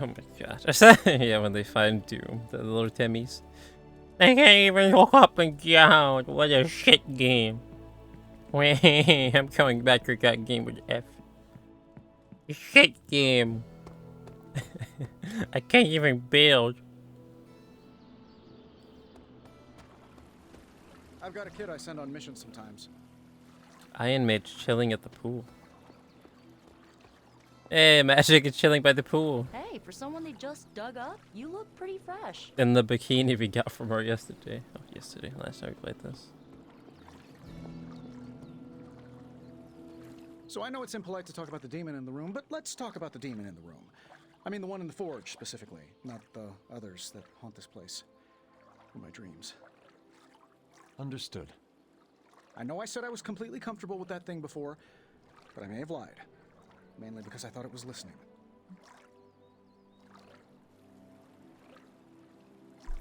Oh my gosh. Yeah, when they find Doom, the little Timmies. I can't even look up and down. What a shit game. Wait, I'm coming back to that game with F. Shit game. I can't even build. I've got a kid I send on missions sometimes. Iron Mage chilling at the pool. Hey, Magic is chilling by the pool. Hey, for someone they just dug up, you look pretty fresh. In the bikini we got from her yesterday. Oh, yesterday, last time we played this. So I know it's impolite to talk about the demon in the room, but let's talk about the demon in the room. I mean the one in the forge, specifically, not the others that haunt this place. Or my dreams. Understood. I know I said I was completely comfortable with that thing before, but I may have lied. Mainly because I thought it was listening.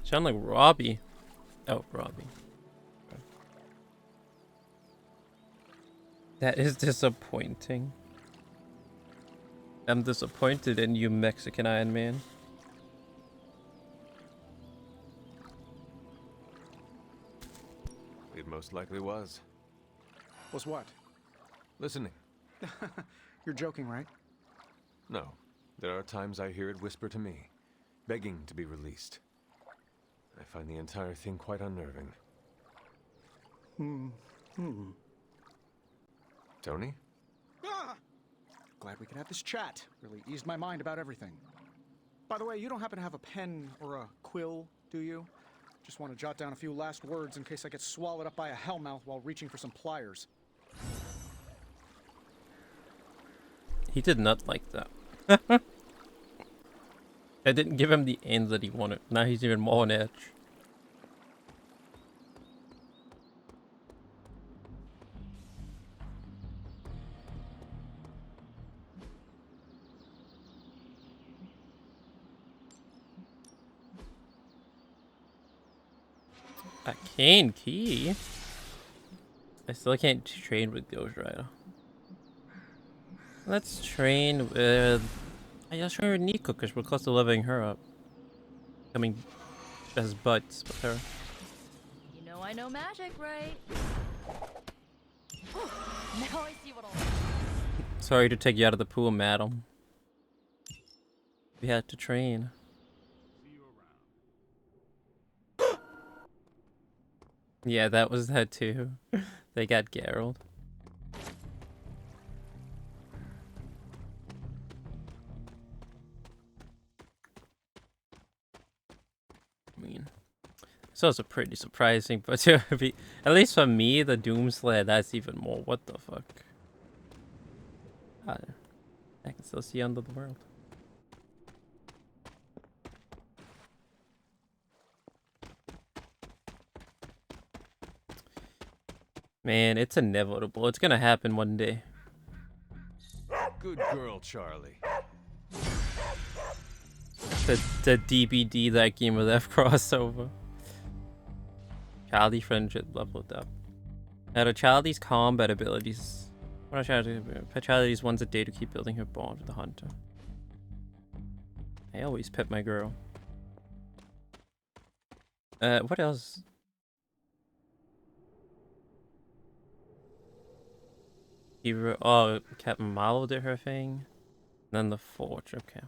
Sound like Robbie. Oh, Robbie. Okay. That is disappointing. I'm disappointed in you, Mexican Iron Man. It most likely was. Was what? Listening. You're joking, right? No. There are times I hear it whisper to me, begging to be released. I find the entire thing quite unnerving. Tony? Ah! Glad we could have this chat. Really eased my mind about everything. By the way, you don't happen to have a pen or a quill, do you? Just want to jot down a few last words in case I get swallowed up by a hellmouth while reaching for some pliers. He did not like that. I didn't give him the end that he wanted. Now he's even more on edge. A cane key? I still can't train with Ghost Rider. Let's train with... Let's train with Nico because we're close to leveling her up. Coming as buds with her. You know I know magic, right? Now I see what I'll... Sorry to take you out of the pool, madam. We had to train. Yeah, that was that too. They got Geralt. I mean, it's also pretty surprising, but to be, at least for me, the Doomslayer, that's even more. What the fuck? I can still see under the world. Man, it's inevitable. It's gonna happen one day. Good girl, Charlie. The DBD, that game with F crossover. Charlie friendship leveled up. Now the Charlie's combat abilities. What are Charlie's once a day to keep building her bond with the hunter. I always pet my girl. What else? Oh, Captain Marvel did her thing. And then the Forge, okay.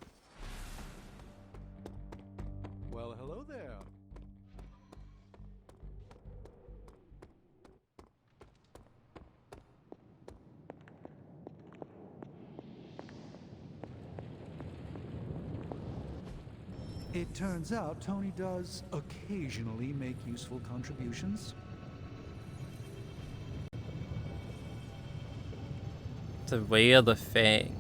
Well, hello there. It turns out Tony does occasionally make useful contributions. The way of the Fang.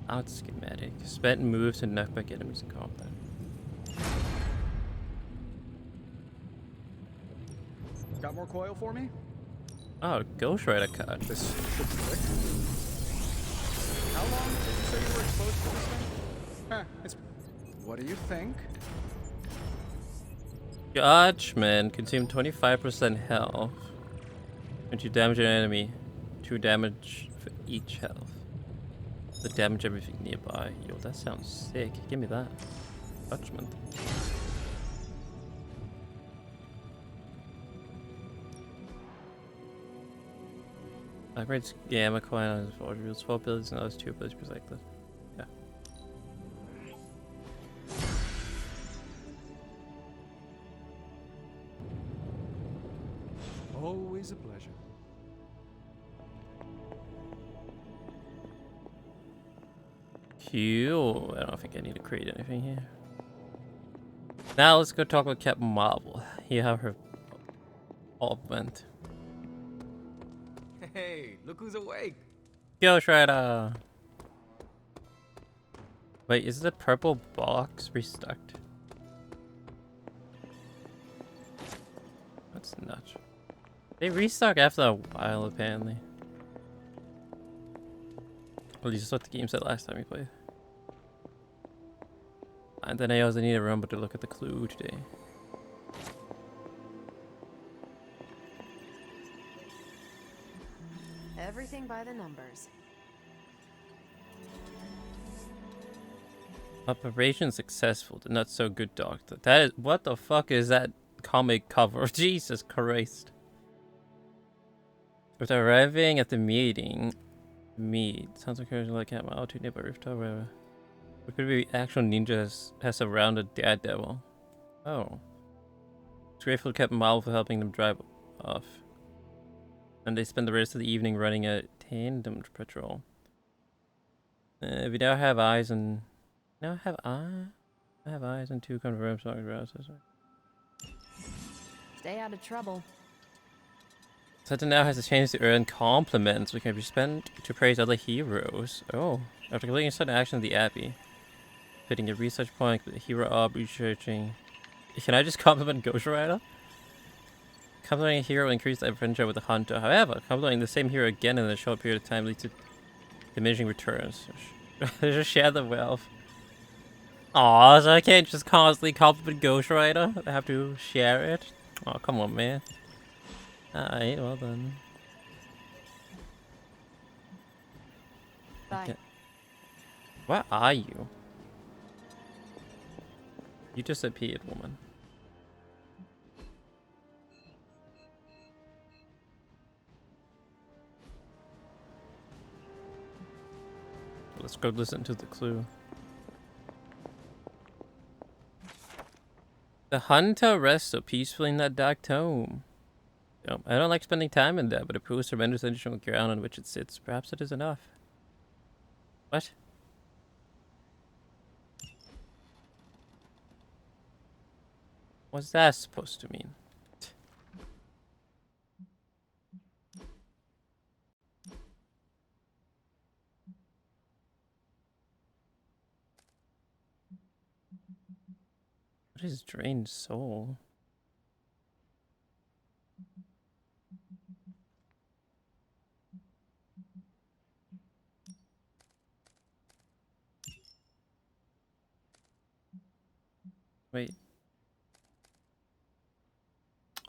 Out schematic. Spent moves to knock back enemies in combat. Got more coil for me? Oh, Ghost Rider card. This should be quick. How long did you say you were exposed to this thing? It's... What do you think? Judgment. Consume 25% health. When you damage an enemy. 2 damage for each health. The damage everything nearby. Yo, that sounds sick. Give me that. Judgment. Upgrades gamma coin on his forge reveals 4 abilities and others 2 abilities protected. Yeah. Always a pleasure. Cool. I don't think I need to create anything here. Now let's go talk with Captain Marvel. You have her augment. Hey, look who's awake. Ghost Rider. Wait, is the purple box restuck? That's nuts. They restock after a while, apparently. At least that's what the game said last time we played. And then I also need to remember to look at the clue today. Everything by the numbers. Operation successful. The not so good doctor. That is, what the fuck is that comic cover? Jesus Christ. With arriving at the meeting, sounds like there's like an altitude nearby rooftop, whatever. It could be actual ninjas has surrounded Daredevil. Oh. It's grateful to Captain Marvel for helping them drive off. And they spend the rest of the evening running a tandem patrol. We now have eyes and... I have eyes and 2 confirmed song browsers. Stay out of trouble. Santa now has a chance to earn compliments which can be spent to praise other heroes. Oh. After completing a certain action of the Abbey. Hitting a research point with a hero up researching. Can I just compliment Ghost Rider? Complimenting a hero will increase the adventure with the hunter. However, complimenting the same hero again in a short period of time leads to diminishing returns. Just share the wealth. Aw, so I can't just constantly compliment Ghost Rider? I have to share it? Oh, come on, man. Alright, well then. Bye. Okay. Where are you? You disappeared, woman. Let's go listen to the clue. The hunter rests so peacefully in that dark tomb. I don't like spending time in there, but it proves tremendous additional ground on which it sits. Perhaps it is enough. What? What's that supposed to mean? What is drained soul? Wait.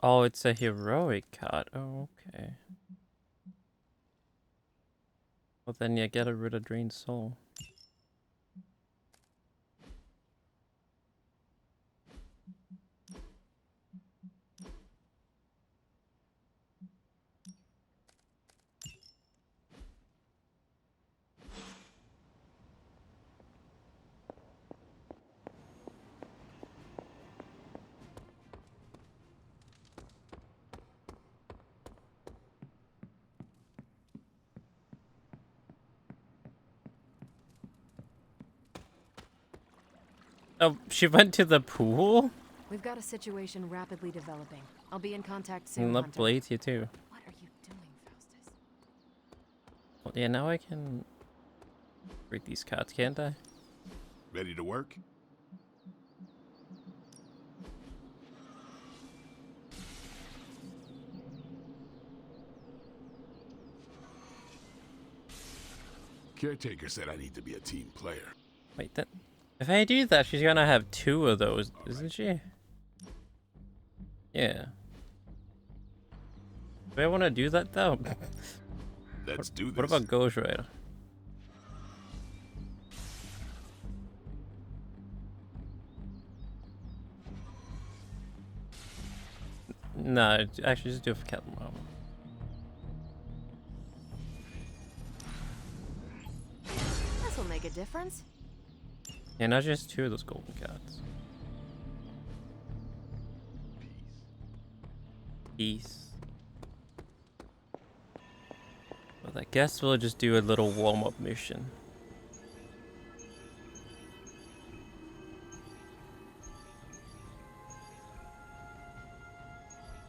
Oh, it's a heroic card. Oh, okay. Well, then you get rid of drained soul. Oh, she went to the pool? We've got a situation rapidly developing. I'll be in contact soon, And that Hunter. blades you too. What are you doing, Faustus? Well, yeah, now I can read these cards, can't I? Ready to work? Caretaker said I need to be a team player. Wait, that... If I do that, she's gonna have 2 of those, isn't she? Yeah. Do I want to do that, though? Let's do this. What about Ghost Rider? No, actually just do it for Captain Marvel. This will make a difference. Yeah, not just 2 of those golden cards. Peace. Well, I guess we'll just do a little warm-up mission.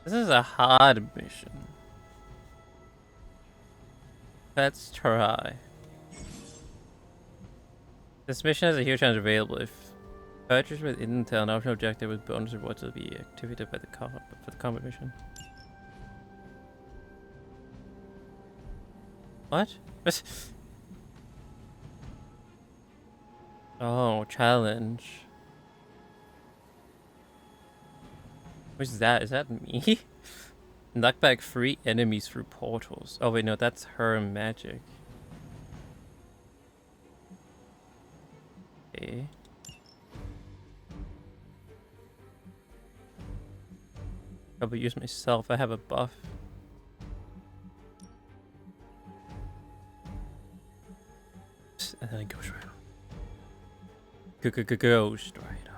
This is a hard mission. Let's try. This mission has a huge chance available if purchased with intel. An optional objective with bonus rewards will be activated by the for the combat mission. What? Oh, challenge. Who's that? Is that me? Knock back 3 enemies through portals. Oh wait, no, that's her magic. Okay. Probably use myself. I have a buff. And then Ghost Rider. Ghost Rider.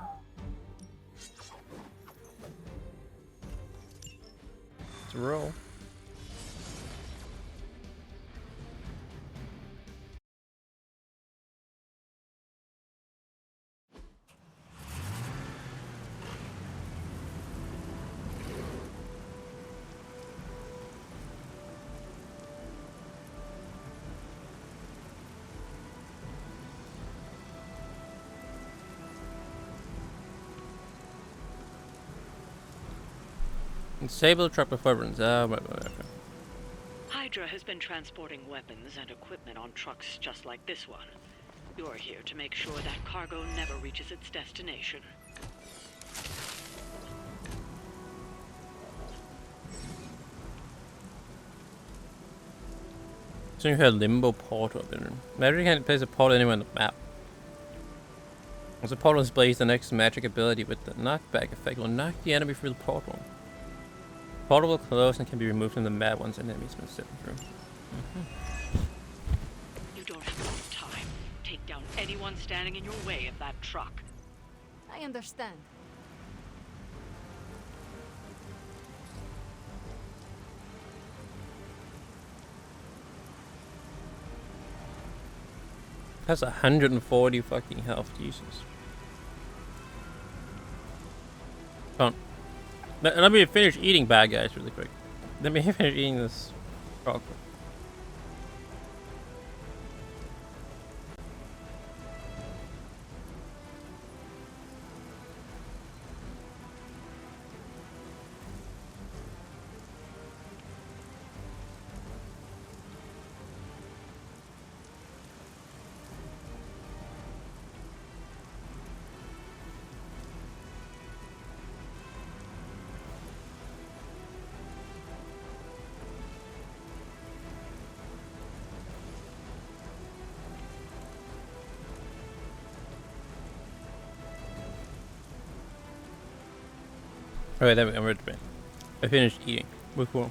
Let's roll. Disable truck before it runs out. Hydra has been transporting weapons and equipment on trucks just like this one. You're here to make sure that cargo never reaches its destination. So you have limbo portal. Magic can't place a portal anywhere on the map. As the portal displays the next magic ability with the knockback effect will knock the enemy through the portal. The portal will close and can be removed from the map once an enemy's been sitting through. You don't have enough time. Take down anyone standing in your way of that truck. I understand. That's 140 fucking health, Jesus. Come on. Let me finish eating bad guys really quick. Let me finish eating this chocolate. Alright, there we go, I'm ready to play. I finished eating. We're cool.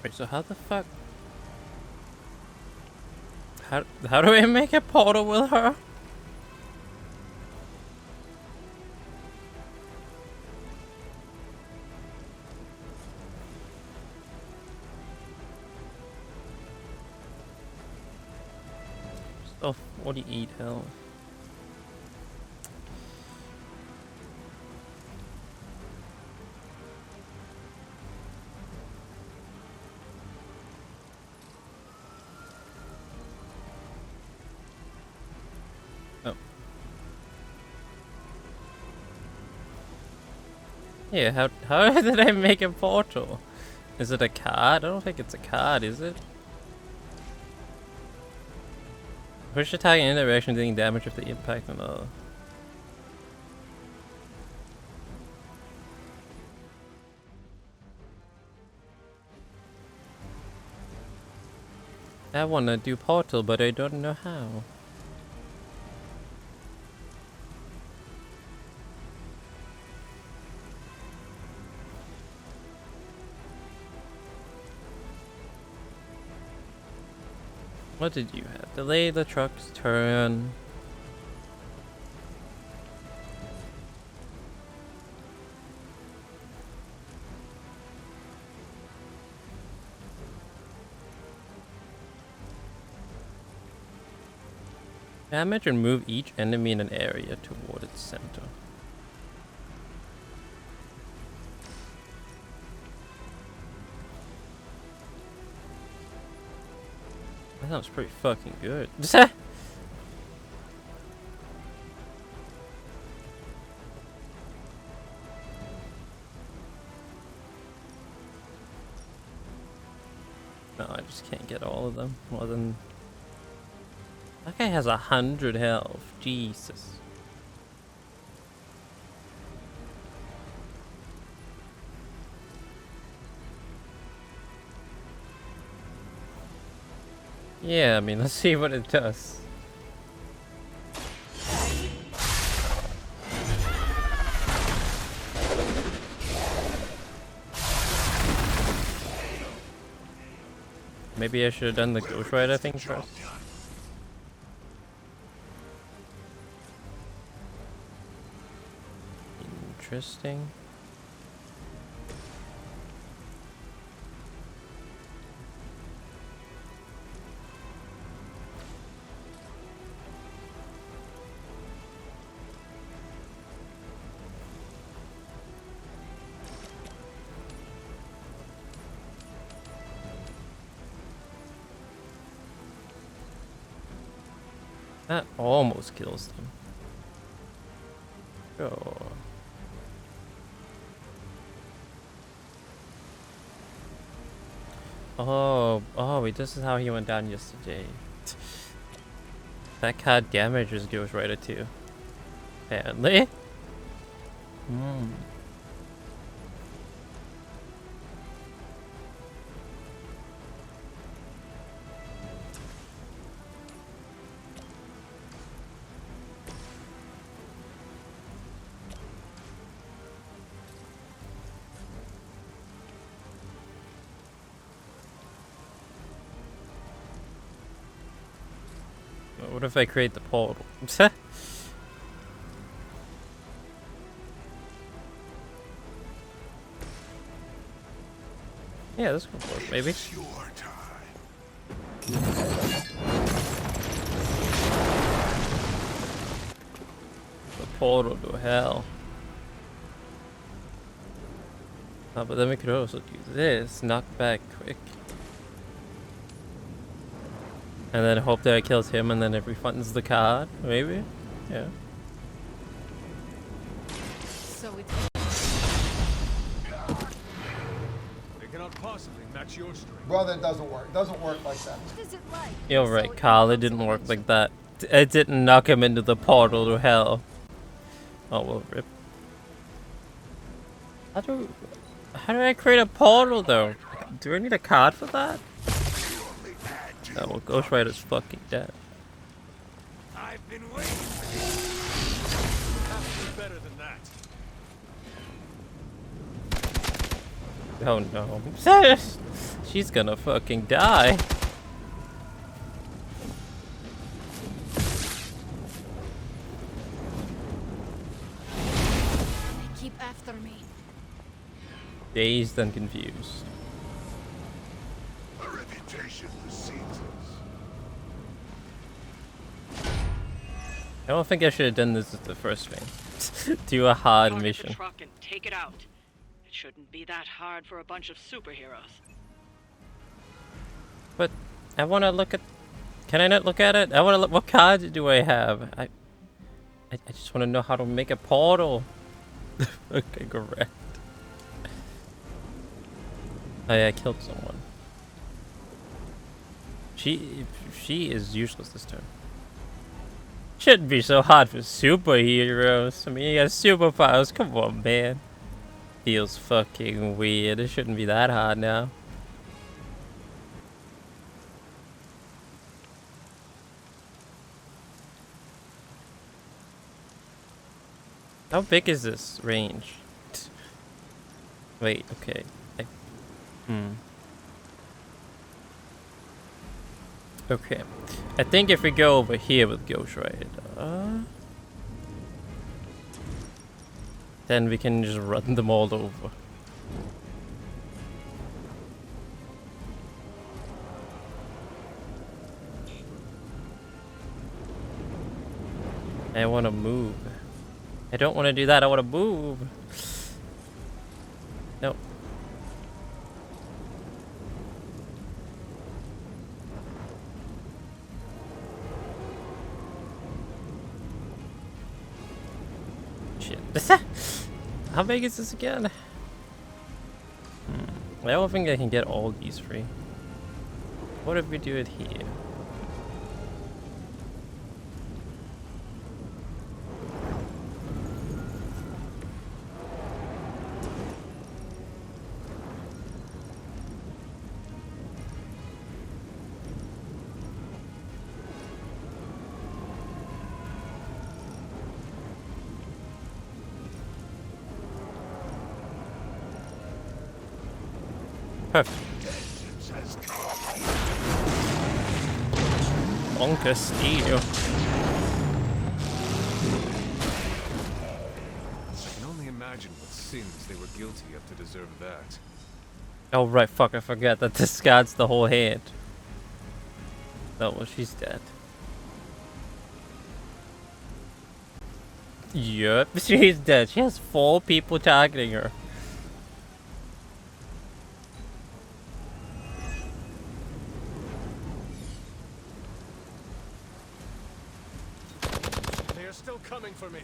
Wait, so how the fuck? How do I make a portal with her? Still 48 health. Oh. Yeah, how did I make a portal? Is it a card? I don't think it's a card, is it? Push attack in any direction, dealing damage if the impact on the... I wanna do Portal, but I don't know how. What did you have? Delay the truck's turn. Damage and move each enemy in an area toward its center. That sounds pretty fucking good. No, I just can't get all of them. More than... That guy has 100 health. Jesus. Yeah, I mean, let's see what it does. Maybe I should have done the Ghost Rider thing first. Interesting. That almost kills them. Sure. Oh, wait, this is how he went down yesterday. That card damages Ghost Rider too. Apparently. Hmm. What if I create the portal? Yeah, this could work, maybe. It's your time. The portal to hell. Oh, but then we could also do this, knock back quick. And then hope that it kills him and then it refunds the card, maybe? Yeah. So it's They cannot possibly match your strength. Brother, it doesn't work. It doesn't work like that. what is it like? You're right, Carl, it didn't work like that. It didn't knock him into the portal to hell. Oh, well, rip. How do I create a portal, though? Do I need a card for that? Oh, well, Ghost Rider's fucking dead. I've been waiting for you. Have to be better than that. Oh no. She's gonna fucking die. They keep after me. Dazed and confused. A reputation precedes us. I don't think I should have done this as the first thing. Do a hard Target mission. the truck and take it out. It shouldn't be that hard for a bunch of superheroes. But I want to look at. Can I not look at it? I want to look. What cards do I have? I just want to know how to make a portal. Okay, correct. Oh yeah, I killed someone. She is useless this turn. Shouldn't be so hard for superheroes. I mean, you got superpowers. Come on, man. Feels fucking weird. It shouldn't be that hard now. How big is this range? Wait, okay. Okay. I think if we go over here with Ghost Rider, then we can just run them all over. I want to move. I don't want to do that. I want to move. No. Shit. How big is this again? I don't think I can get all these free. What if we do it here? Bonker steel. I can only imagine what sins they were guilty of to deserve that. Oh right, fuck, I forgot that discards the whole hand. Oh, well, she's dead. Yup, she's dead. She has 4 people targeting her. They are still coming for me.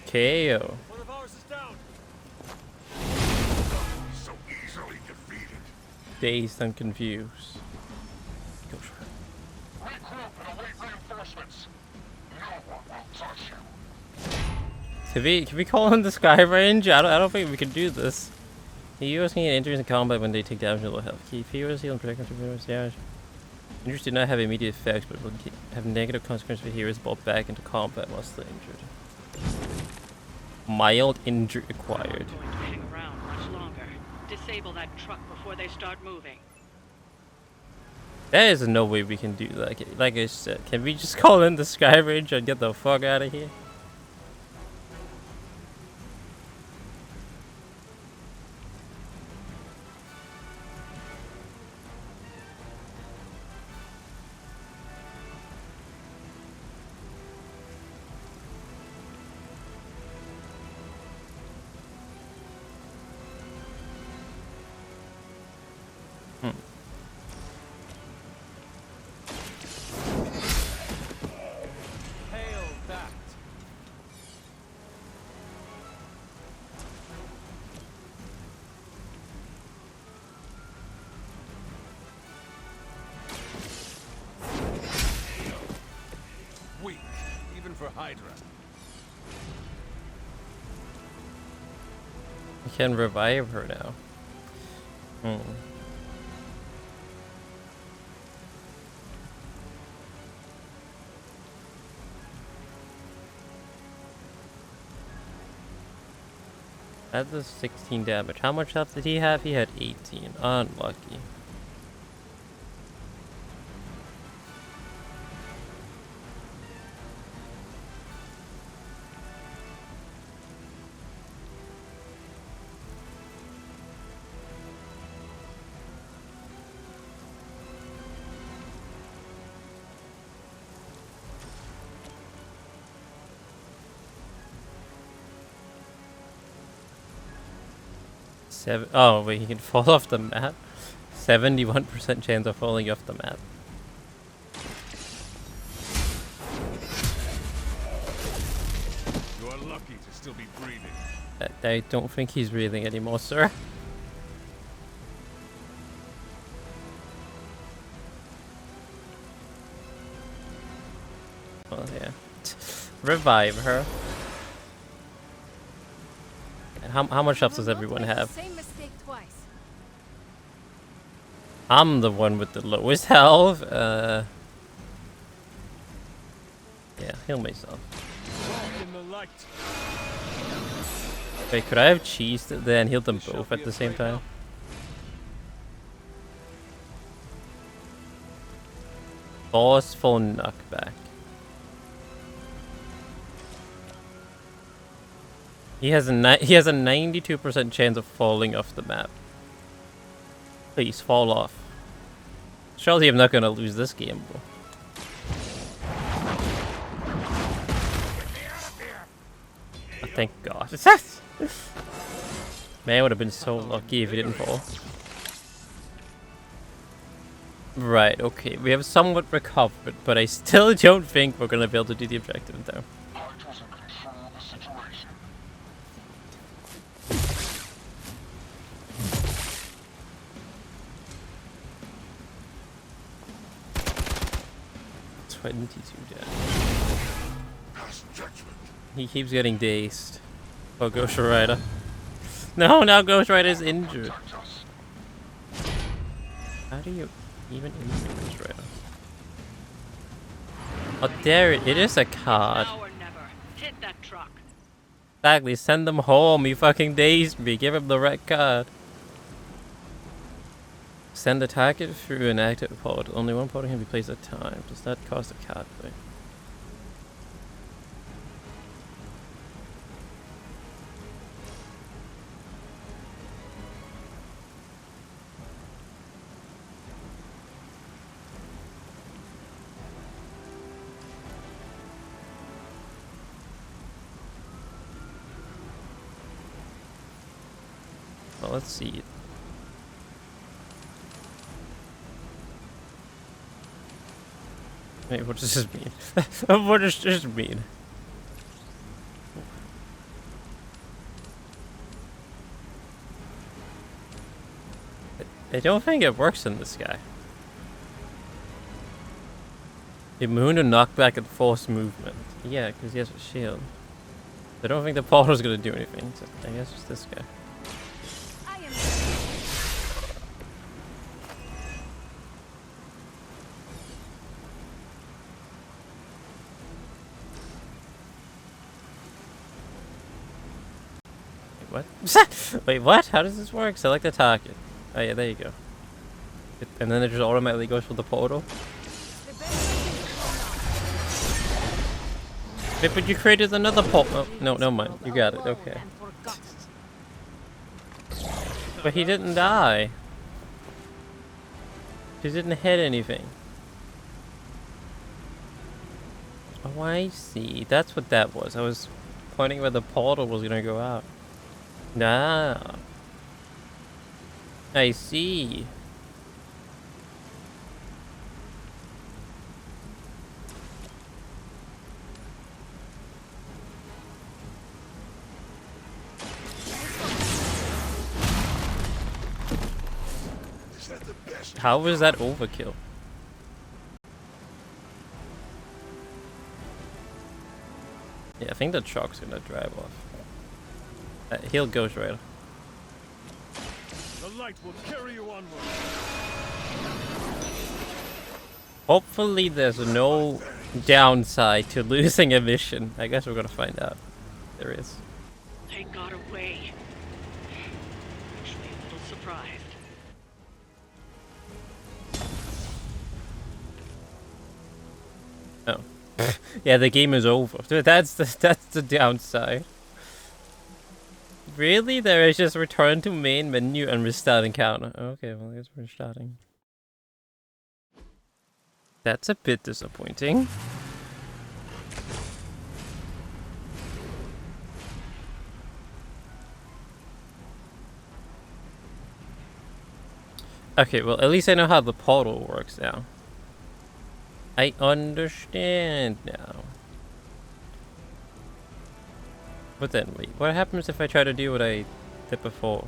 KO. One of ours is down. So easily defeated. Dazed and confused. Go for it. Regroup and await reinforcements. No one will touch you. Can we call in the Sky Range? I don't think we can do this. The heroes can get injuries in combat when they take damage to low health. Keep heroes heal and protect them from damage. Injuries do not have immediate effects, but will have negative consequences for heroes brought back into combat while still injured. Mild injury acquired. Going to hang around much longer. Disable that truck before they start moving. There is no way we can do that. Like I said, can we just call in the Sky Range and get the fuck out of here? Hail that. Weak, even for Hydra. We can revive her now. That does 16 damage. How much health did he have? He had 18. Unlucky. Oh, wait, he can fall off the map? 71% chance of falling off the map. You are lucky to still be breathing. I don't think he's breathing anymore, sir. Oh, yeah. Revive her. And how much health does everyone have? Same mistake twice. I'm the one with the lowest health. Yeah, heal myself. Wait, could I have cheesed it there and healed them both at the same time? Forceful knockback. He has a 92% chance of falling off the map. Please fall off. Surely I'm not gonna lose this game, bro. Oh, thank God. Man, I would have been so lucky if he didn't fall. Right, okay. We have somewhat recovered, but I still don't think we're gonna be able to do the objective though. Hydra's in control of the situation. 22 dead. He keeps getting dazed. Oh, Ghost Rider. No, now Ghost Rider's injured. How do you even injure Ghost Rider? Oh, there it is a card. Now or never. Hit that truck. Exactly, send them home. You fucking dazed me. Give him the red card. Send a target through an active pod. Only one pod can be placed at a time. Does that cost a card play? Well, let's see. Wait, what does this mean? What does this mean? I don't think it works in this guy. Immune to knockback and force movement. Yeah, because he has a shield. I don't think the portal's gonna do anything, so I guess it's this guy. What? Wait, what? How does this work? Select the target. Oh yeah, there you go. And then it just automatically goes for the portal. Wait, but you created another portal. Oh, no, never mind. You got it. Okay. But he didn't die. He didn't hit anything. Oh, I see. That's what that was. I was pointing where the portal was gonna go out. Nah. I see. How was that overkill? Yeah, I think the truck's gonna drive off. He'll Ghost Rider. The light will carry you onward. Hopefully there's no downside to losing a mission. I guess we're gonna find out. There is. They got away. Actually, a little surprised. Oh. Yeah, the game is over. That's the downside. Really? There is just return to main menu and restart encounter. Okay, well I guess we're starting. That's a bit disappointing. Okay, well at least I know how the portal works now. I understand now. But then, wait, what happens if I try to do what I did before?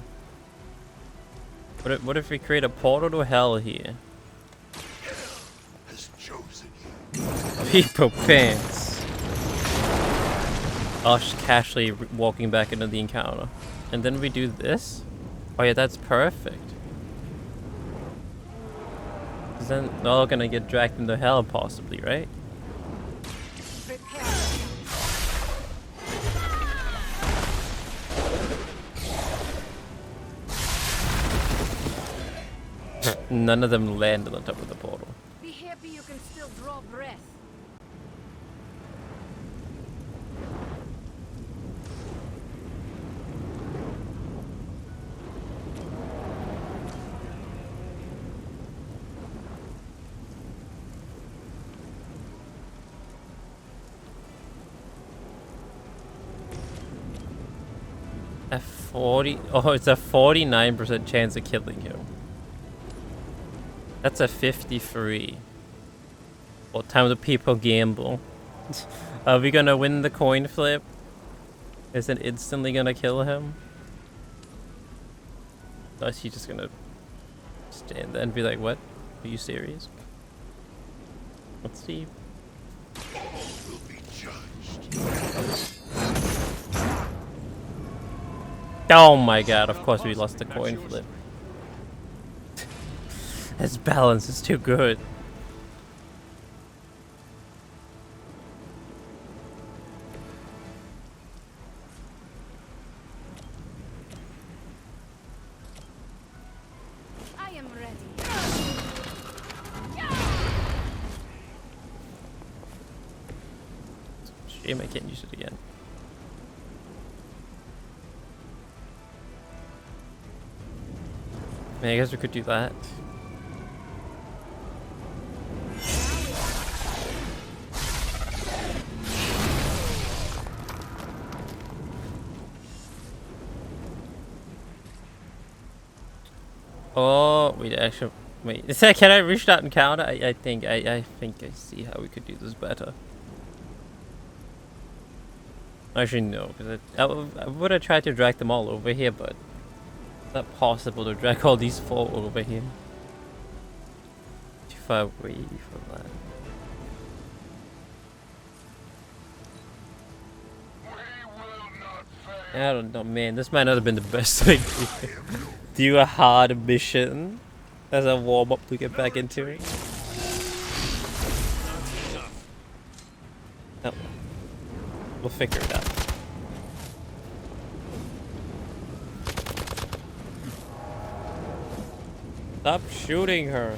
What if we create a portal to hell here? Has chosen you. People pants. Us casually walking back into the encounter. And then we do this? Oh yeah, that's perfect. Isn't it all gonna get dragged into hell possibly, right? None of them landed on top of the portal. Be happy you can still draw breath. A 40. Oh, it's a 49% chance of killing him. That's a 53. What time do people gamble? Are we gonna win the coin flip? Is it instantly gonna kill him? Or is he just gonna stand there and be like, what? Are you serious? Let's see. Oh my god, of course we lost the coin flip. His balance is too good. I am ready. Shame I can't use it again. I mean, I guess we could do that. Oh, wait, actually, wait. Can I reach that encounter? I think I see how we could do this better. Actually, no, because I would have tried to drag them all over here, but it's not possible to drag all these four over here. Too far away from that. I don't know, man. This might not have been the best idea. Do a hard mission as a warm up to get back into it. No. We'll figure it out. Stop shooting her.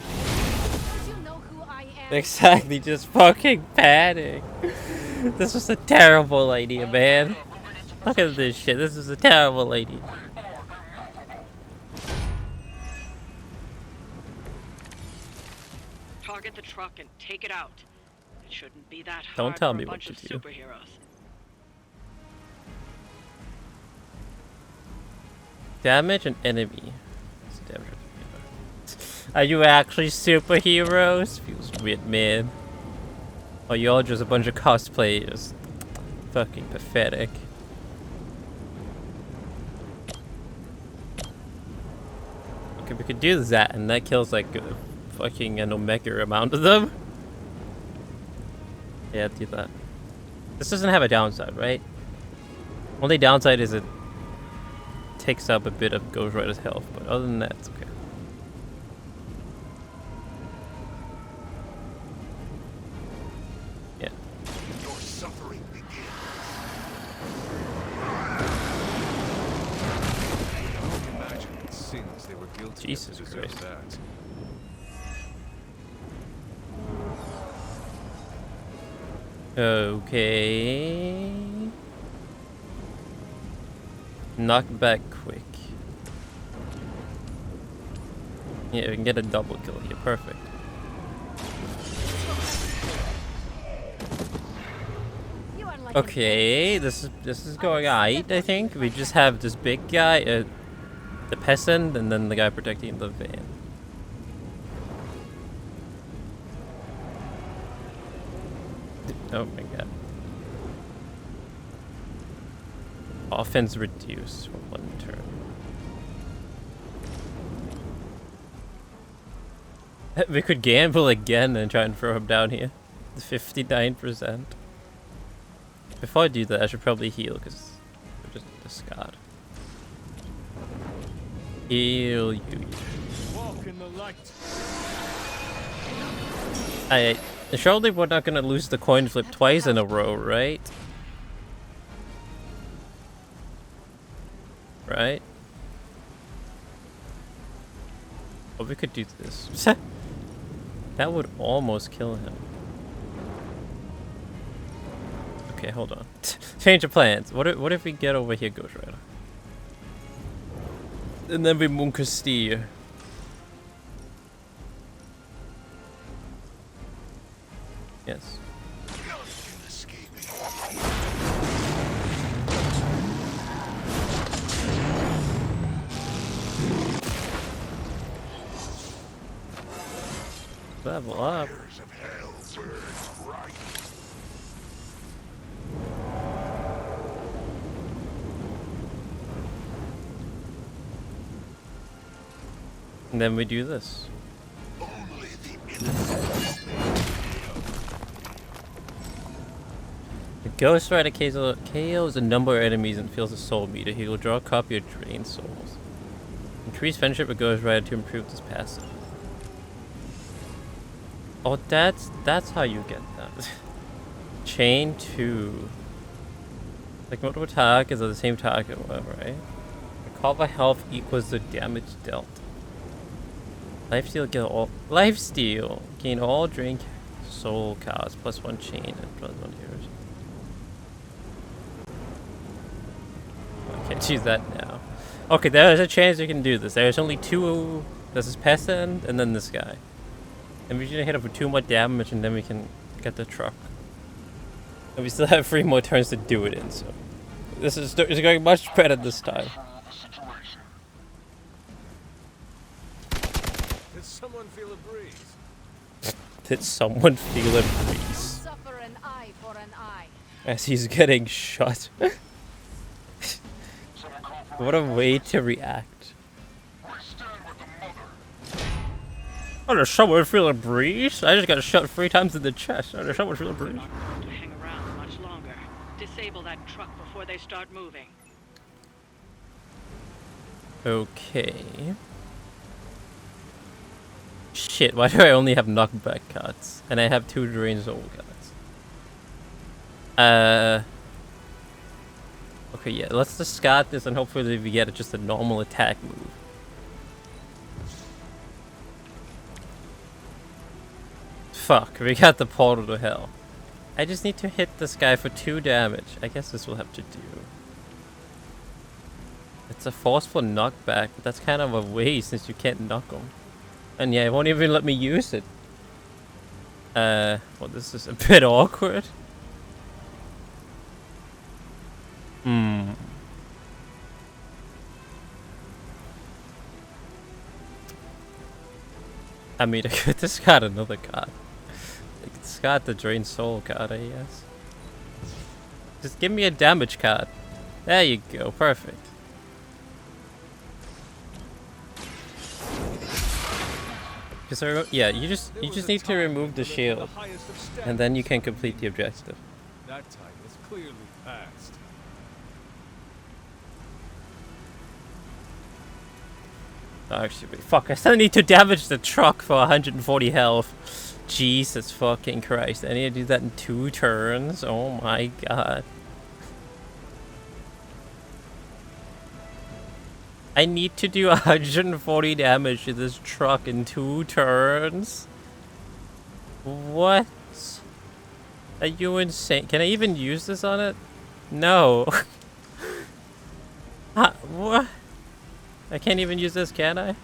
You know who I am. Exactly, just fucking panic. This was a terrible idea, man. Look at this shit. This is a terrible idea. Target the truck and take it out. It shouldn't be that hard. Don't tell for me a what bunch to of do. superheroes. Damage an enemy. Are you actually superheroes? Feels weird, man. Or you're just a bunch of cosplayers. Fucking pathetic. Okay, we could do that, and that kills like fucking an omega amount of them. Yeah, do that. This doesn't have a downside, right? Only downside is it takes up a bit of Ghost Rider's health, but other than that, it's okay. Yeah. Your suffering begins. Imagine the sins they were guilty Jesus of to deserve Christ. that. Okay. Knock back quick. Yeah, we can get a double kill here. Perfect. You are like Okay, this is going alright. I think we just have this big guy, the peasant, and then the guy protecting the van. Oh my god. Offense reduced for 1 turn. We could gamble again and try and throw him down here. 59%. Before I do that, I should probably heal because we're just discard. Heal you. Walk in the light. Surely we're not gonna lose the coin flip twice in a row, right? Right? Well, we could do this. That would almost kill him. Okay, hold on. Change of plans. What if we get over here, Ghost Rider? And then we Moon Castille. Yes. Level up. And then we do this. The Ghost Rider KOs a number of enemies and fills a soul meter. He will draw a copy of drained souls. Increase friendship with Ghost Rider to improve this passive. Oh, that's how you get that. Chain 2. Like multiple targets are the same target, whatever, right? Recover health equals the damage dealt. Lifesteal gain all drink soul cards plus 1 chain and plus 1 heroes. I can't choose that now. Okay, there's a chance you can do this. There's only 2. There's this peasant and then this guy. And we're gonna hit him for 2 more damage and then we can get the truck. And we still have 3 more turns to do it in, so this is going much better this time. Did someone feel a breeze? Did someone feel a breeze? Suffer an eye for an eye. As he's getting shot. What a way to react. Oh, does someone feel a breeze? I just got shot 3 times in the chest. Oh, does someone feel a breeze? Not going to hang around much longer. Disable that truck before they start moving. Okay. Shit, why do I only have knockback cards? And I have 2 drain soul cards. Okay, yeah, let's discard this and hopefully we get just a normal attack move. Fuck, we got the portal to hell. I just need to hit this guy for 2 damage. I guess this will have to do. It's a forceful knockback, but that's kind of a waste since you can't knock him. And yeah, it won't even let me use it. Well, this is a bit awkward. I mean, I could discard another card. I could discard the Drain Soul card, I guess. Just give me a damage card. There you go, perfect. Because yeah, you just need to remove the shield, and then you can complete the objective. That time is clearly past. Actually, fuck, I still need to damage the truck for 140 health. Jesus fucking Christ, I need to do that in 2 turns. Oh my god. I need to do 140 damage to this truck in 2 turns? What? Are you insane? Can I even use this on it? No. What? I can't even use this, can I?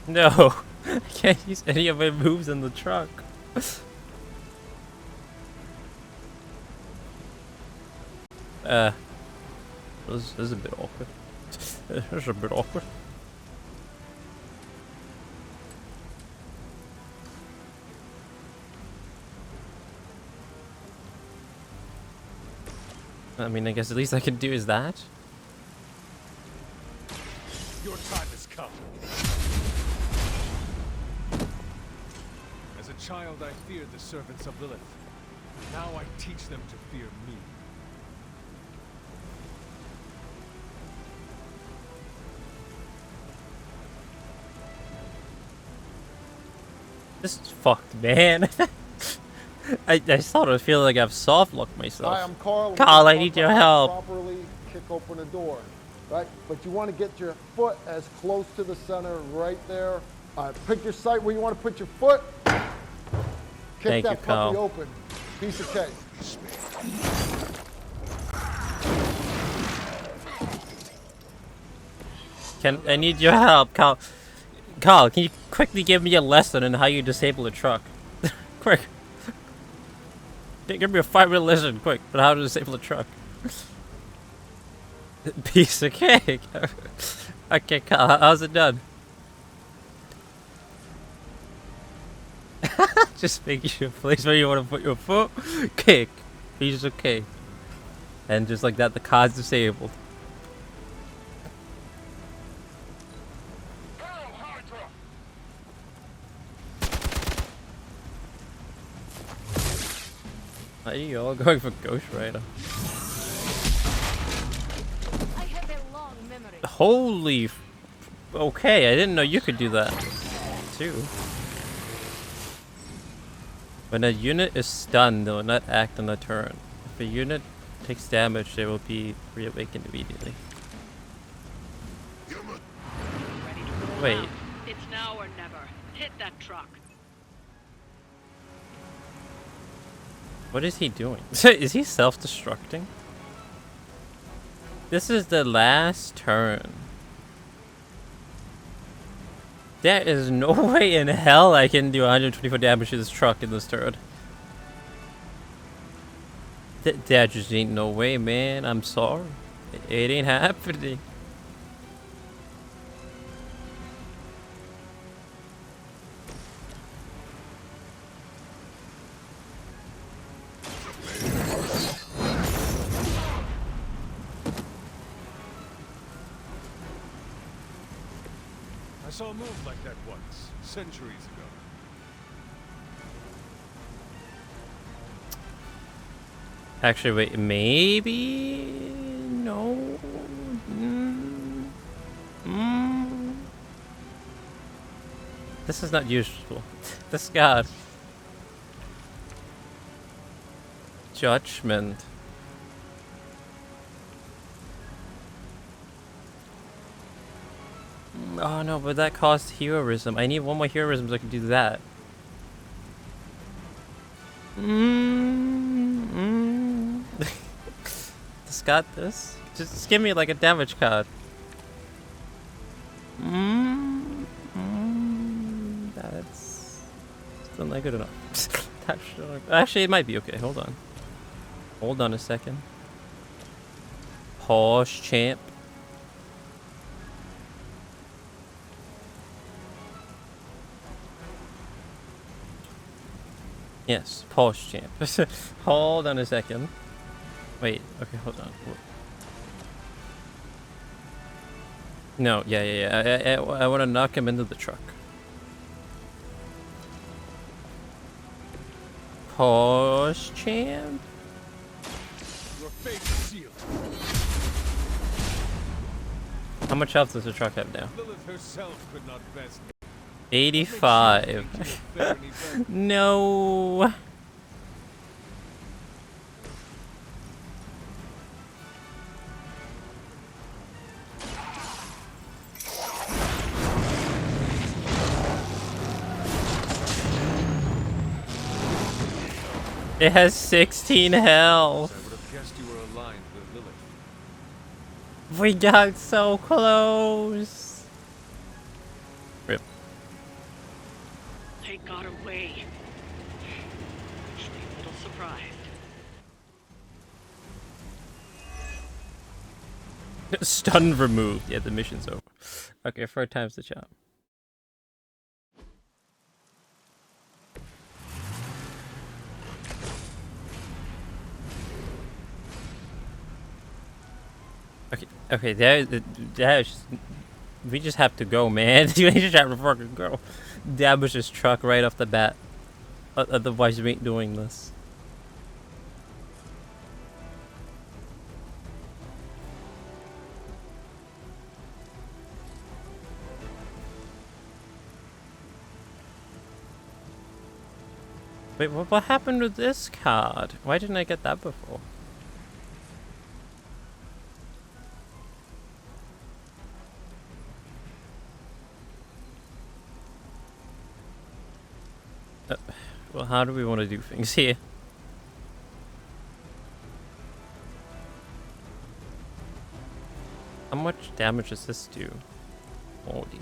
No. I can't use any of my moves in the truck. This is a bit awkward. This is a bit awkward. I mean, I guess at least I can do is that. Your time has come. As a child, I feared the servants of Lilith. Now I teach them to fear me. This is fucked, man. I sort of feel like I've soft locked myself. Hi, I'm Carl. Carl, We're I gonna need talk your about how to help. Properly kick open a door, right? But you want to get your foot as close to the center right there. Pick your site where you want to put your foot. Kick Thank you, that puppy Carl. open. Piece of cake. I need your help, Carl. Carl, can you quickly give me a lesson on how you disable a truck? Quick. Give me a 5-minute lesson, quick, on how to disable a truck. Piece of cake. Okay, Carl, how's it done? Just making sure place where you want to put your foot. Kick. Piece of cake. And just like that, the car's disabled. Are you all going for Ghost Rider? I have a long memory. Holy okay, I didn't know you could do that too. When a unit is stunned, they will not act on a turn. If a unit takes damage, they will be reawakened immediately. Ready to roll Wait. out. It's now or never. Hit that truck. What is he doing? Is he self-destructing? This is the last turn. There is no way in hell I can do 124 damage to this truck in this turn. There just ain't no way, man. I'm sorry. It ain't happening. I saw a move like that once, centuries ago. Actually, wait, maybe? No. This is not useful. This god. Judgment. Oh no, but that costs heroism. I need one more heroism so I can do that. Just got this. Just give me like a damage card. That's still not good enough. Actually, it might be okay. Hold on. Hold on a second. Pause, champ. Yes, pause, champ. Hold on a second. Wait, okay, hold on. No, yeah. I want to knock him into the truck. Pause, champ. Your fate is sealed. How much health does the truck have now? Lilith herself could not best. 85. No. It has 16 health. I would have guessed you were aligned with Lilith. We got so close. Rip. They got away. Should be a little surprised. Stun removed. Yeah, the mission's over. Okay, 4 times the charm. Okay, there's we just have to go, man. We just have to fucking go. Damage this truck right off the bat. Otherwise, we ain't doing this. Wait, what happened with this card? Why didn't I get that before? Well, how do we want to do things here? How much damage does this do? 40.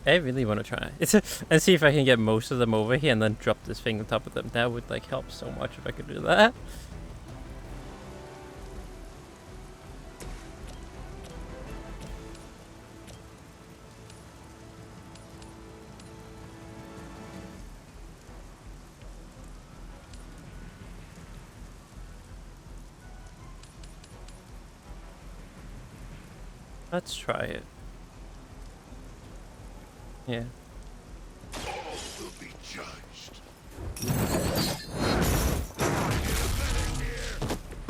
I really want to try. And see if I can get most of them over here and then drop this thing on top of them. That would like help so much if I could do that. Let's try it. Yeah. Will be judged.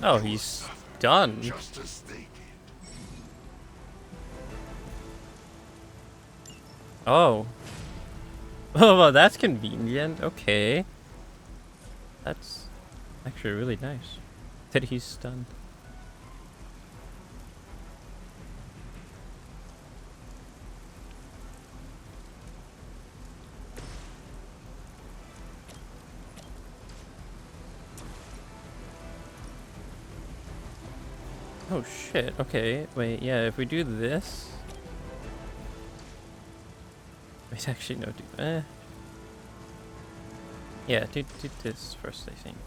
Oh, he's done. Just as they did. Oh. Oh, well, that's convenient. Okay. That's actually really nice that he's stunned. Oh shit, okay, wait, yeah, if we do this... Wait, actually, no, yeah, do this first, I think.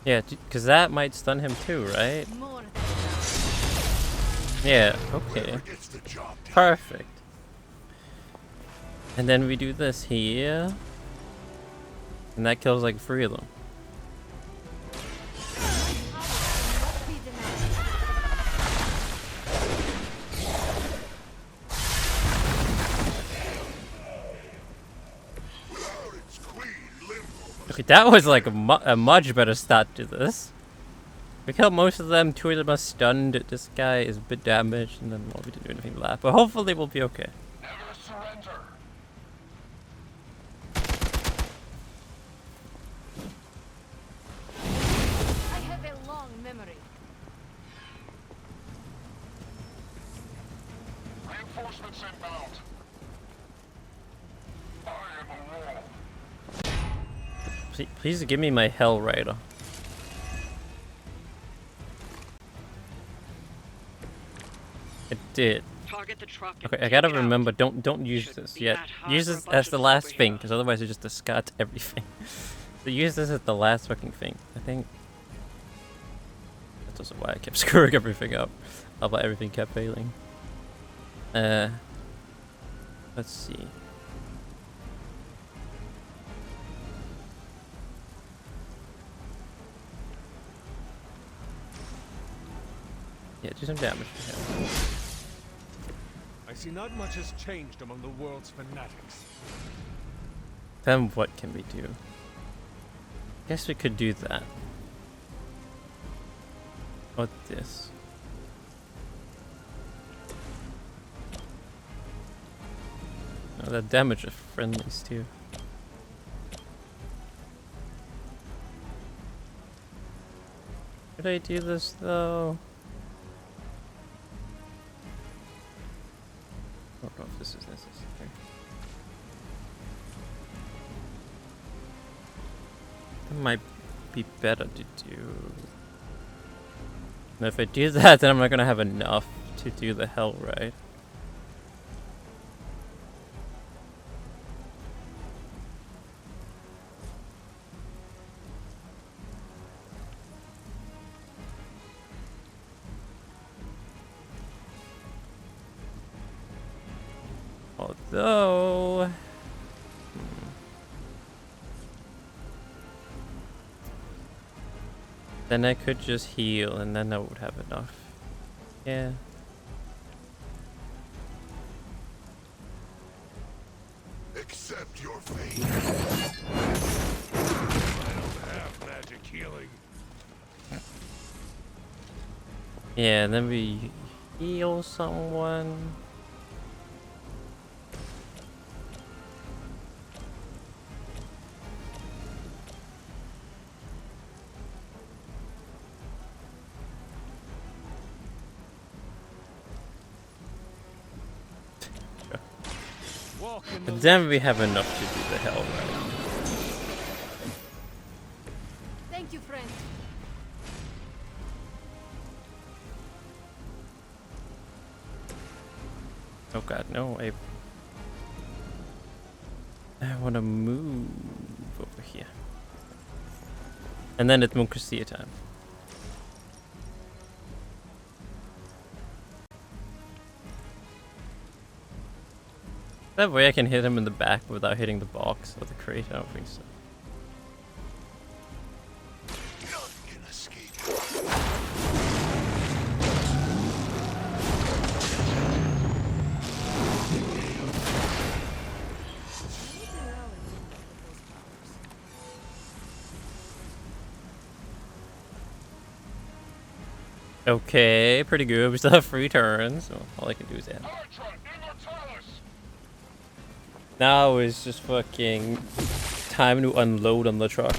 Yeah, because that might stun him too, right? More than Yeah, okay. Gets the job done. Perfect. And then we do this here. And that kills like 3 of them. be denied. Without its queen, Limbo must Okay, that was like a much better start to this. We killed most of them, 2 of them are stunned, this guy is a bit damaged, and then well, we didn't do anything with that. But hopefully we'll be okay. never surrender. I have a long memory. Reinforcements inbound. I am a wall. Please give me my Hell Rider. It did. Target the truck and Okay, I take gotta it out. remember, don't use Shouldn't this be yet. that hard Use for a this bunch as of the last thing, superheroes. because otherwise it just discards everything. So use this as the last fucking thing. I think that's also why I kept screwing everything up. Although everything kept failing. Let's see. Yeah, do some damage to him. I see not much has changed among the world's fanatics. Then what can we do? Guess we could do that. What this? Oh, that damage of friendlies too. Should I do this though? I don't know if this is necessary. That might be better to do. And if I do that, then I'm not gonna have enough to do the hell right. Although... Then I could just heal and then I would have enough. Yeah. Accept your fate. I don't have magic healing. Yeah, and then we heal someone. And then we have enough to do the hell right. Thank you, friend. Oh god, no, I wanna move over here. And then it's Munkusia time. That way I can hit him in the back without hitting the box or the crate. I don't think so. None can escape. Okay, pretty good. We still have 3 turns. So all I can do is add. Now is just fucking time to unload on the truck.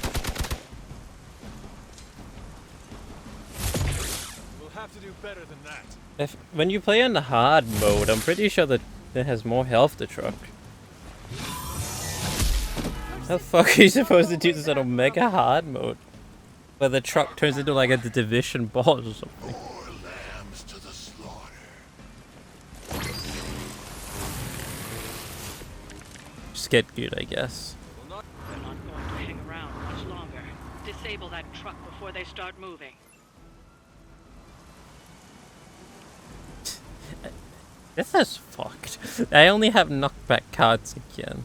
We'll have to do better than that. When you play on the hard mode, I'm pretty sure that it has more health, the truck. How the fuck are you supposed to do this on Omega hard mode? Where the truck turns into like a division boss or something. More lambs to the slaughter. Just get good, I guess. They're not going to hang around much longer. Disable that truck before they start moving. This is fucked. I only have knockback cards again.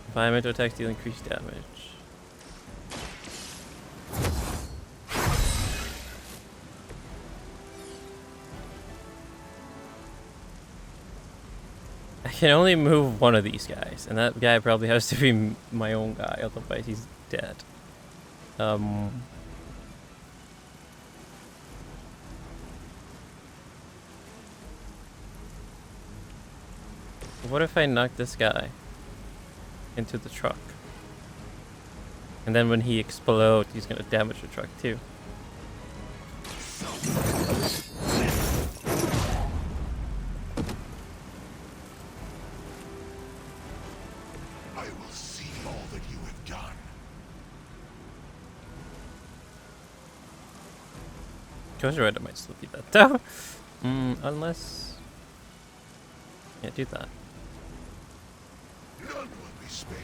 Environmental attacks deal increased damage. I can only move one of these guys, and that guy probably has to be my own guy, otherwise he's dead. What if I knock this guy into the truck? And then when he explodes, he's gonna damage the truck too. I will see all that you have done. Goes right, I might still do that though. Unless... Yeah, do that. None will be spared.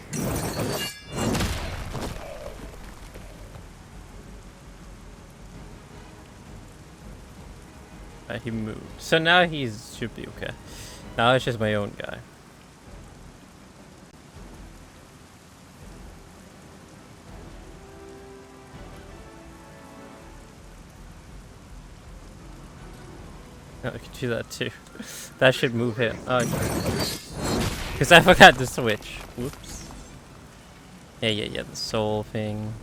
He moved. So now he's should be okay. Now it's just my own guy. Oh, I can do that too. That should move him. Oh, because I forgot to switch. Whoops. Yeah, the soul thing.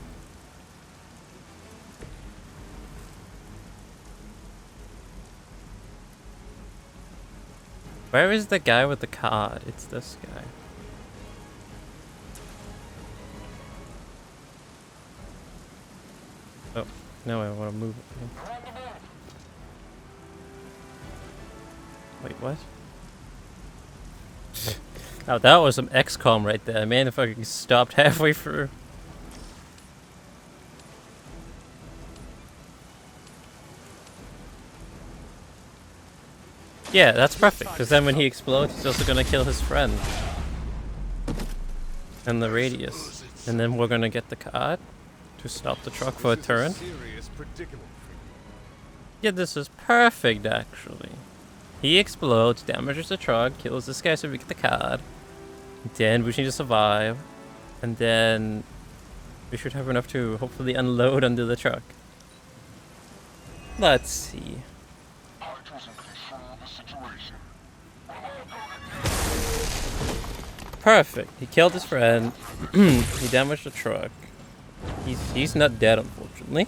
Where is the guy with the card? It's this guy. Oh, no, I want to move it. Wait, what? Oh, that was some XCOM right there. Man, if I stopped halfway through. Yeah, that's perfect, because then when he explodes, he's also gonna kill his friend. And the radius. And then we're gonna get the card to stop the truck for a turn. Serious predicament for you. Yeah, this is perfect, actually. He explodes, damages the truck, kills this guy so we get the card. Then we need to survive. And then we should have enough to hopefully unload under the truck. Let's see. Hydra's in control of the situation. Perfect. He killed his friend. He damaged the truck. He's not dead, unfortunately.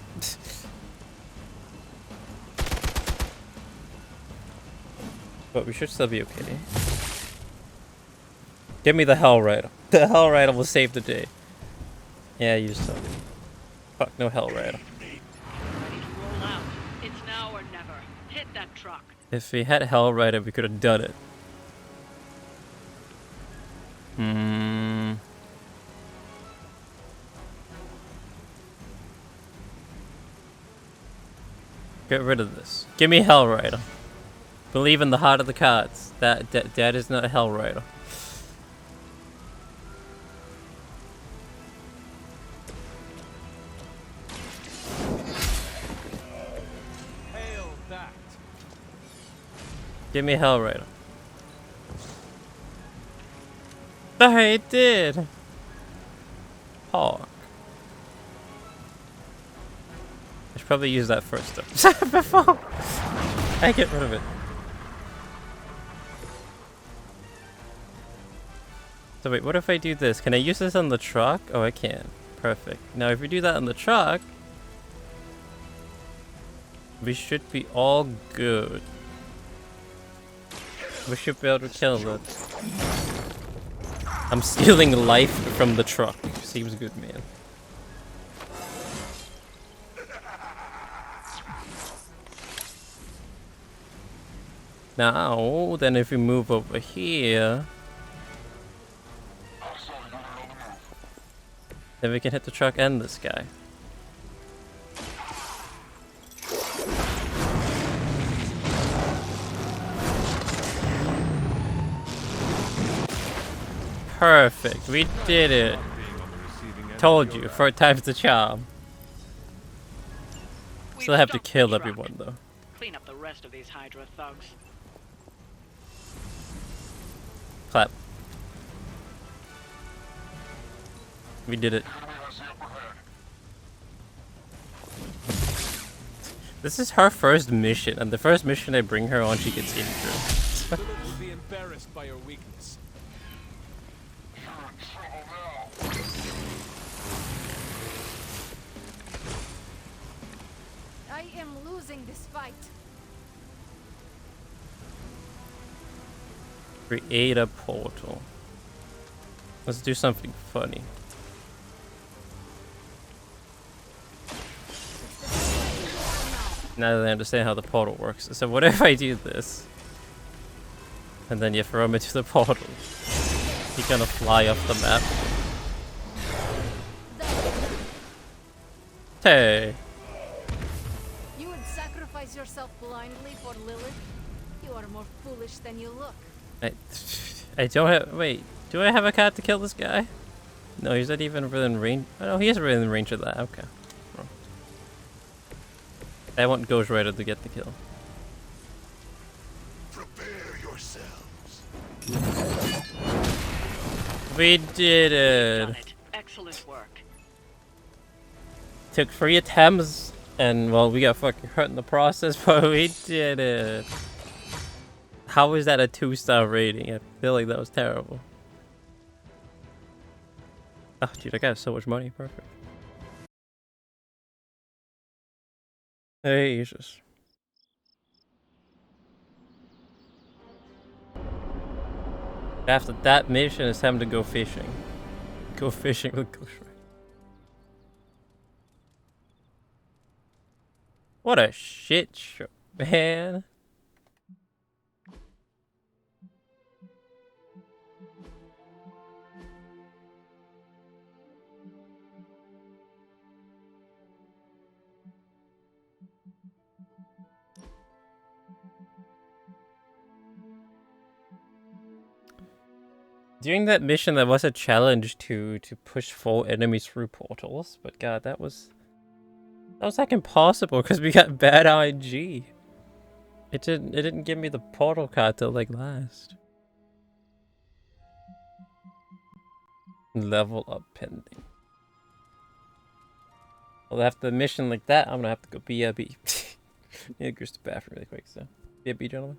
But we should still be okay. Give me the Hell Rider. The Hell Rider will save the day. Yeah, you suck. Fuck no Hell Rider. Ready to roll out. It's now or never. Hit that truck. If we had Hell Rider, we could have done it. Get rid of this. Give me Hell Rider. Believe in the heart of the cards. That is not Hell Rider. Hail that. Give me Hell Rider. I did. Hawk. I should probably use that first though. Before I get rid of it. So wait, what if I do this? Can I use this on the truck? Oh, I can. Perfect. Now if we do that on the truck, we should be all good. We should be able to kill it. I'm stealing life from the truck. Seems good, man. Now, then if we move over here, then we can hit the truck and this guy. Perfect, we did it. Told you, 4 times the charm. Still have to kill everyone though. Clean up the rest of these Hydra thugs. Clap. We did it. This is her first mission, and the first mission I bring her on, she gets injured. Lilith will be embarrassed by your weakness. I am losing this fight. Create a portal. Let's do something funny. Now that I understand how the portal works. So what if I do this? And then you throw him into the portal. He's gonna fly off the map. Hey. You would sacrifice yourself blindly for Lilith? You are more foolish than you look. I don't have. Wait, do I have a card to kill this guy? No, he's not even within range. Oh, no, he is within range of that. Okay. Well, I want Ghost Rider to get the kill. Prepare yourselves. We did it. Done it. Excellent work. Took 3 attempts, and well, we got fucking hurt in the process, but we did it. How is that a 2-star rating? I feel like that was terrible. Oh, dude, I got so much money. Perfect. Hey, Jesus. After that mission, it's time to go fishing. Go fishing with Ghost Rider. What a shit show, man. During that mission, there was a challenge to push 4 enemies through portals, but god, that was like impossible because we got bad RNG. It didn't give me the portal card till like last. Level up pending. Well, after the mission like that, I'm gonna have to go BRB. Need to go to the bathroom really quick, so BRB, gentlemen.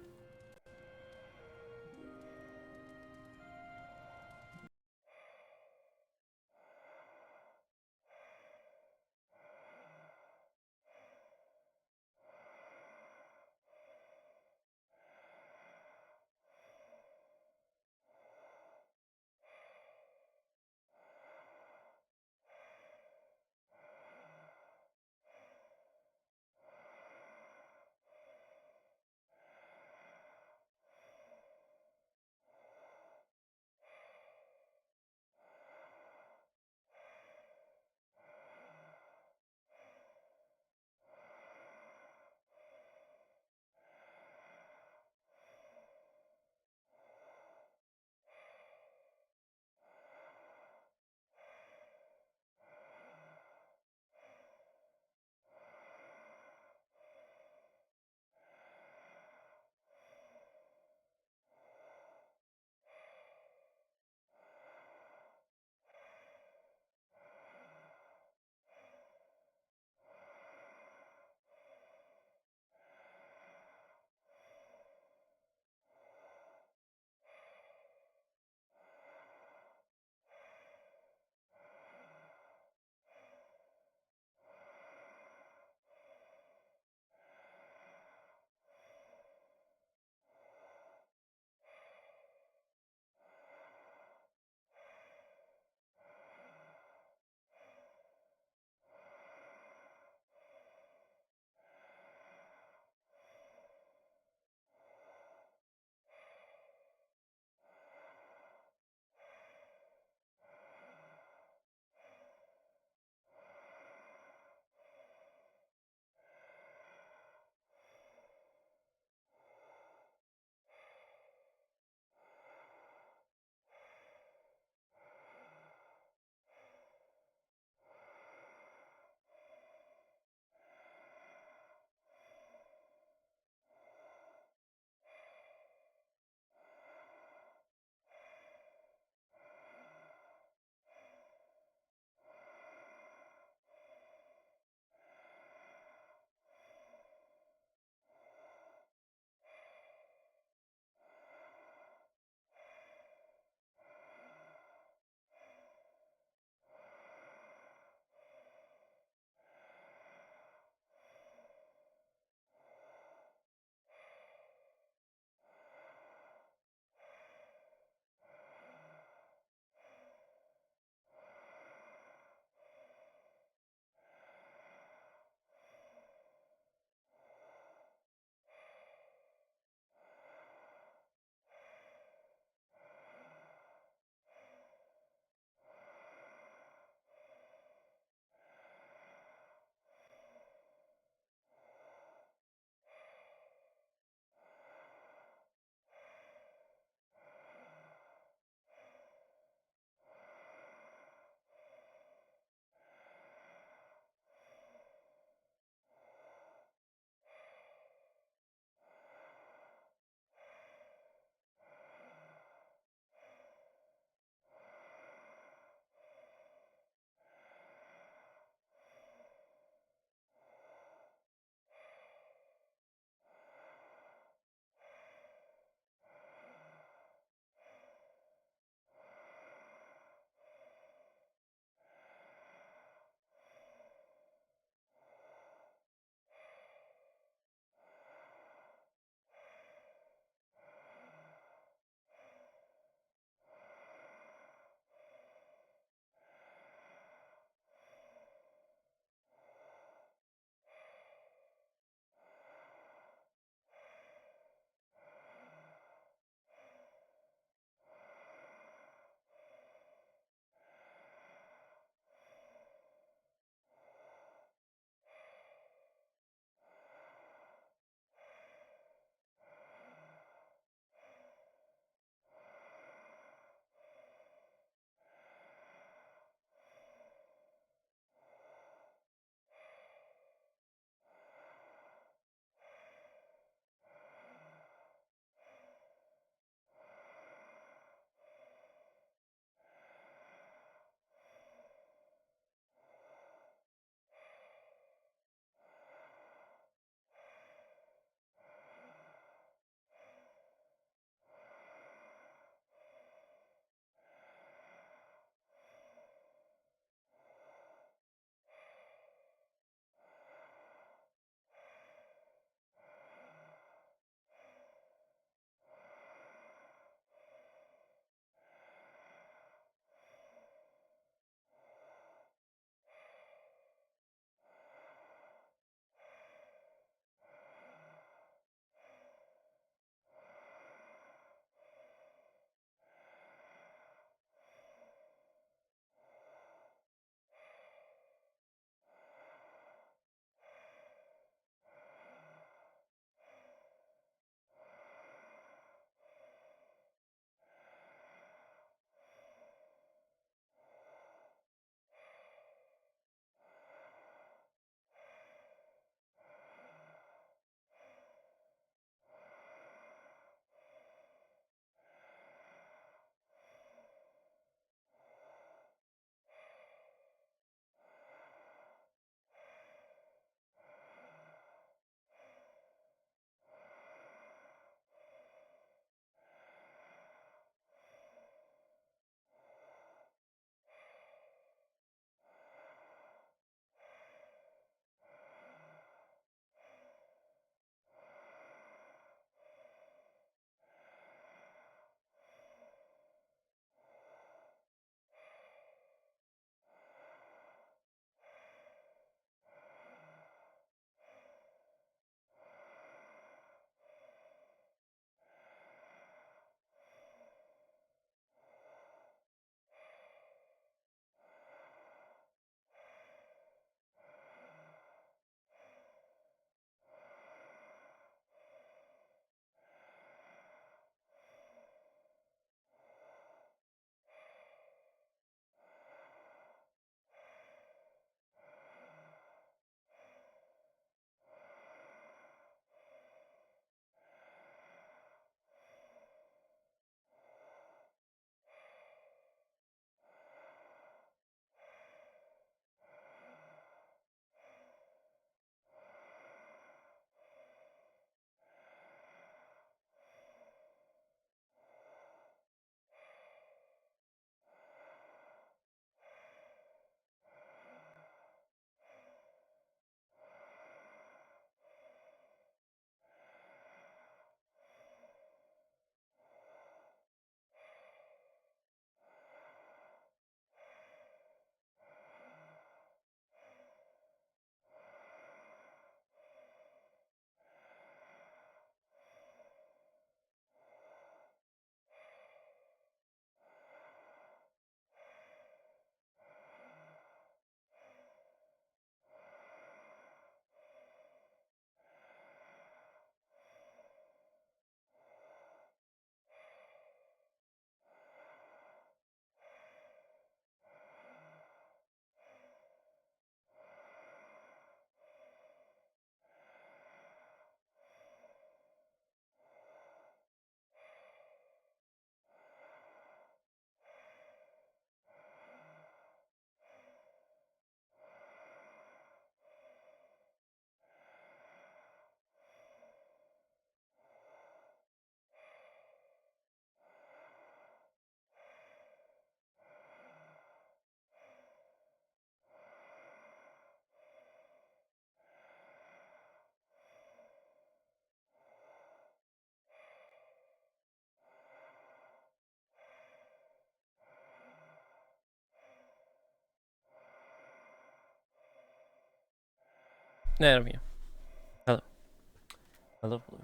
There we go. Hello. Hello, hello.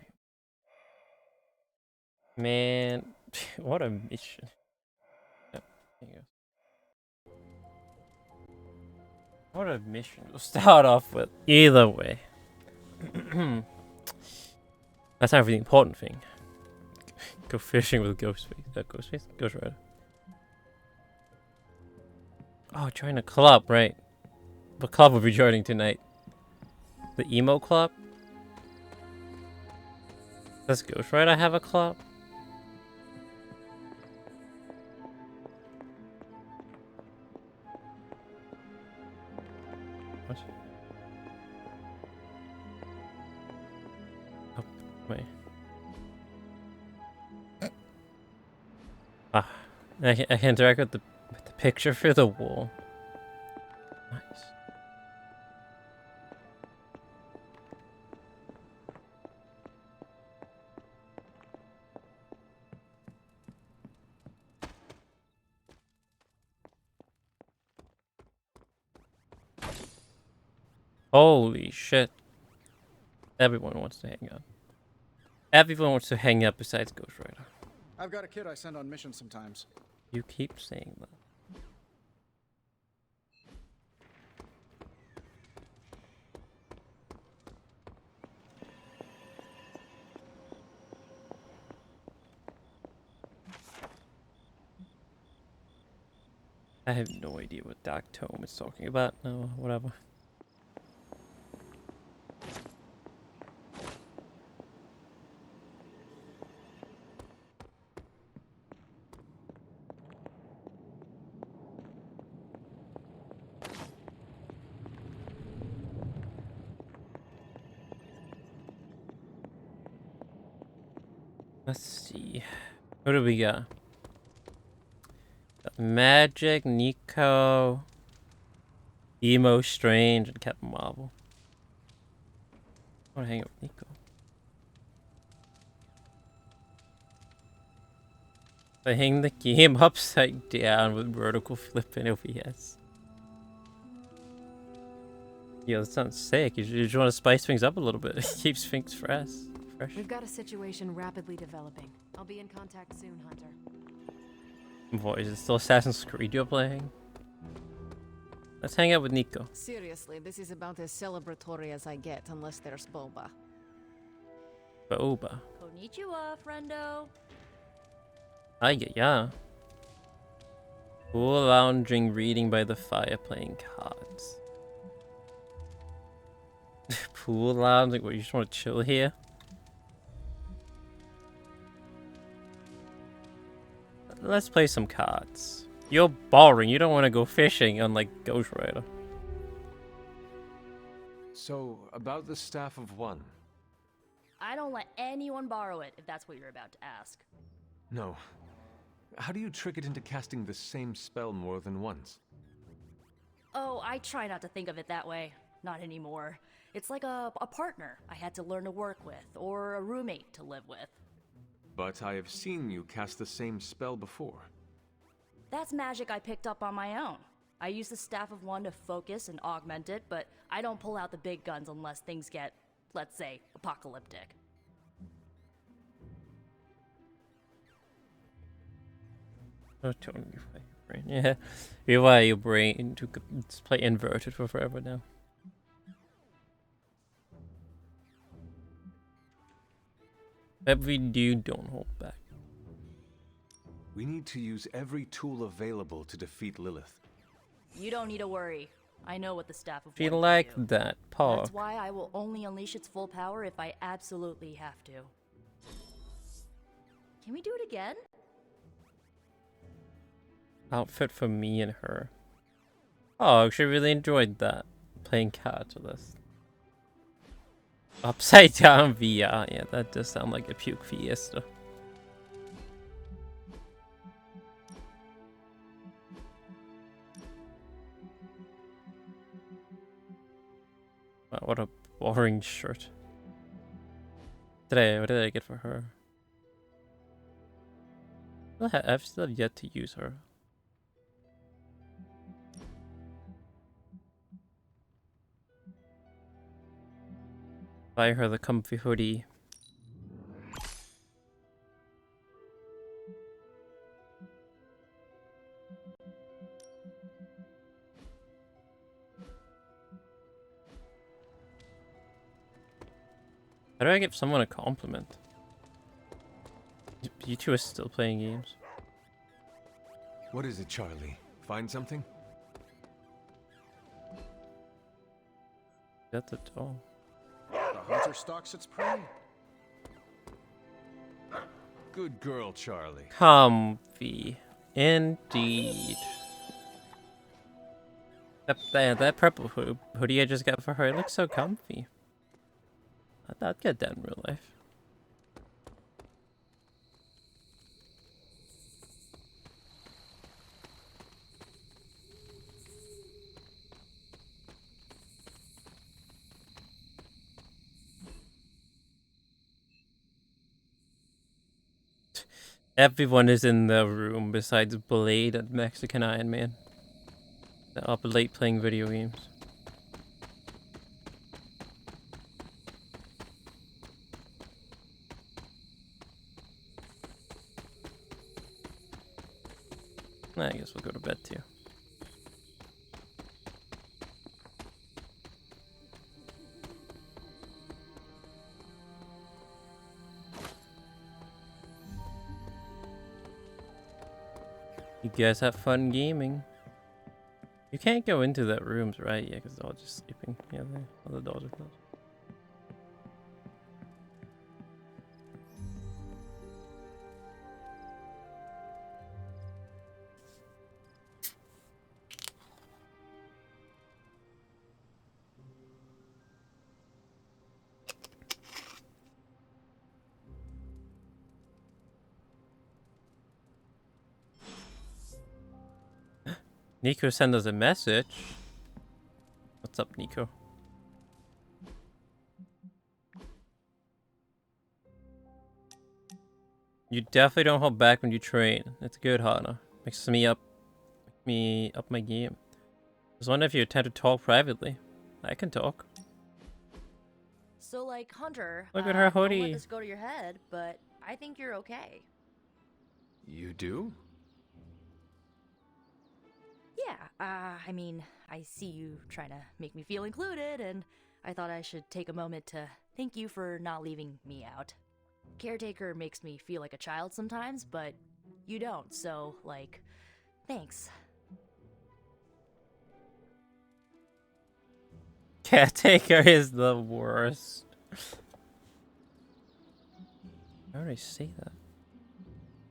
Man, what a mission. Yep, there you go. What a mission to start off with. Either way. That's not really the important thing. Go fishing with Ghostface? Ghost Rider. Oh, join a club, right. What club will be joining tonight? The emo club? Does Ghost Rider have a club? What? Oh, wait. Ah, I can interact with the picture for the wall. Nice. Holy shit. Everyone wants to hang out. Everyone wants to hang out besides Ghost Rider. I've got a kid I send on missions sometimes. You keep saying that. I have no idea what Dark Tome is talking about. No, whatever. Let's see. What do we got? Got Magic, Nico, Emo, Strange, and Captain Marvel. I want to hang out with Nico. Playing the game upside down with vertical flip and OBS. Yeah, that sounds sick. You just want to spice things up a little bit. It keeps things fresh. We've got a situation rapidly developing. I'll be in contact soon, Hunter. Boy, is it still Assassin's Creed you're playing? Let's hang out with Nico. Seriously, this is about as celebratory as I get, unless there's boba. Boba. Konnichiwa, friendo. Yeah. Cool lounging, reading by the fire, playing cards. Pool lounging? What, you just want to chill here? Let's play some cards. You're boring. You don't want to go fishing, unlike Ghost Rider. So, about the Staff of One. I don't let anyone borrow it, if that's what you're about to ask. No. How do you trick it into casting the same spell more than once? Oh, I try not to think of it that way. Not anymore. It's like a partner I had to learn to work with, or a roommate to live with. But I have seen you cast the same spell before. That's magic I picked up on my own. I use the Staff of One to focus and augment it, but I don't pull out the big guns unless things get, let's say, apocalyptic. Oh, totally your brain. Yeah, you wire your brain to play inverted for forever now. Whatever we do, don't hold back. We need to use every tool available to defeat Lilith. You don't need to worry. I know what the Staff of She One like can do. that, Paul. That's why I will only unleash its full power if I absolutely have to. Can we do it again? Outfit for me and her. Oh, I actually really enjoyed that. Playing cards with us. Upside down VR. Yeah, that does sound like a puke fiesta. Wow, what a boring shirt. What did I get for her? I've still yet to use her. Buy her the comfy hoodie. How do I give someone a compliment? You two are still playing games. What is it, Charlie? Find something? That's it all. The hunter stalks its prey. Good girl, Charlie. Comfy. Indeed. That purple hoodie I just got for her, it looks so comfy. I'd get that in real life. Everyone is in the room besides Blade and Mexican Iron Man. They're up late playing video games. I guess we'll go to bed too. You guys have fun gaming. You can't go into that rooms, right? Yeah, because they're all just sleeping. Yeah, all the doors are closed. Nico sent us a message. What's up, Nico? You definitely don't hold back when you train. It's good, Hana. Makes me up my game. I was wondering if you attempt to talk privately. I can talk. So, like, Hunter, Look at her don't hoodie. let this go to your head, but I think you're okay. You do? Yeah, I mean, I see you trying to make me feel included, and I thought I should take a moment to thank you for not leaving me out. Caretaker makes me feel like a child sometimes, but you don't, so, like, thanks. Caretaker is the worst. How did I say that?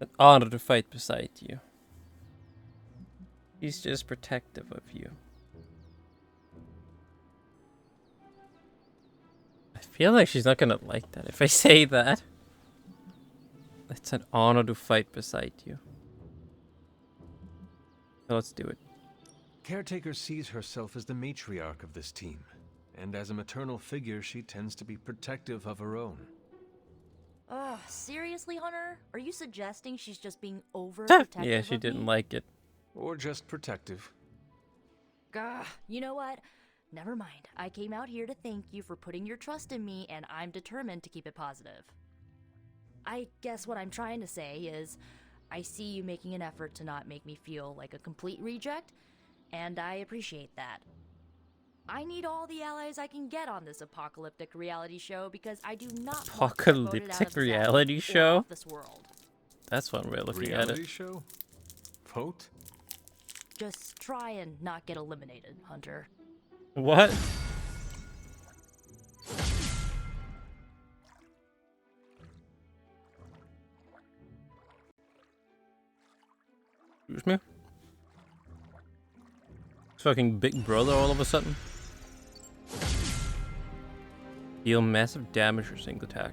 An honor to fight beside you. He's just protective of you. I feel like she's not gonna like that if I say that. It's an honor to fight beside you. So let's do it. Caretaker sees herself as the matriarch of this team, and as a maternal figure, she tends to be protective of her own. Ugh, seriously, Hunter? Are you suggesting she's just being overprotective Yeah, she of didn't me? like it. Or just protective. Gah, you know what? Never mind. I came out here to thank you for putting your trust in me, and I'm determined to keep it positive. I guess what I'm trying to say is, I see you making an effort to not make me feel like a complete reject, and I appreciate that. I need all the allies I can get on this apocalyptic reality show because I do not want to get voted out of Apocalyptic this reality attic or show? off this world. That's one way of looking at Reality it. show? Vote? Just try and not get eliminated, Hunter. What? Excuse me? It's fucking Big Brother all of a sudden. Deal massive damage for single attack.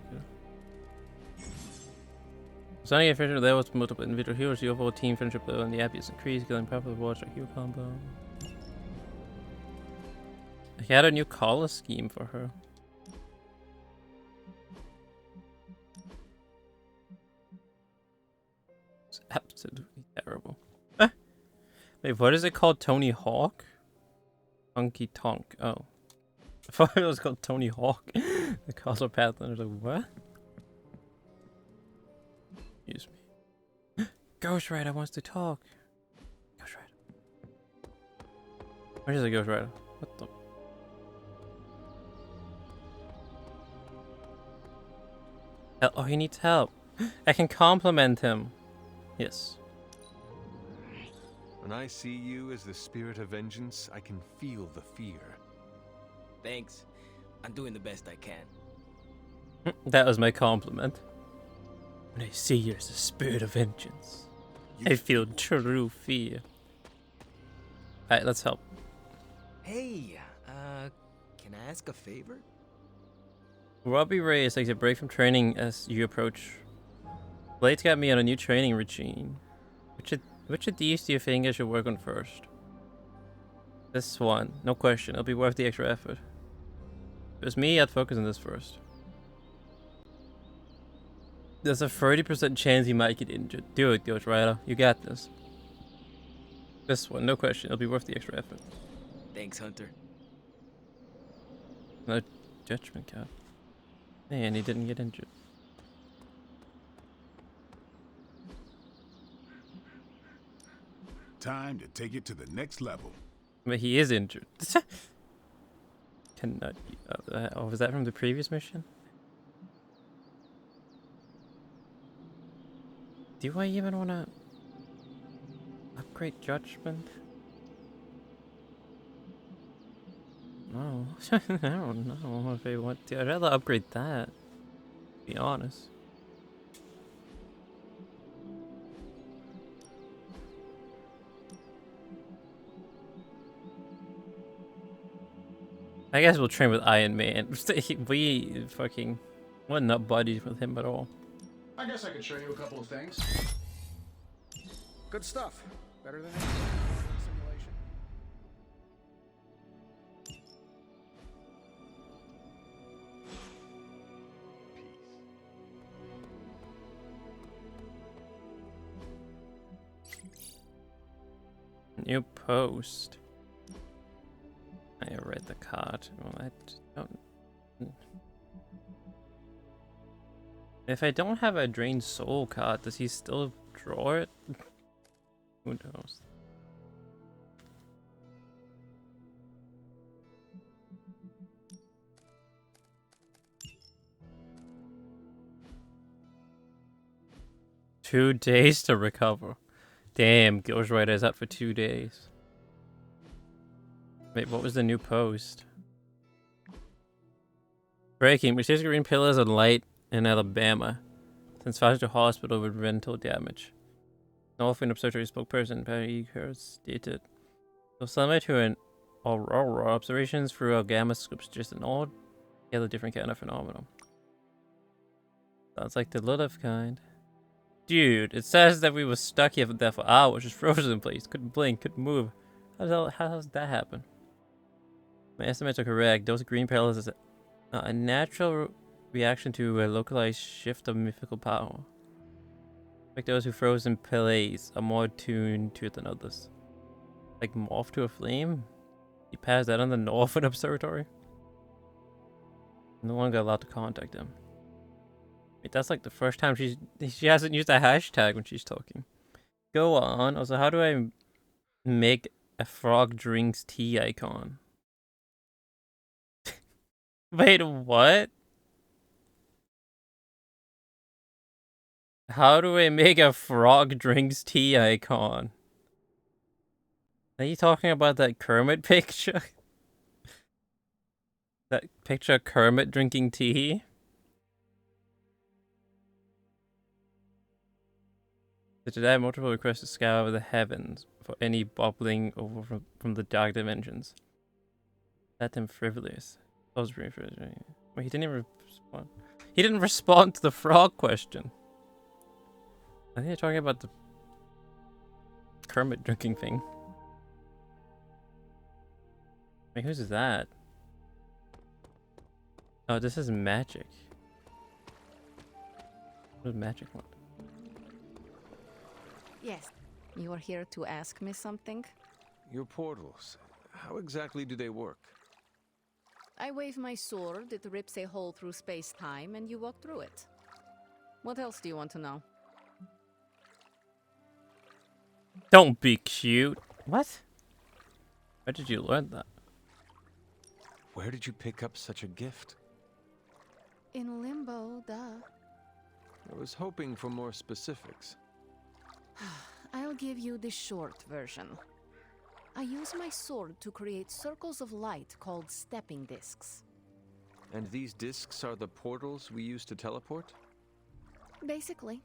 Sonic and Fisher there was multiple individual heroes, the overall team friendship level and the app is increased, killing properly watch a hero combo. He had a new color scheme for her. It's absolutely terrible. Wait, what is it called? Tony Hawk? Honky Tonk. Oh. I thought it was called Tony Hawk. The Castle Pathfinder. I was like, what? Excuse me. Ghost Rider wants to talk. Ghost Rider. Where's the Ghost Rider? What the? Oh, he needs help. I can compliment him. Yes. When I see you as the spirit of vengeance, I can feel the fear. Thanks. I'm doing the best I can. That was my compliment. When I see you as the spirit of vengeance, I feel true fear. Alright, let's help. Hey, can I ask a favor? Robbie Ray takes a break from training as you approach. Blade's got me on a new training routine. Which of these do you think I should work on first? This one, no question. It'll be worth the extra effort. If it was me, I'd focus on this first. There's a 30% chance he might get injured. Do it, Ghost Rider. You got this. This one, no question. It'll be worth the extra effort. Thanks, Hunter. No judgment card. Man, he didn't get injured. Time to take it to the next level. But he is injured. Cannot be. Oh, was that from the previous mission? Do I even want to upgrade judgment? No, I don't know if I want to. I'd rather upgrade that. To be honest. I guess we'll train with Iron Man. We fucking, we're not buddies with him at all. I guess I could show you a couple of things. Good stuff. Better than any simulation. New post. I read the card. Well, I just don't. If I don't have a drained soul card, does he still draw it? Who knows? Two days to recover. Damn, Ghost Rider is out for 2 days. Wait, what was the new post? Breaking. Received green pillars of light in Alabama. Since files to hospital with rental damage. Northwind Observatory spokesperson Patty Hurst stated. So sunlight to an aurora observations through a gamma scope just an altogether different kind of phenomenon. Sounds like the Lilith kind. Dude, it says that we were stuck here there for hours, just frozen in place. Couldn't blink, couldn't move. How does that happen? My estimates are correct. Those green parallels is a natural reaction to a localized shift of mythical power. Like those who froze in Pele's are more tuned to it than others. Like morph to a flame? He passed that on the Northwind Observatory? No longer allowed to contact him. Wait, that's like the first time she hasn't used a hashtag when she's talking. Go on. Also, how do I make a frog drinks tea icon? Wait, what? How do I make a frog drinks tea icon? Are you talking about that Kermit picture? That picture of Kermit drinking tea? So today I have multiple requests to scour the heavens for any bubbling over from the dark dimensions. Let him frivolous. Wait, he didn't even respond. He didn't respond to the frog question. I think you're talking about the Kermit drinking thing. Wait, who's that? Oh, this is magic. What does magic want? Yes. You are here to ask me something? Your portals, how exactly do they work? I wave my sword, it rips a hole through space-time, and you walk through it. What else do you want to know? Don't be cute. What? Where did you learn that? Where did you pick up such a gift? In limbo, duh. I was hoping for more specifics. I'll give you the short version. I use my sword to create circles of light called stepping discs. And these discs are the portals we use to teleport? Basically.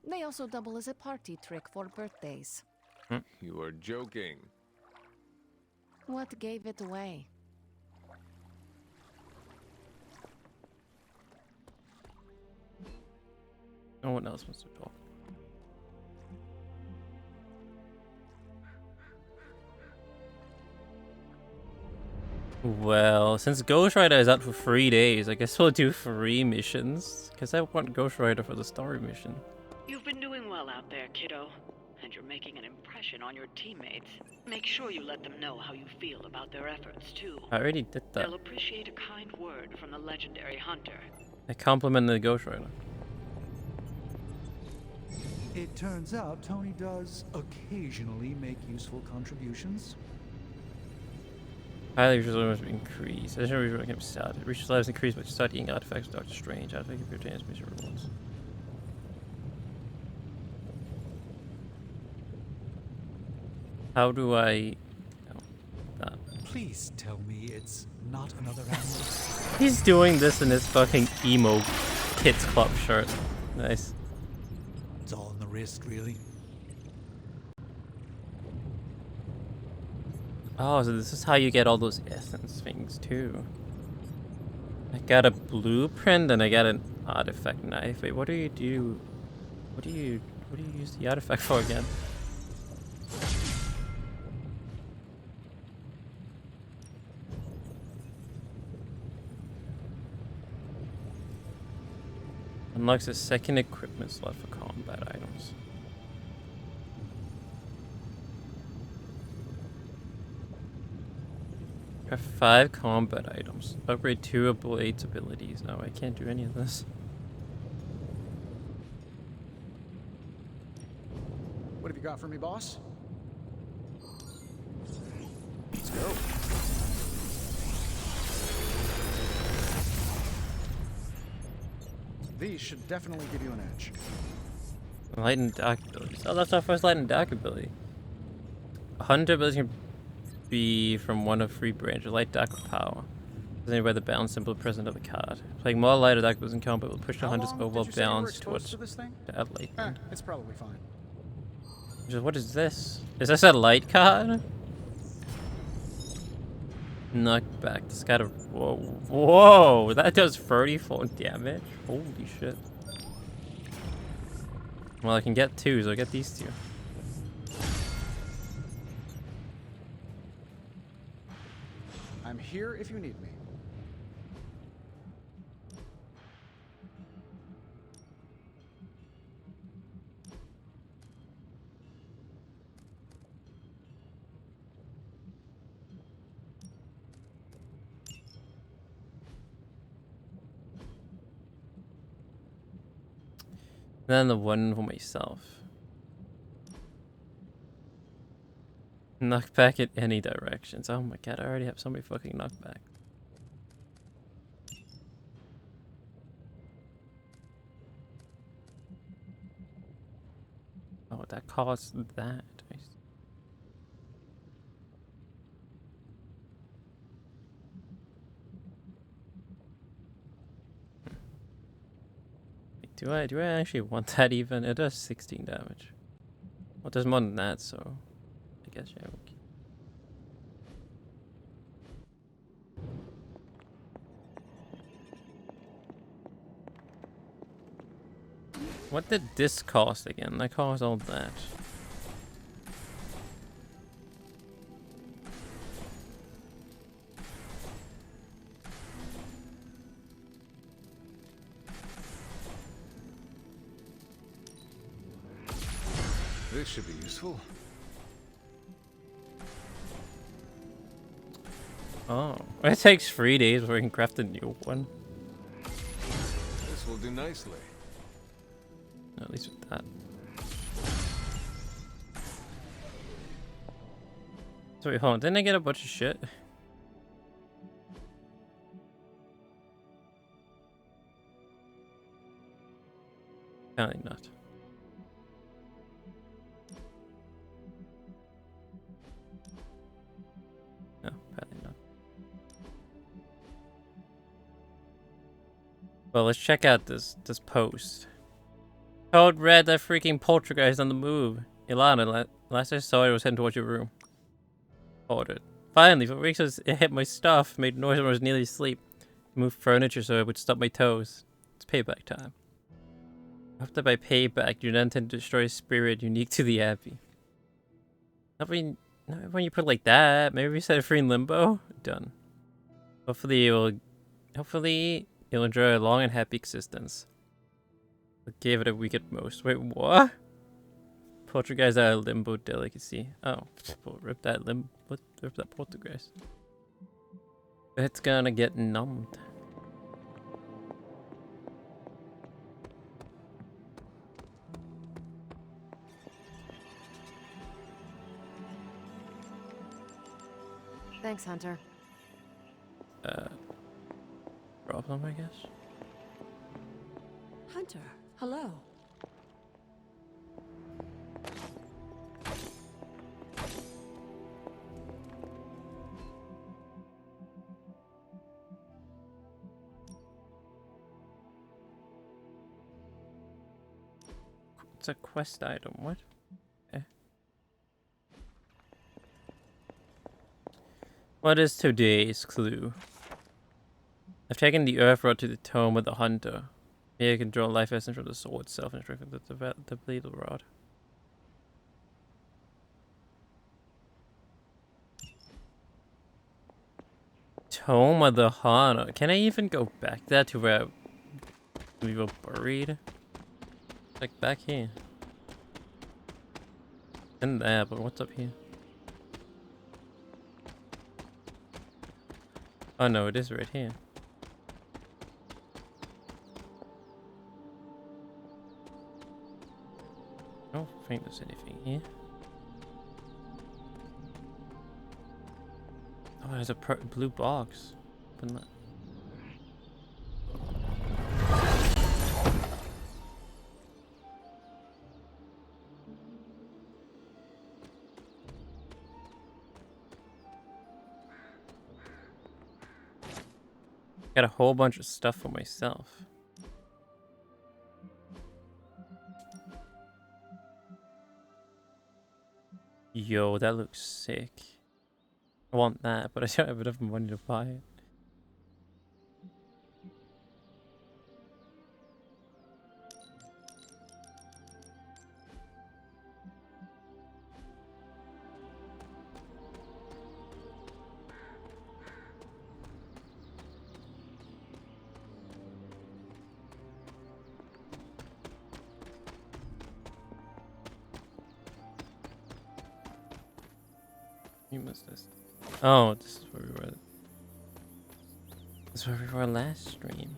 They also double as a party trick for birthdays. You are joking. What gave it away? No one else wants to talk. Well, since Ghost Rider is out for 3 days, I guess we'll do 3 missions. Because I want Ghost Rider for the story mission. You've been doing well out there, kiddo. And you're making an impression on your teammates. Make sure you let them know how you feel about their efforts, too. I already did that. They'll appreciate a kind word from the legendary hunter. I complimented the Ghost Rider. It turns out Tony does occasionally make useful contributions. Highly resilience increase. Additional resilience can be started. Reaches lives increased by studying artifacts of Doctor Strange. Artifact if your transmission rewards. How do I... Oh, that. Please tell me it's not another animal. He's doing this in his fucking emo kids club shirt. Nice. It's all in the wrist, really. Oh, so this is how you get all those essence things too. I got a blueprint and I got an artifact knife. Wait, what do you do? What do you use the artifact for again? Unlocks a second equipment slot for combat items. Have 5 combat items. Upgrade 2 of Blade's abilities. No, I can't do any of this. What have you got for me, boss? Let's go. These should definitely give you an edge. Light and dark abilities. Oh, that's our first light and dark ability. 100 abilities can be from one of 3 branches. Light, dark, or power. Presented by the balance symbol present of the card. Playing more light or dark abilities in combat will push the hunter's overall balance towards to add light. It's probably fine. What is this? Is this a light card? Knockback. This got a whoa! That does 34 damage. Holy shit! Well, I can get 2, so I'll get these 2. I'm here if you need me. Then the one for myself. Knockback in any directions. Oh my god, I already have so many fucking knockback. Oh, that costs that. Do I actually want that even? It does 16 damage. Well, there's more than that, so I guess yeah. Okay. What did this cost again? That cost all that. This should be useful. Oh, it takes 3 days before we can craft a new one. This will do nicely. At least with that. So wait, hold on. Didn't I get a bunch of shit? Apparently not. No, apparently not. Well, let's check out this post. Code red, that freaking poltergeist on the move. Ilana, last I saw it was heading towards your room. Ordered. Finally, for weeks it hit my stuff, made noise when I was nearly asleep. Moved furniture so it would stop my toes. It's payback time. After by payback, you then intend to destroy a spirit unique to the Abbey. Not when you put it like that. Maybe we set it free in limbo. Done. Hopefully you'll enjoy a long and happy existence. I gave it a week at most. Wait, what? Poltergeist out of limbo delicacy. Oh, rip that poltergeist. It's gonna get numbed. Thanks, Hunter. Problem, I guess. Hunter, hello. It's a quest item. What? Okay. What is today's clue? I've taken the earth rod to the tome of the hunter. Here I can draw life essence from the sword itself and strengthen the bleedle rod. Tome of the hunter. Can I even go back there to where we were buried? Like back here. And there, but what's up here? Oh no, it is right here. I don't think there's anything here. Oh, there's a blue box. Open that. Got a whole bunch of stuff for myself. Yo, that looks sick. I want that, but I don't have enough money to buy it. You missed this. Oh, this is where we were. This is where we were last stream.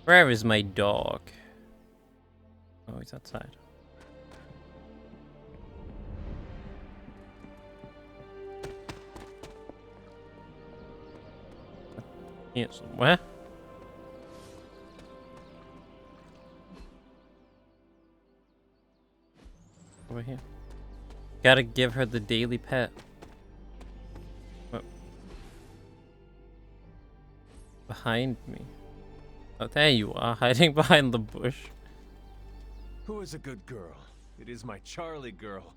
Where is my dog? Oh, he's outside. Here somewhere. Over here. Gotta give her the daily pet. Oh. Behind me. Oh, there you are, hiding behind the bush. Who is a good girl? It is my Charlie girl.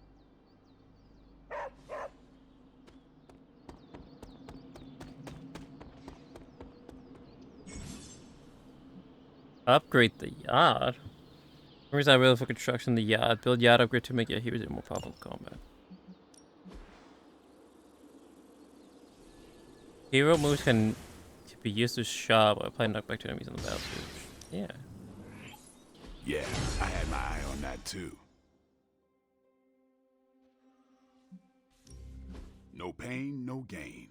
Upgrade the yard. Where's that real for construction? The yard. Build yard upgrade to make your heroes more powerful in combat. Hero moves can be used to shove or apply knockback to enemies on the battlefield. Yeah. Yeah, I had my eye on that too. No pain, no gain.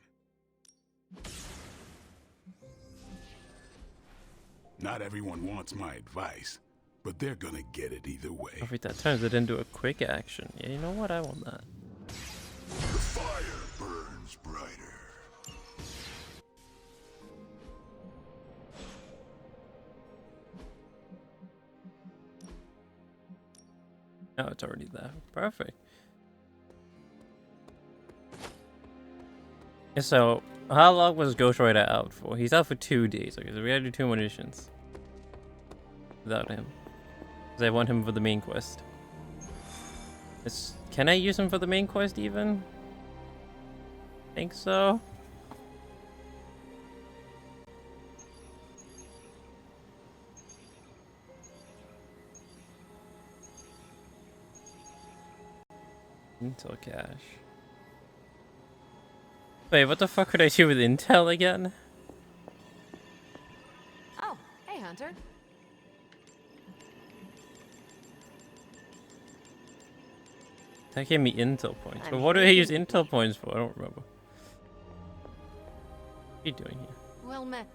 Not everyone wants my advice, but they're gonna get it either way. Every that turns it into a quick action. Yeah, you know what? I want that. The fire burns brighter. Oh, it's already there. Perfect. Yeah, so, how long was Ghost Rider out for? He's out for 2 days. Okay, so we gotta do 2 more missions. Without him. Because I want him for the main quest. Can I use him for the main quest even? Think so? Intel cache. Wait, what the fuck could I do with Intel again? Oh, hey, Hunter. That gave me Intel points. But what do I use Intel points for? I don't remember. What are you doing here? Well met.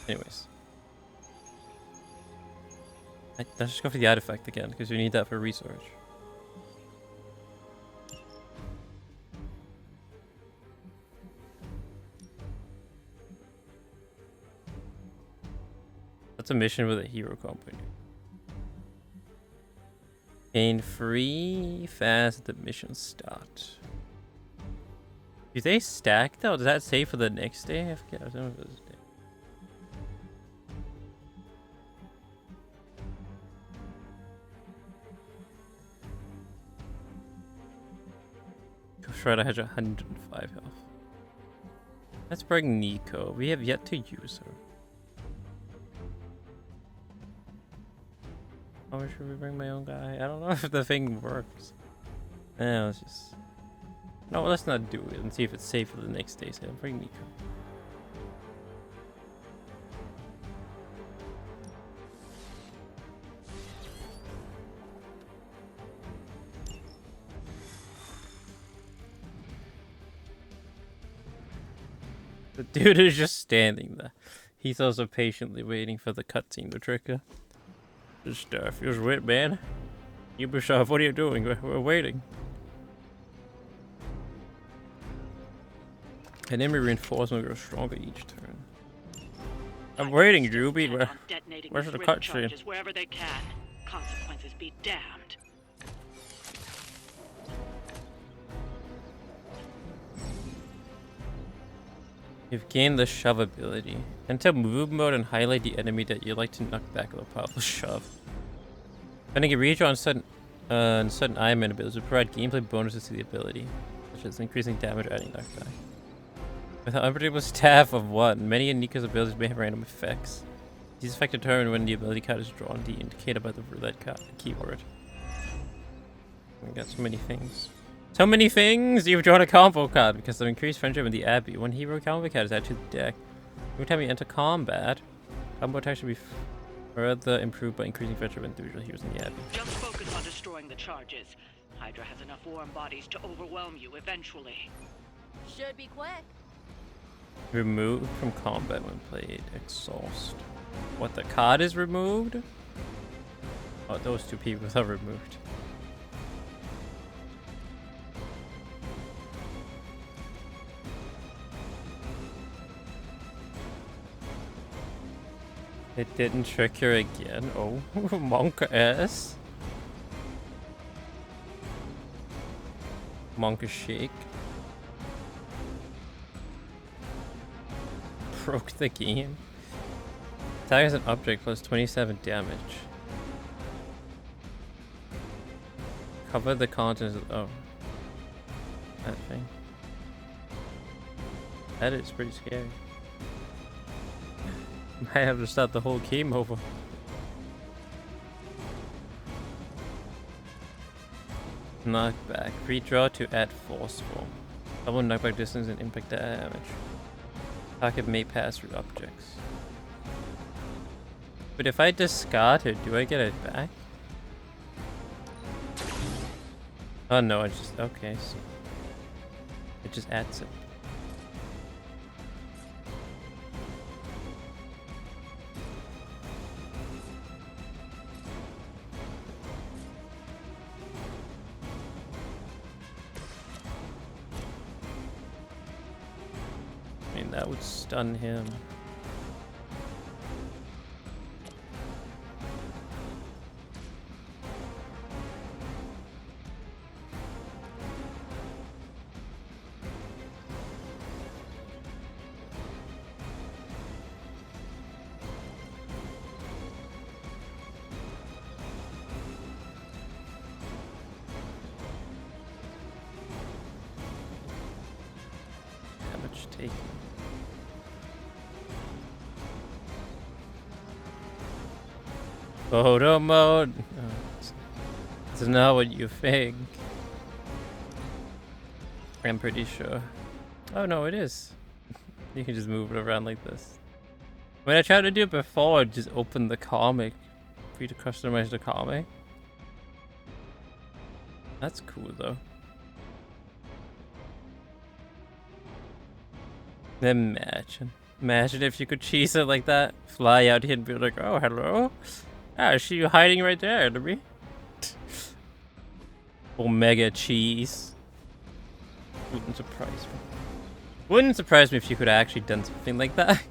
Anyways. Let's just go for the artifact again, because we need that for research. That's a mission with a hero company. Gain free fast at the mission start. Do they stack though? Does that say for the next day? I forget. I don't know if it was day. Shredder has 105 health. Let's bring Nico. We have yet to use her. Oh, should we bring my own guy? I don't know if the thing works. Yeah, let's just... No, let's not do it and see if it's safe for the next day. So bring Nico. The dude is just standing there. He's also patiently waiting for the cutscene to trigger. Just feels weird, man. Ubisoft, what are you doing? We're waiting. Enemy reinforcement grows stronger each turn. I'm waiting, Ruby. Where's the cutscene? Wherever they can. Consequences be damned. You've gained the shove ability. Enter move mode and highlight the enemy that you'd like to knock back with a powerful shove. Spending a reach on certain Iron Man abilities will provide gameplay bonuses to the ability, such as increasing damage or adding knockback. With an unpredictable staff of 1, many of Nico's abilities may have random effects. These effects determine when the ability card is drawn, indicated by the roulette card keyword. We got so many things. So many things! You've drawn a combo card because of increased friendship in the Abbey. One hero combo card is added to the deck. Every time you enter combat, combo attacks should be further improved by increasing friendship with individual heroes in the Abbey. Just focus on destroying the charges. Hydra has enough warm bodies to overwhelm you eventually. Should be quick. Removed from combat when played. Exhaust. What, the card is removed? Oh, those 2 people are removed. It didn't trigger again. Oh, Monk S. Monk Shake. Broke the game. Attack as an object plus 27 damage. Cover the contents of... Oh. That thing. That is pretty scary. Might have to start the whole game over. Knockback. Redraw to add forceful. Double knockback distance and impact damage. Target may pass through objects. But if I discard it, do I get it back? Oh no, I just... Okay, so... It just adds it. I mean, that would stun him. Damage taken. Photo mode. It's not what you think. I'm pretty sure. Oh no, it is. You can just move it around like this. When I tried to do it before, just open the comic for you to customize the comic. That's cool though. Imagine if you could cheese it like that. Fly out here and be like, oh, hello. Ah, I see you hiding right there, enemy. Omega cheese. Wouldn't surprise me. Wouldn't surprise me if you could have actually done something like that.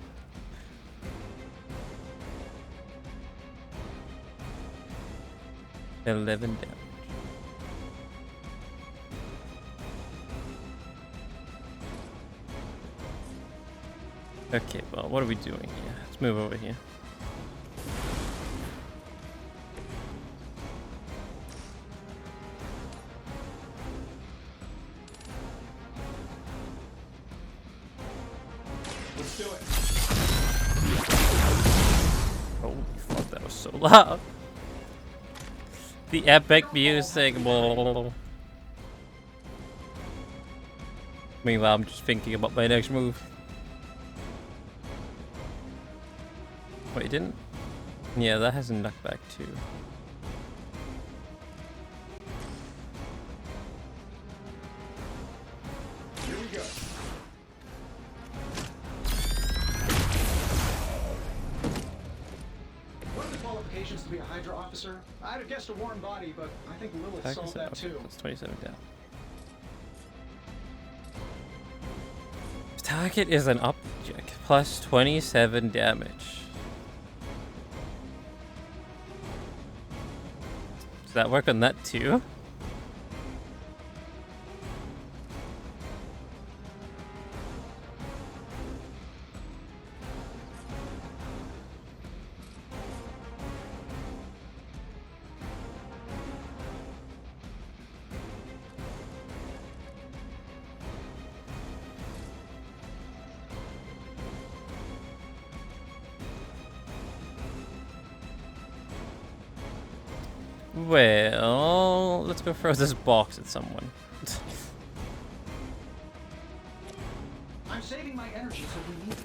$11 damage. Okay, well, what are we doing here? Let's move over here. Let's do it. Holy fuck, that was so loud. The epic music. Meanwhile, I'm just thinking about my next move. Wait, it didn't? Yeah, that has a knockback too. Here we go. What are the qualifications to be a Hydra officer? I'd have guessed a warm body, but I think Lilith solved that too. That's 27 down. Target is an object plus 27 damage. Does that work on that too? Well, let's go throw this box at someone. I'm saving my energy so we need it.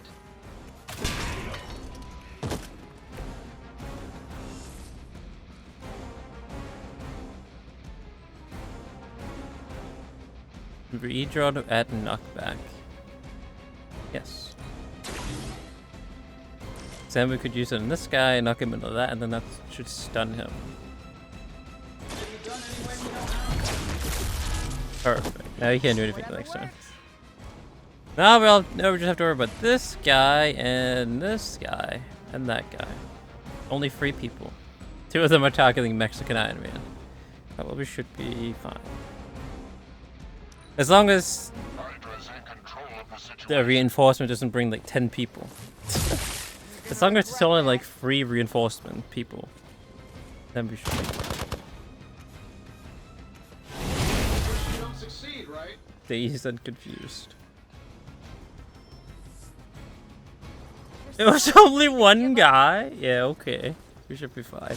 Redraw to add knockback. Yes. Then we could use it on this guy, knock him into that, and then that should stun him. Perfect. Now he can't do anything next turn. Now we just have to worry about this guy and this guy and that guy. Only 3 people. 2 of them are targeting Mexican Iron Man. Well, we should be fine. As long as the reinforcement doesn't bring like 10 people. As long as it's only like 3 reinforcement people, then we should be fine. Dazed and confused. It was only one guy? Yeah, okay. We should be fine.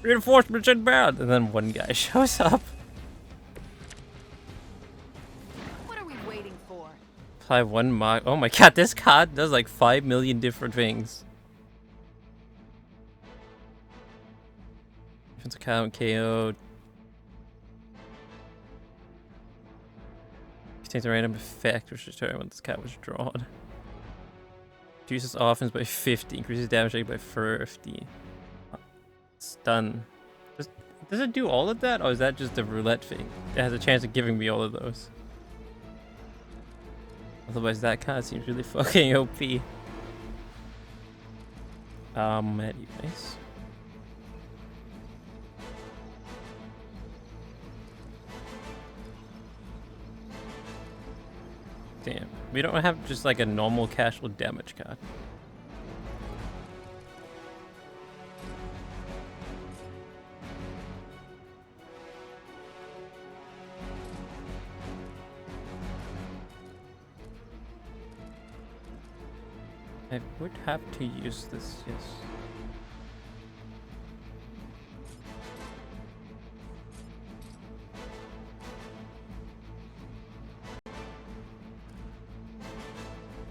Reinforcements inbound! And then one guy shows up. What are we waiting for? Apply 1 mark. Oh my god, this card does like 5 million different things. Defense account KO. Contains a random effect which determines when this card was drawn. Reduces offense by 50, increases damage taken by 50. Stun. Does it do all of that, or is that just a roulette thing? It has a chance of giving me all of those. Otherwise, that card seems really fucking OP. Anyways. Damn, we don't have just like a normal casual damage card. I would have to use this, yes.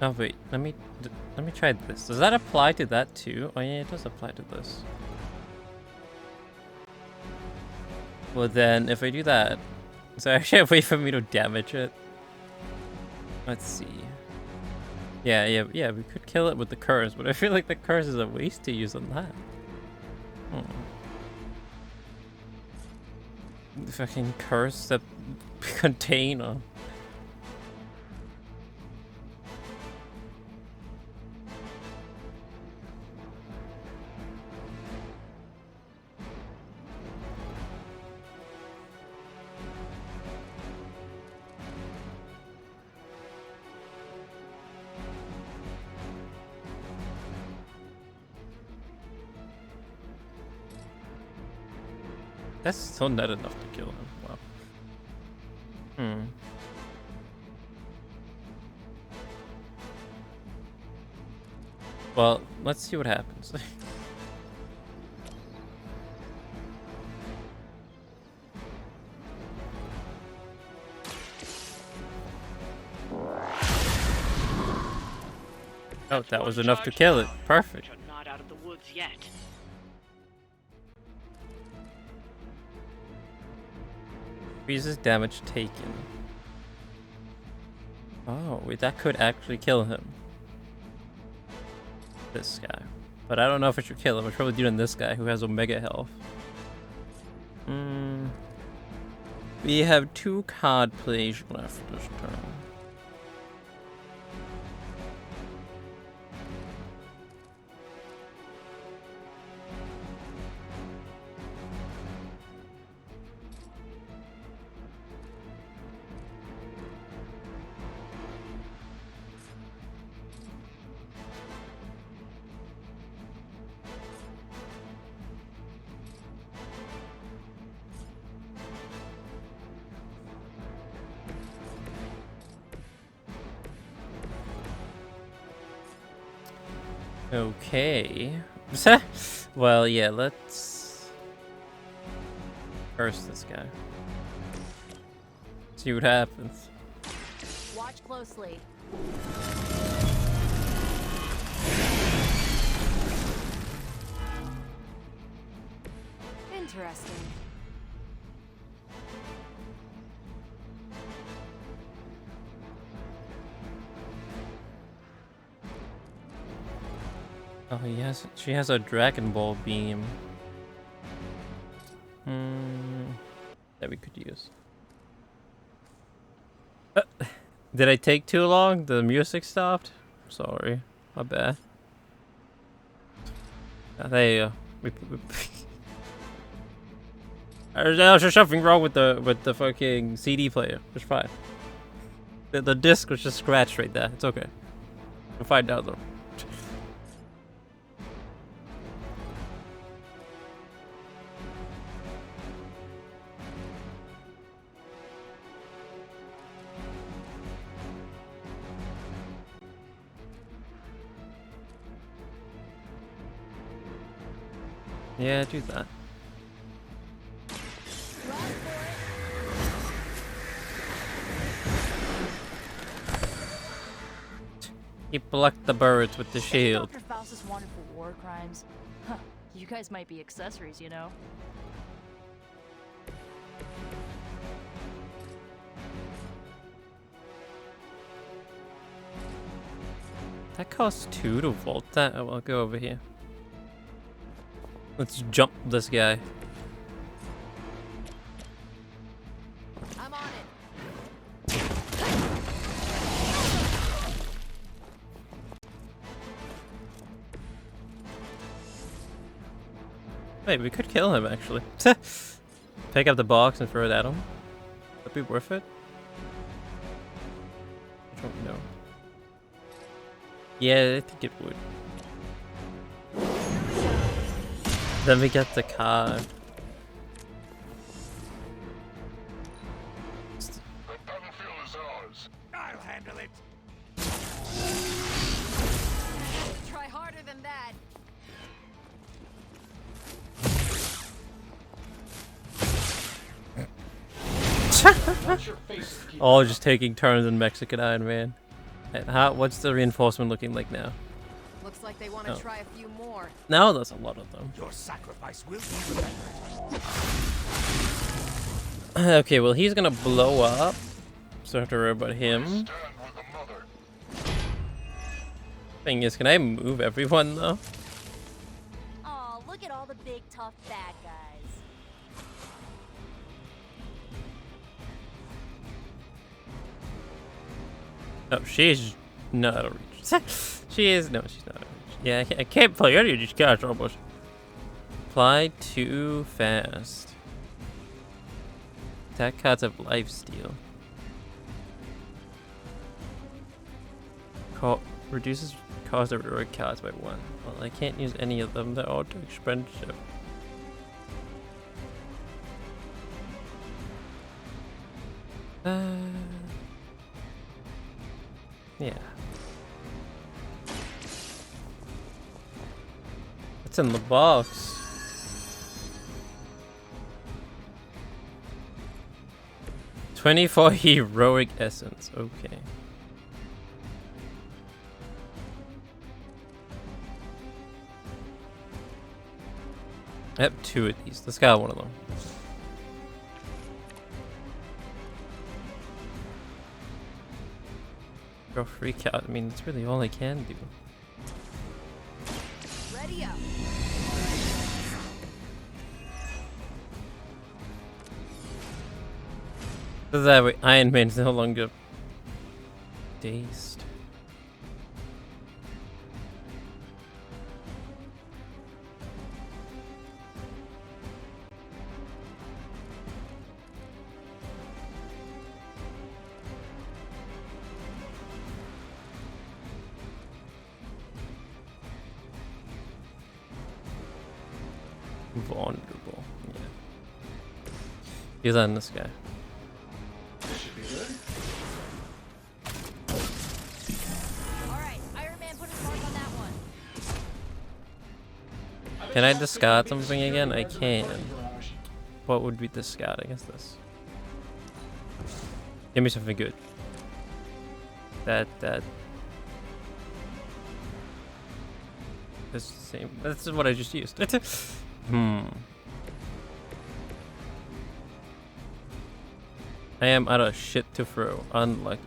Oh wait, let me try this. Does that apply to that too? Oh yeah, it does apply to this. Well then, if I do that, is there actually a way for me to damage it? Let's see. Yeah, we could kill it with the curse, but I feel like the curse is a waste to use on that. The fucking curse the container. That's still not enough to kill him. Wow. Well, let's see what happens. Oh, that was enough to kill it. Perfect. You're not out of the woods yet. Increases damage taken. Oh, wait, that could actually kill him. This guy. But I don't know if it should kill him. I should probably do it on this guy who has Omega health. We have 2 card plays left this turn. Okay. Well, yeah, let's curse this guy. See what happens. Watch closely. Interesting. Oh, yes, she has a Dragon Ball beam. That we could use. Did I take too long? The music stopped? Sorry, my bad. There you go. There's just something wrong with the fucking CD player. It's fine. The disc was just scratched right there. It's okay. We'll find out though. Yeah, do that. He blocked the birds with the shield. Dr. Faustus wanted for war crimes. Huh, you guys might be accessories, you know? That costs 2 to vault that. Oh, I'll go over here. Let's jump this guy. I'm on it. Wait, we could kill him actually. Pick up the box and throw it at him. Would that be worth it? I don't know. Yeah, I think it would. Then we get the car. The battlefield is ours. I'll handle it. Try harder than that. All just taking turns in Mexican Iron Man. And what's the reinforcement looking like now? Looks like they want to try a few more. Now there's a lot of them. Your sacrifice will be remembered. Okay, well he's gonna blow up. So I have to worry about him. Stand with the mother. Thing is, can I move everyone though? Aw, look at all the big tough bad guys. Oh, she's not out of reach. She is. No, she's not out of reach. Yeah, I can't play any of these cards almost. Fly too fast. Attack cards have lifesteal. Reduces cost of heroic cards by 1. Well, I can't use any of them. They're all too expensive. Yeah. What's in the box? $24 heroic essence. Okay. I have 2 of these. Let's get one of them. Go freak out. I mean, that's really all I can do. Ready up. So that way, Iron Man's no longer dazed. Vulnerable. Yeah. He's on this guy. Alright, Iron Man put his mark on that one. Can I discard something again? I can. What would be discard? I guess this. Give me something good. That. That's the same. This is what I just used. I am out of shit to throw. Unlucky.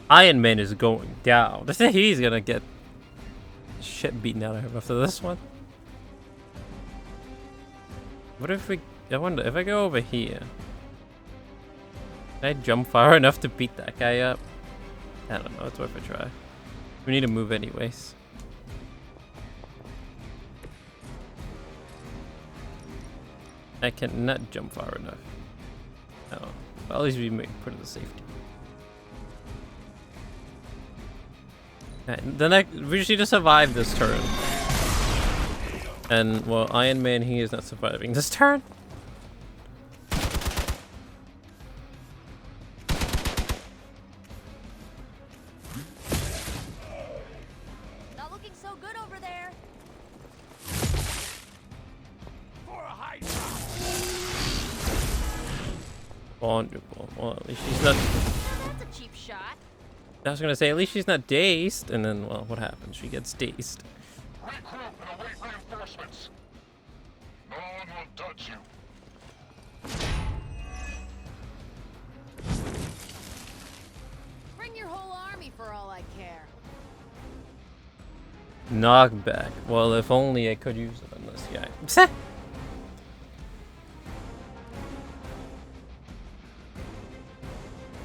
Iron Man is going down. He's gonna get shit beaten out of him after this one. What if we... I wonder, if I go over here... Can I jump far enough to beat that guy up? I don't know, it's worth a try. We need to move anyways. I cannot jump far enough. Oh, well, at least we make put it to safety. Right, we just need to survive this turn. And, well, Iron Man, he is not surviving this turn. Not looking so good over there. Wonderful. Well, at least she's not... That's a cheap shot. I was gonna say, at least she's not dazed. And then, well, what happens? She gets dazed. Regroup and await reinforcements. No one will touch you. Knockback. Well, if only I could use it on this guy.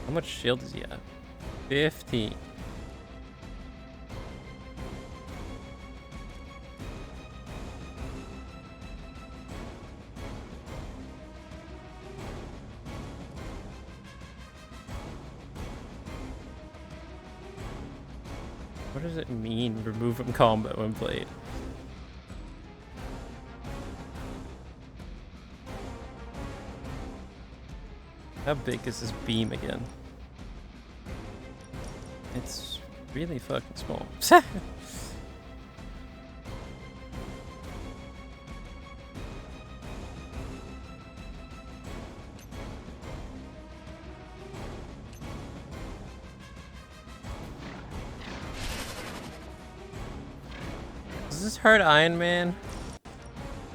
How much shield does he have? 15. What does it mean, remove from combat when played? How big is this beam again? It's really fucking small. Does this hurt Iron Man?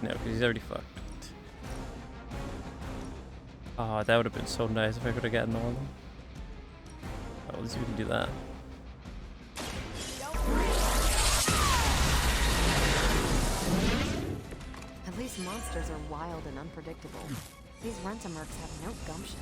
No, because he's already fucked. Oh, that would have been so nice if I could have gotten all of them. Oh, let's see if we can do that. At least monsters are wild and unpredictable. These Rentamercs have no gumption.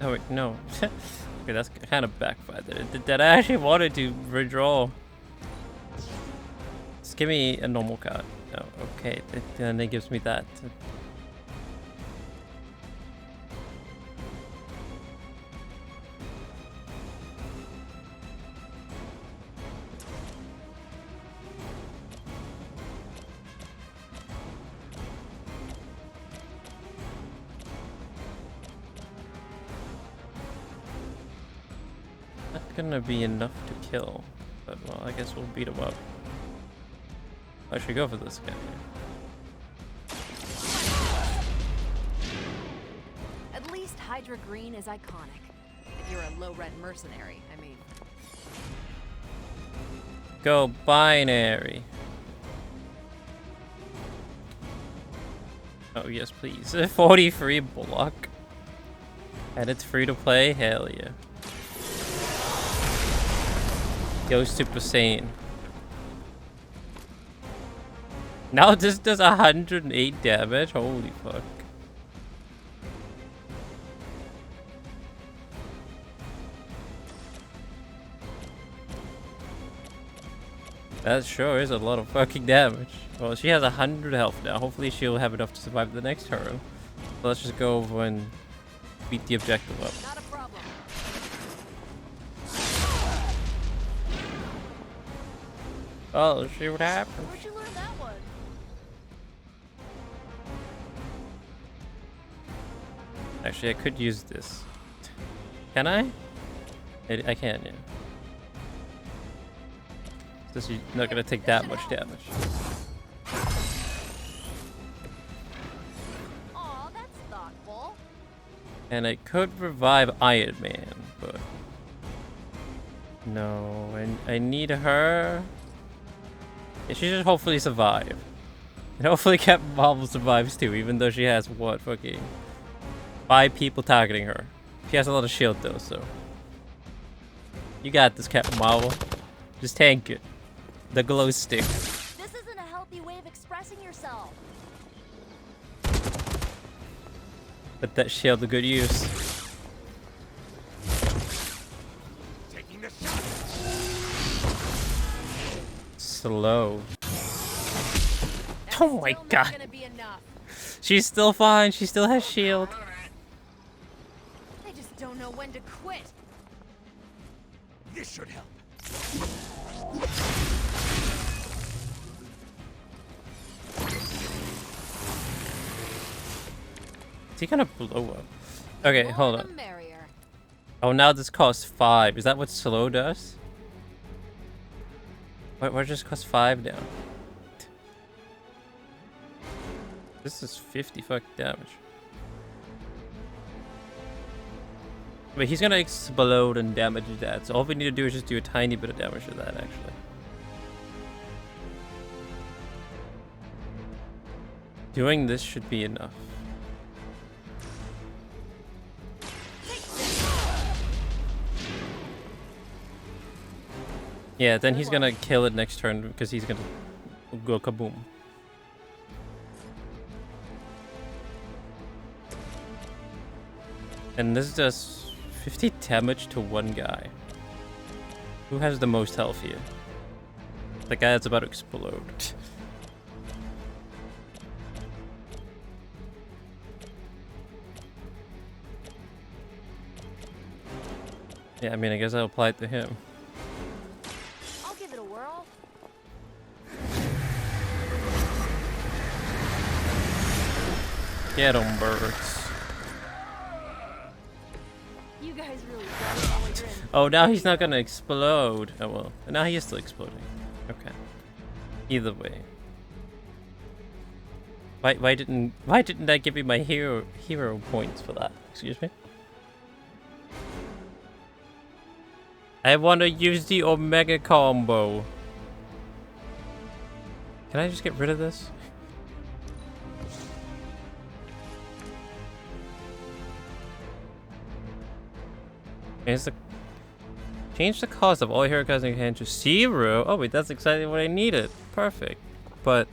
Oh wait, no. Okay, that's kind of backfired. That I actually wanted to redraw. Just give me a normal card. Oh, okay. Then it gives me that. Gonna be enough to kill, but well, I guess we'll beat him up. I should go for this guy. At least Hydra Green is iconic. If you're a low-red mercenary, I mean. Go binary. Oh yes, please. 43 block, and it's free to play. Hell yeah. Go Super Saiyan. Now this does 108 damage. Holy fuck. That sure is a lot of fucking damage. Well, she has 100 health now. Hopefully she'll have enough to survive the next turn. So let's just go over and beat the objective up. Not a problem. Oh, let's see what happens. Where'd you learn that one? Actually, I could use this. Can I? I can, yeah. This is not gonna take that much damage. Aw, that's thoughtful. And I could revive Iron Man, but no, I need her. Yeah, she should hopefully survive. And hopefully Captain Marvel survives too, even though she has, what, fucking 5 people targeting her. She has a lot of shield though, so. You got this, Captain Marvel. Just tank it. The glow stick. This isn't a healthy way of expressing yourself. Put that shield to good use. Taking the shot. Slow. Oh my god. Gonna be enough. She's still fine. She still has shield. They just don't know when to quit. This should help. Is he gonna blow up? Okay, hold More on. the merrier. Oh, now this costs 5. Is that what slow does? What just costs 5 now? This is 50 fucking damage. But he's gonna explode and damage that. So all we need to do is just do a tiny bit of damage to that, actually. Doing this should be enough. Yeah, then he's gonna kill it next turn because he's gonna go kaboom. And this does 50 damage to one guy. Who has the most health here? The guy that's about to explode. Yeah, I mean, I guess I'll apply it to him. I'll give it a whirl. Get 'em, birds. You guys really don't know what you're in. Oh, now he's not gonna explode. Oh well, now he is still exploding. Okay. Either way. Why didn't that give me my hero points for that? Excuse me. I want to use the Omega combo. Can I just get rid of this? Change the cost of all hero cards in your hand to 0. Oh wait, that's exactly what I needed. Perfect. But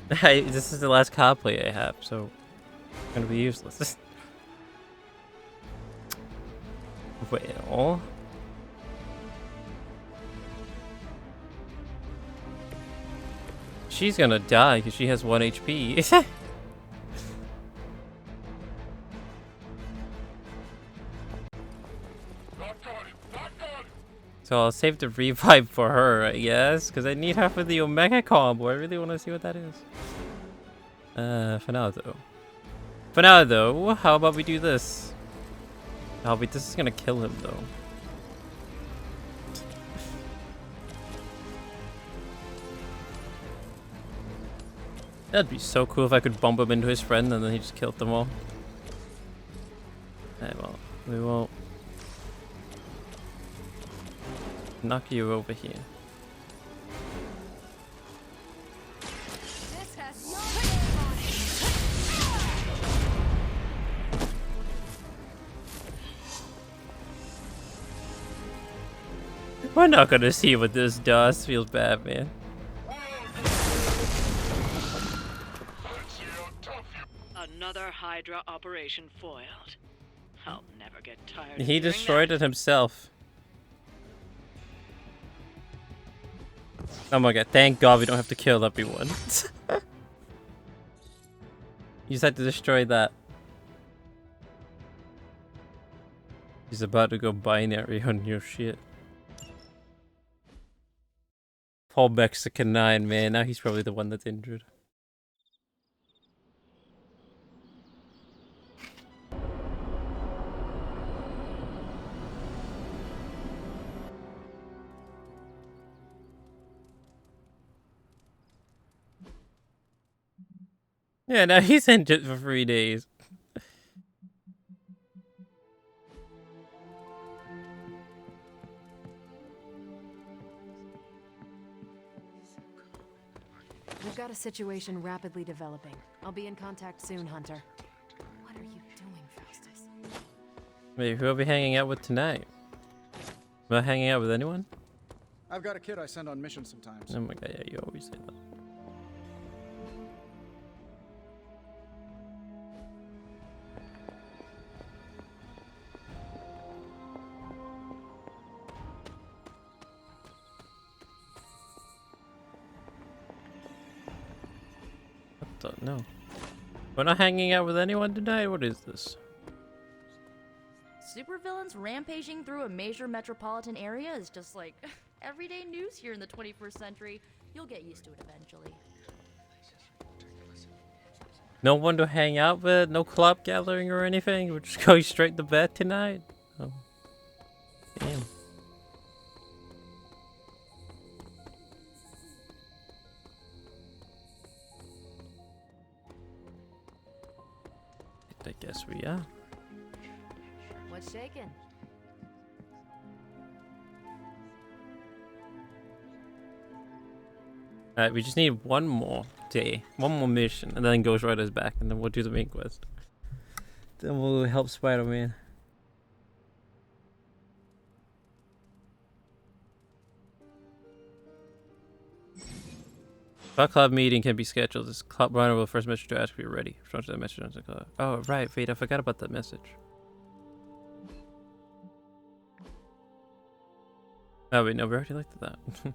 this is the last card play I have, so it's gonna be useless. Well, she's gonna die because she has 1 HP. So I'll save the revive for her, I guess, because I need her for the Omega combo. I really want to see what that is. For now though, how about we do this? Oh wait, this is gonna kill him though. That'd be so cool if I could bump him into his friend and then he just killed them all. Okay, well, we will knock you over here. This has no name on it. We're not gonna see what this does. Feels bad, man. Another Hydra operation foiled. I'll never get tired of He hearing destroyed that. it himself. Oh my god, thank god we don't have to kill everyone. You just had to destroy that. He's about to go binary on your shit. Paul Mexican 9, man. Now he's probably the one that's injured. Yeah, now he's injured for 3 days. We've got a situation rapidly developing. I'll be in contact soon, Hunter. What are you doing, Faustus? Wait, who are we hanging out with tonight? Am I hanging out with anyone? I've got a kid I send on missions sometimes. Oh my god, yeah, you always say that. No. We're not hanging out with anyone tonight? What is this? Supervillains rampaging through a major metropolitan area is just like everyday news here in the 21st century. You'll get used to it eventually. No one to hang out with? No club gathering or anything? We're just going straight to bed tonight? Oh. Damn. I guess we are. What's shaking? Alright, we just need one more day, one more mission, and then Ghost Rider's back, and then we'll do the main quest. Then we'll help Spider-Man. Our club meeting can be scheduled. This club runner will first message to ask if you're ready. Respond to that message on the club. Oh, right. Wait, I forgot about that message. Oh, wait, no, we already looked at that.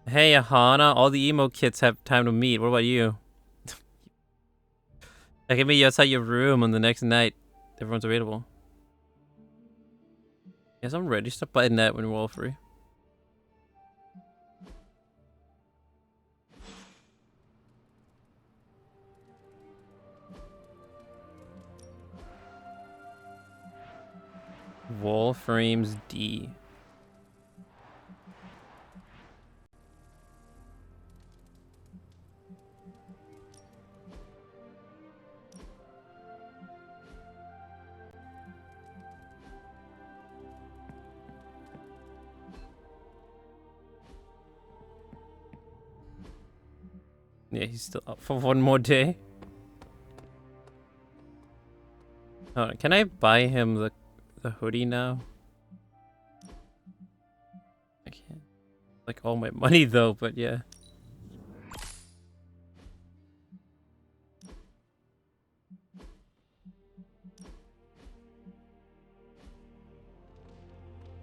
Hey, Ahana, all the emo kids have time to meet. What about you? I can meet you outside your room on the next night. Everyone's available. Yes, I'm ready. Stop by that when we're all free. Wall frames D. Yeah, he's still up for one more day. Hold on, can I buy him the hoodie now? I can't. Like all my money though, but yeah.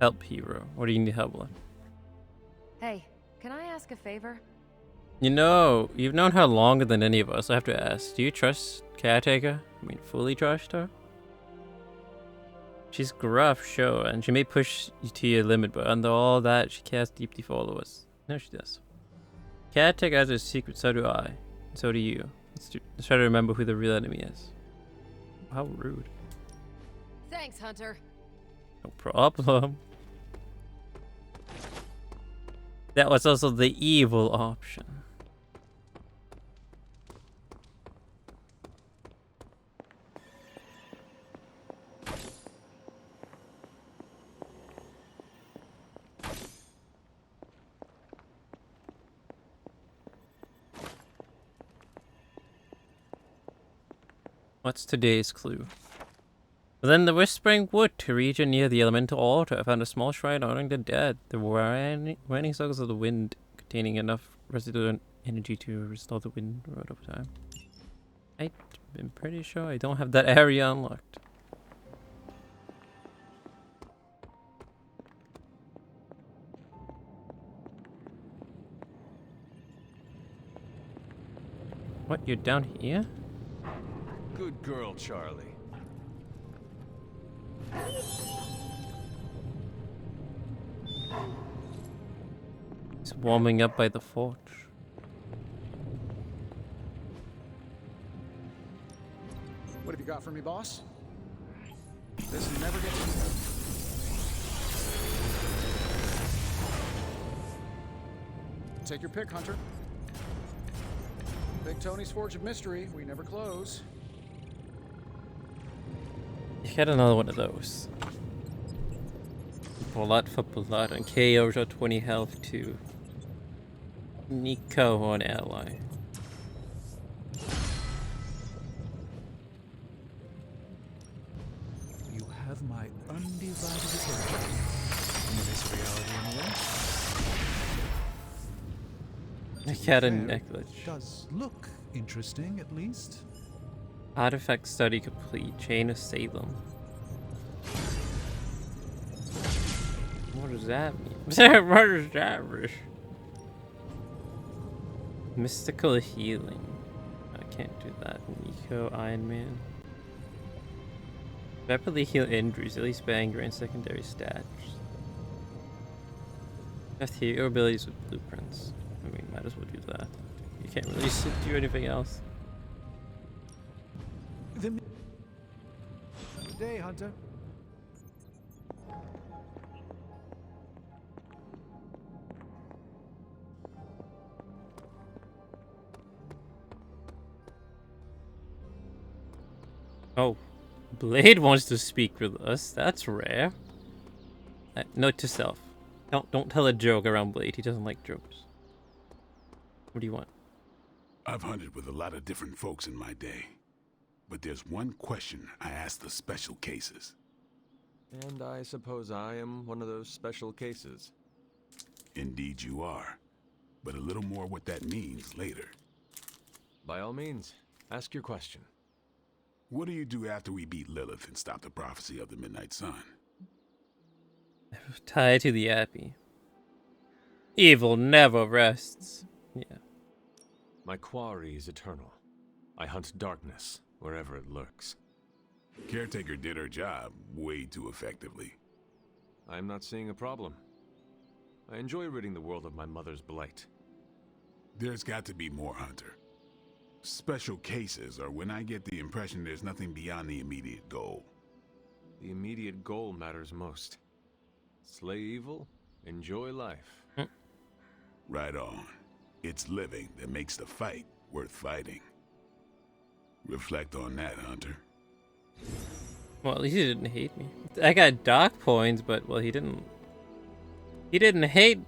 Help hero. What do you need help with? Hey, can I ask a favor? You know, you've known her longer than any of us. I have to ask, do you trust Caretaker? I mean, fully trust her? She's gruff, sure, and she may push you to your limit, but under all that, she cares deeply for all of us. No, she does. Caretaker has a secret, so do I. And so do you. Let's try to remember who the real enemy is. How rude. Thanks, Hunter. No problem. That was also the evil option. What's today's clue? Within the Whispering Wood region near the elemental altar, I found a small shrine honoring the dead. There were waning circles of the wind containing enough residual energy to restore the wind road over time. I'm pretty sure I don't have that area unlocked. What, you're down here? Good girl, Charlie. It's warming up by the forge. What have you got for me, boss? This never gets easier. Take your pick, Hunter. Big Tony's Forge of Mystery. We never close. You get another one of those. Blood for blood and KOs are 20 health to Nico on ally. You have my undivided attention. In this reality, anyway. I got a necklace. Does look interesting, at least. Artifact study complete. Chain of Salem. What does that mean? What does that mean? Mystical healing. I can't do that. Nico, Iron Man. Rapidly heal injuries, at least by anger and secondary stats. Have hero abilities with blueprints. I mean, might as well do that. You can't really do anything else. Good day, Hunter. Oh, Blade wants to speak with us. That's rare. Note to self. Don't tell a joke around Blade. He doesn't like jokes. What do you want? I've hunted with a lot of different folks in my day. But there's one question I ask the special cases. And I suppose I am one of those special cases. Indeed you are. But a little more what that means later. By all means, ask your question. What do you do after we beat Lilith and stop the prophecy of the Midnight Sun? Tied to the Abbey. Evil never rests. Yeah. My quarry is eternal. I hunt darkness wherever it lurks. Caretaker did her job way too effectively. I'm not seeing a problem. I enjoy ridding the world of my mother's blight. There's got to be more, Hunter. Special cases are when I get the impression there's nothing beyond the immediate goal. The immediate goal matters most. Slay evil, enjoy life. Right on. It's living that makes the fight worth fighting. Reflect on that, Hunter. Well, at least he didn't hate me. I got dark points, but well, he didn't hate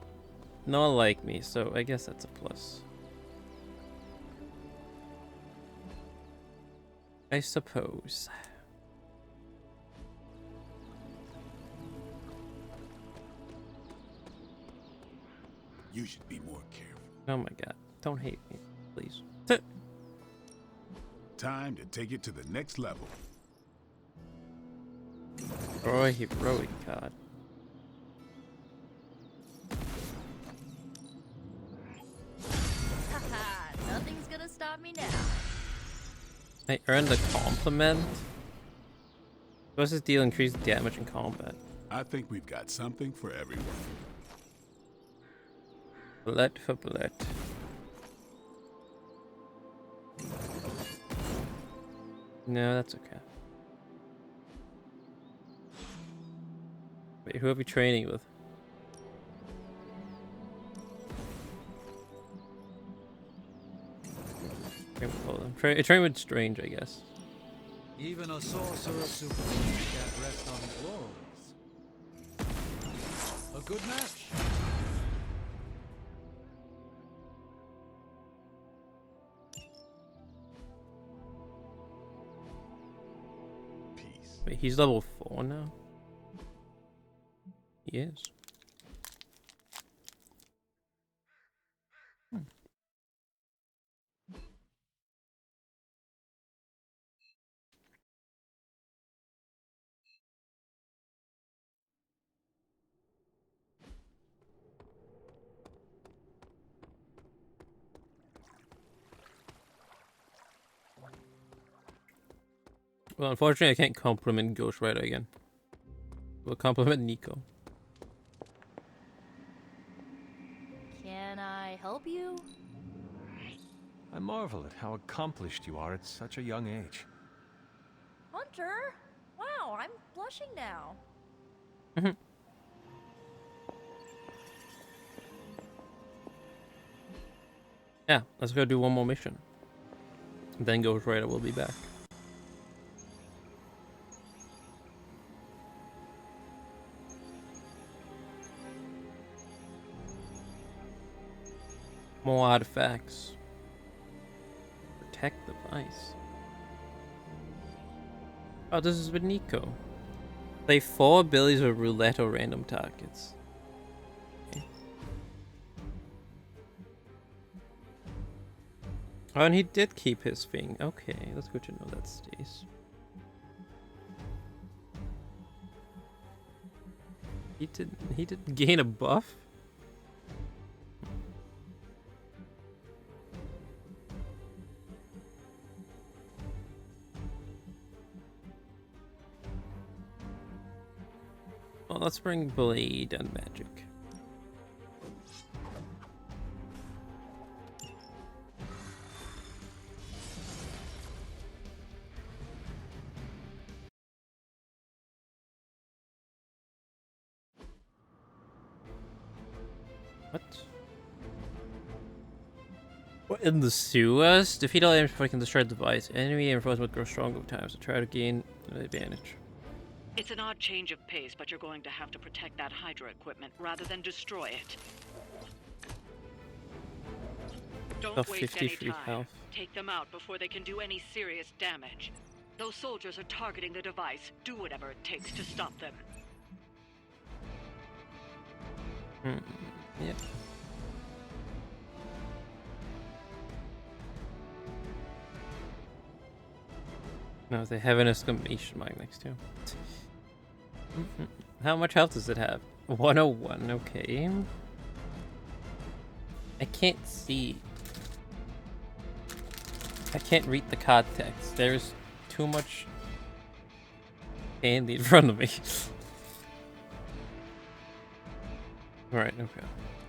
nor like me, so I guess that's a plus. I suppose. You should be more careful. Oh my god. Don't hate me, please. Time to take it to the next level. Oh, heroic card. Haha, nothing's gonna stop me now. I earned a compliment. Does this deal increased damage in combat? I think we've got something for everyone. Bullet for bullet. No, that's okay. Wait, who are we training with? Train with Strange, I guess. Even a sorcerer supreme can't rest on his laurels. A good match. Peace. Wait, he's level 4 now? He is. Well, unfortunately, I can't compliment Ghost Rider again. We'll compliment Nico. Can I help you? I marvel at how accomplished you are at such a young age. Hunter? Wow, I'm blushing now. Yeah, let's go do one more mission. Then Ghost Rider will be back. More artifacts. Protect the vice. Oh, this is with Nico. Play 4 abilities with roulette or random targets. Okay. Oh, and he did keep his thing. Okay, that's good to know that stays. He did gain a buff? Well, let's bring Blade and Magic. What? In the sewers? Defeat all enemies before you can destroy the device. Enemy reinforcement grows stronger over time, so try to gain an advantage. It's an odd change of pace, but you're going to have to protect that Hydra equipment rather than destroy it. Don't Of waste any 53 time. health. Take them out before they can do any serious damage. Those soldiers are targeting the device. Do whatever it takes to stop them. Yep. No, they have an exclamation mark next to him. How much health does it have? 101, okay. I can't see. I can't read the card text. There's too much candy in front of me. Alright, okay.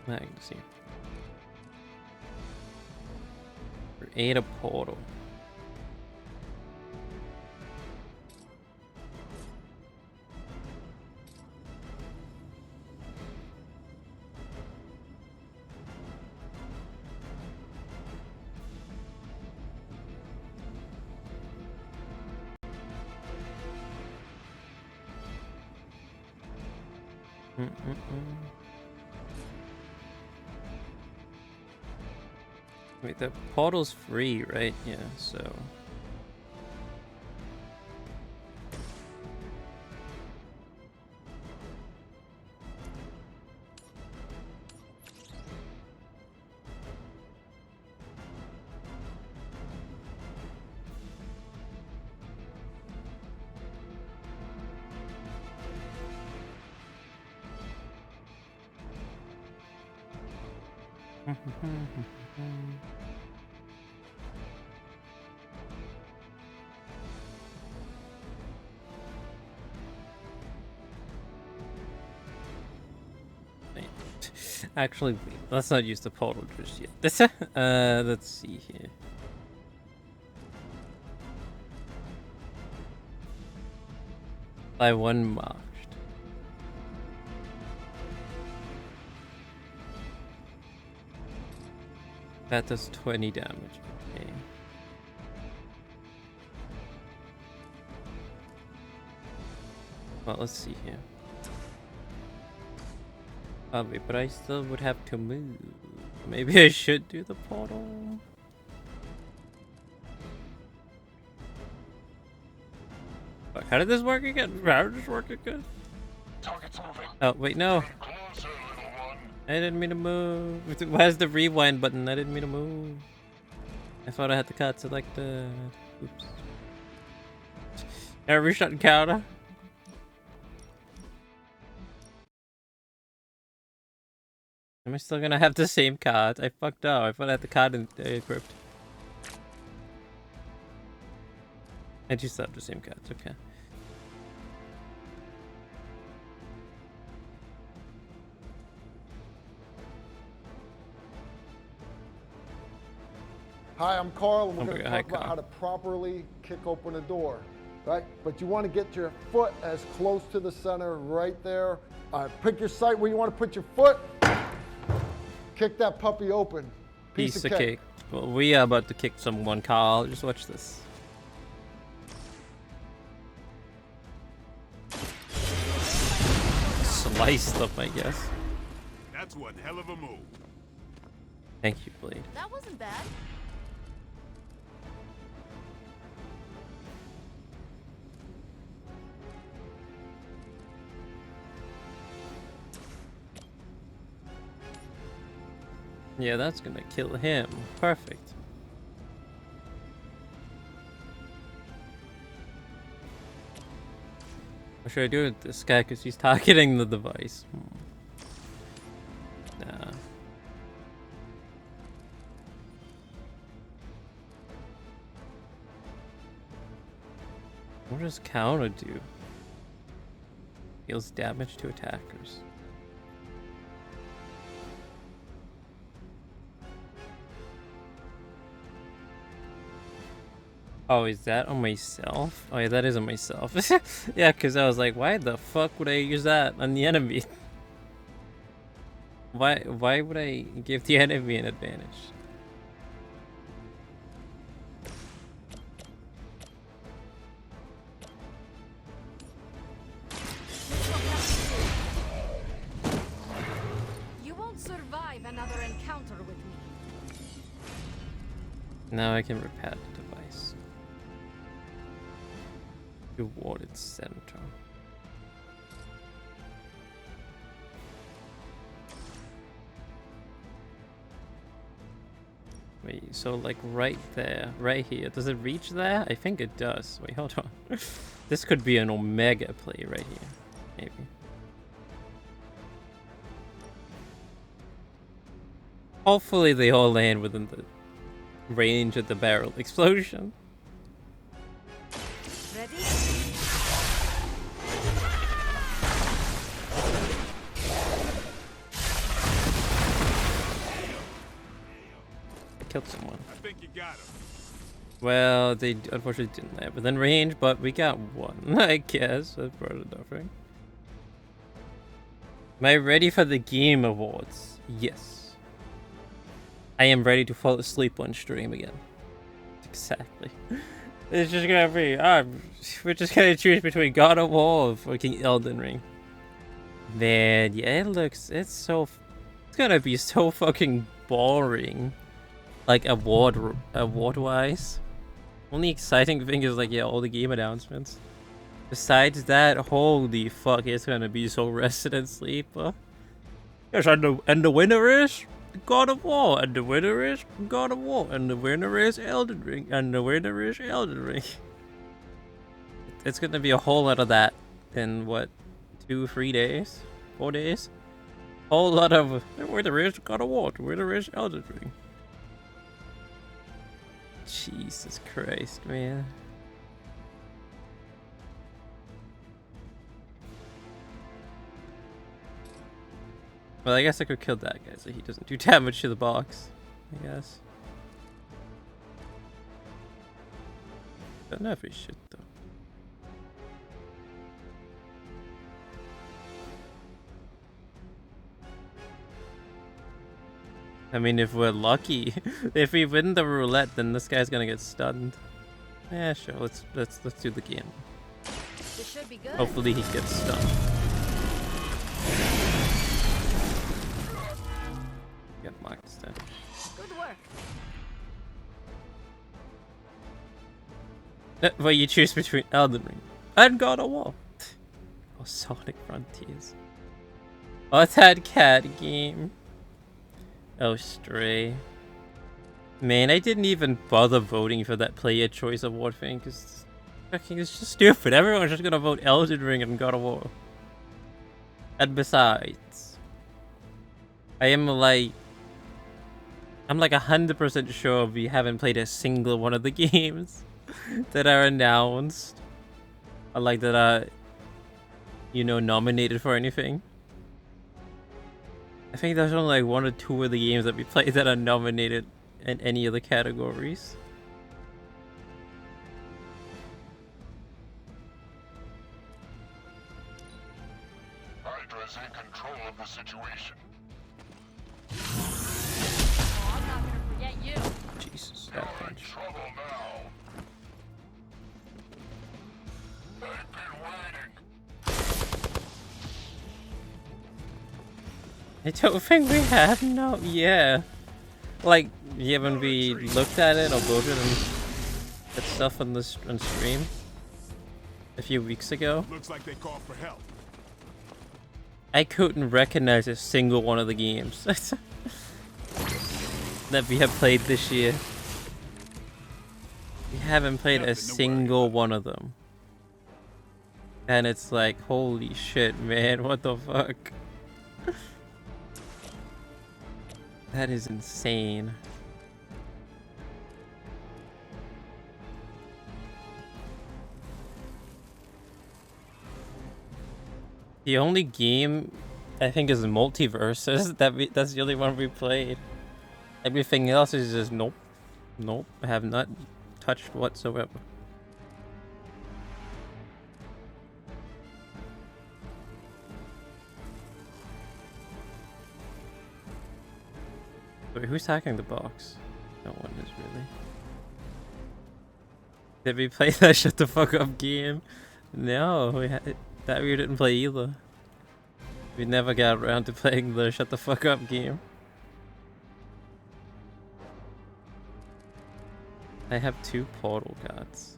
Now I can see. Create a portal. Wait, the portal's free, right? Yeah, so... Actually, let's not use the portal just yet. Let's see here. By one marked. That does 20 damage. Okay. Well, let's see here. Oh, wait, but I still would have to move. Maybe I should do the portal. Fuck, how did this work again? How did this work again? Oh, wait, no. I didn't mean to move. Where's the rewind button? I didn't mean to move. I thought I had the cut selected. Oops. Every shot encounter. Am I still gonna have the same card? I fucked up. I thought I had the card equipped. I just have the same cards. Okay. Hi, I'm Carl, and we're going to Hi, talk about Carl. how to properly kick open a door, right? But you want to get your foot as close to the center right there. Pick your site where you want to put your foot. Kick that puppy open. Piece of cake. Well, we are about to kick someone, Carl. Just watch this. Sliced up, I guess. That's one hell of a move. Thank you, Blade. That wasn't bad. Yeah, that's gonna kill him. Perfect. What should I do with this guy? Because he's targeting the device. Nah. What does counter do? Deals damage to attackers. Oh, is that on myself? Oh yeah, that is on myself. Yeah, because I was like, why the fuck would I use that on the enemy? Why would I give the enemy an advantage? Now I can repair the device. Toward its center. Wait, so like right there, right here. Does it reach there? I think it does. Wait, hold on. This could be an Omega play right here. Maybe. Hopefully they all land within the range of the barrel explosion. Ready? Killed someone. I think you got him. Well, they unfortunately didn't land within range, but we got one, I guess. That's part of nothing. Am I ready for the Game Awards? Yes. I am ready to fall asleep on stream again. Exactly. It's just gonna be, we're just gonna choose between God of War or fucking Elden Ring. Man, yeah, it's gonna be so fucking boring. Like award-wise. Only exciting thing is like, yeah, all the game announcements. Besides that, holy fuck, it's gonna be so rested and sleep. Yes, and the winner is God of War, and the winner is God of War, and the winner is Elden Ring, and the winner is Elden Ring. It's gonna be a whole lot of that in what, 2-3 days? 4 days? Whole lot of the winner is God of War, the winner is Elden Ring. Jesus Christ, man. Well, I guess I could kill that guy so he doesn't do damage to the box, I guess. Don't know if we should, though. I mean, if we're lucky, if we win the roulette, then this guy's gonna get stunned. Yeah, sure. Let's do the game. This should be good. Hopefully he gets stunned. Get marked instead. Good work. Well, you choose between Elden Ring and God of War. Or Sonic Frontiers. Or that cat game. Oh, Stray. Man, I didn't even bother voting for that player choice award thing, because fucking it's just stupid. Everyone's just gonna vote Elden Ring and God of War. And besides, I'm like 100% sure we haven't played a single one of the games that are announced. Or like that are, you know, nominated for anything. I think there's only like 1 or 2 of the games that we played that are nominated in any of the categories. Hydra's in control of the situation. Oh, I'm not gonna forget you. Jesus, You're that in punch. trouble now. I've been waiting. I don't think we have, no, yeah. Like, yeah, when we looked at it or voted and that stuff on stream a few weeks ago, Looks like they called for help. I couldn't recognize a single one of the games that we have played this year. We haven't played a single one of them. And it's like, holy shit, man, what the fuck? That is insane. The only game I think is Multiverses. That's the only one we played. Everything else is just nope. Nope. I have not touched whatsoever. Wait, who's hacking the box? No one is really. Did we play that shut the fuck up game? No, that we didn't play either. We never got around to playing the shut the fuck up game. I have 2 portal cards.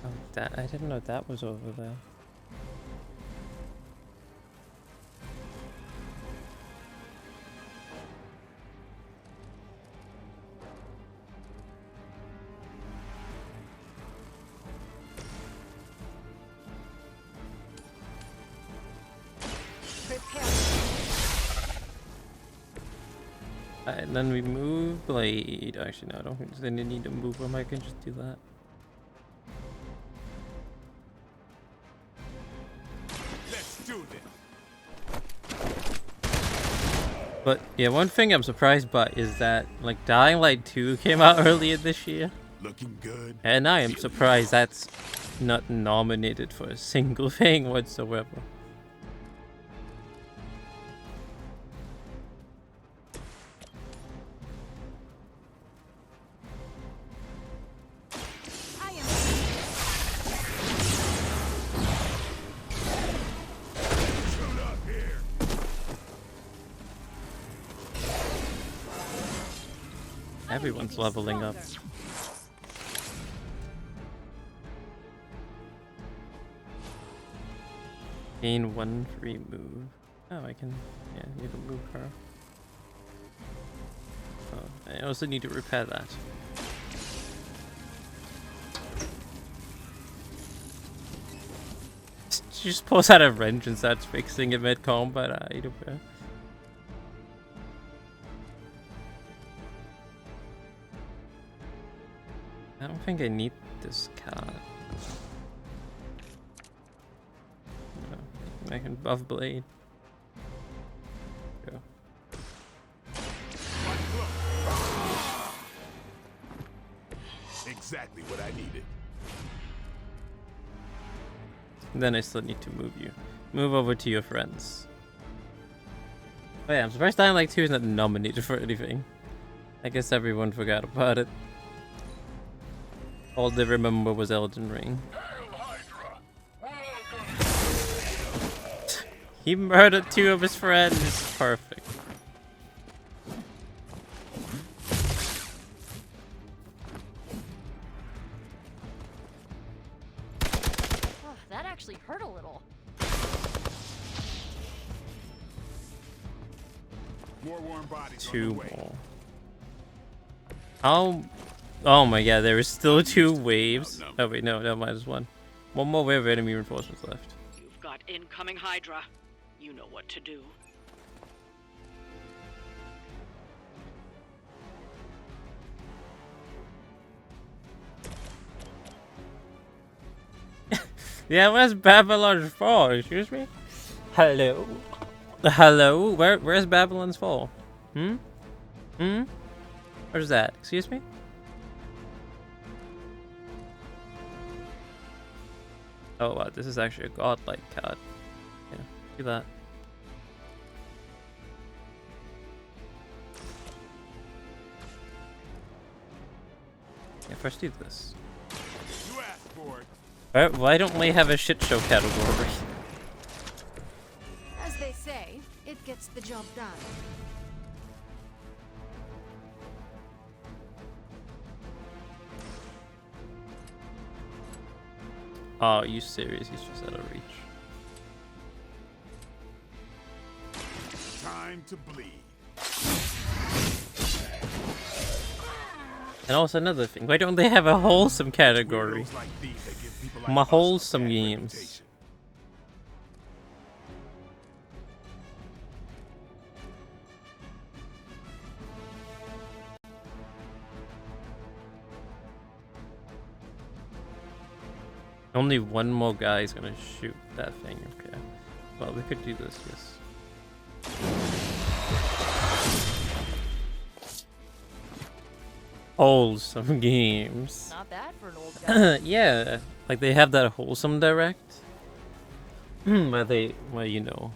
Oh, that I didn't know that was over there. And then we move blade. Actually, no, I don't think they need to move them. I can just do that. Let's do this. But yeah, one thing I'm surprised by is that like Dying Light 2 came out earlier this year. Looking good. And I am surprised that's not nominated for a single thing whatsoever. Everyone's leveling up. Gain 1 free move. Oh, I can, yeah, you can move her. Oh, I also need to repair that. She just pulls out a wrench and starts fixing it mid-combat. I don't know. I don't think I need this card. No, I can buff blade. Go. Exactly what I needed. Then I still need to move you. Move over to your friends. Oh yeah, I'm surprised Dying Light 2 is not nominated for anything. I guess everyone forgot about it. All they remember was Elden Ring. He murdered 2 of his friends. Perfect. Oh, that actually hurt a little. More warm bodies 2 more. Oh my god, there is still 2 waves. Oh wait, no, there's 1. One more wave of enemy reinforcements left. You've got incoming Hydra. You know what to do. Yeah, where's Babylon's Fall? Excuse me? Hello? Hello? Where's Babylon's Fall? Hmm? Hmm? Where's that? Excuse me? Oh wow, this is actually a godlike card. Yeah, do that. Yeah, first do this. You asked for it. Why don't we have a shit show category? As they say, it gets the job done. Oh, are you serious? He's just out of reach. Time to bleed. And also another thing, why don't they have a wholesome category? My wholesome games. Only 1 more guy is gonna shoot that thing, okay. Well, we could do this, yes. Wholesome games. Not bad for an old guy. Yeah, like they have that wholesome direct. Where they, well, you know,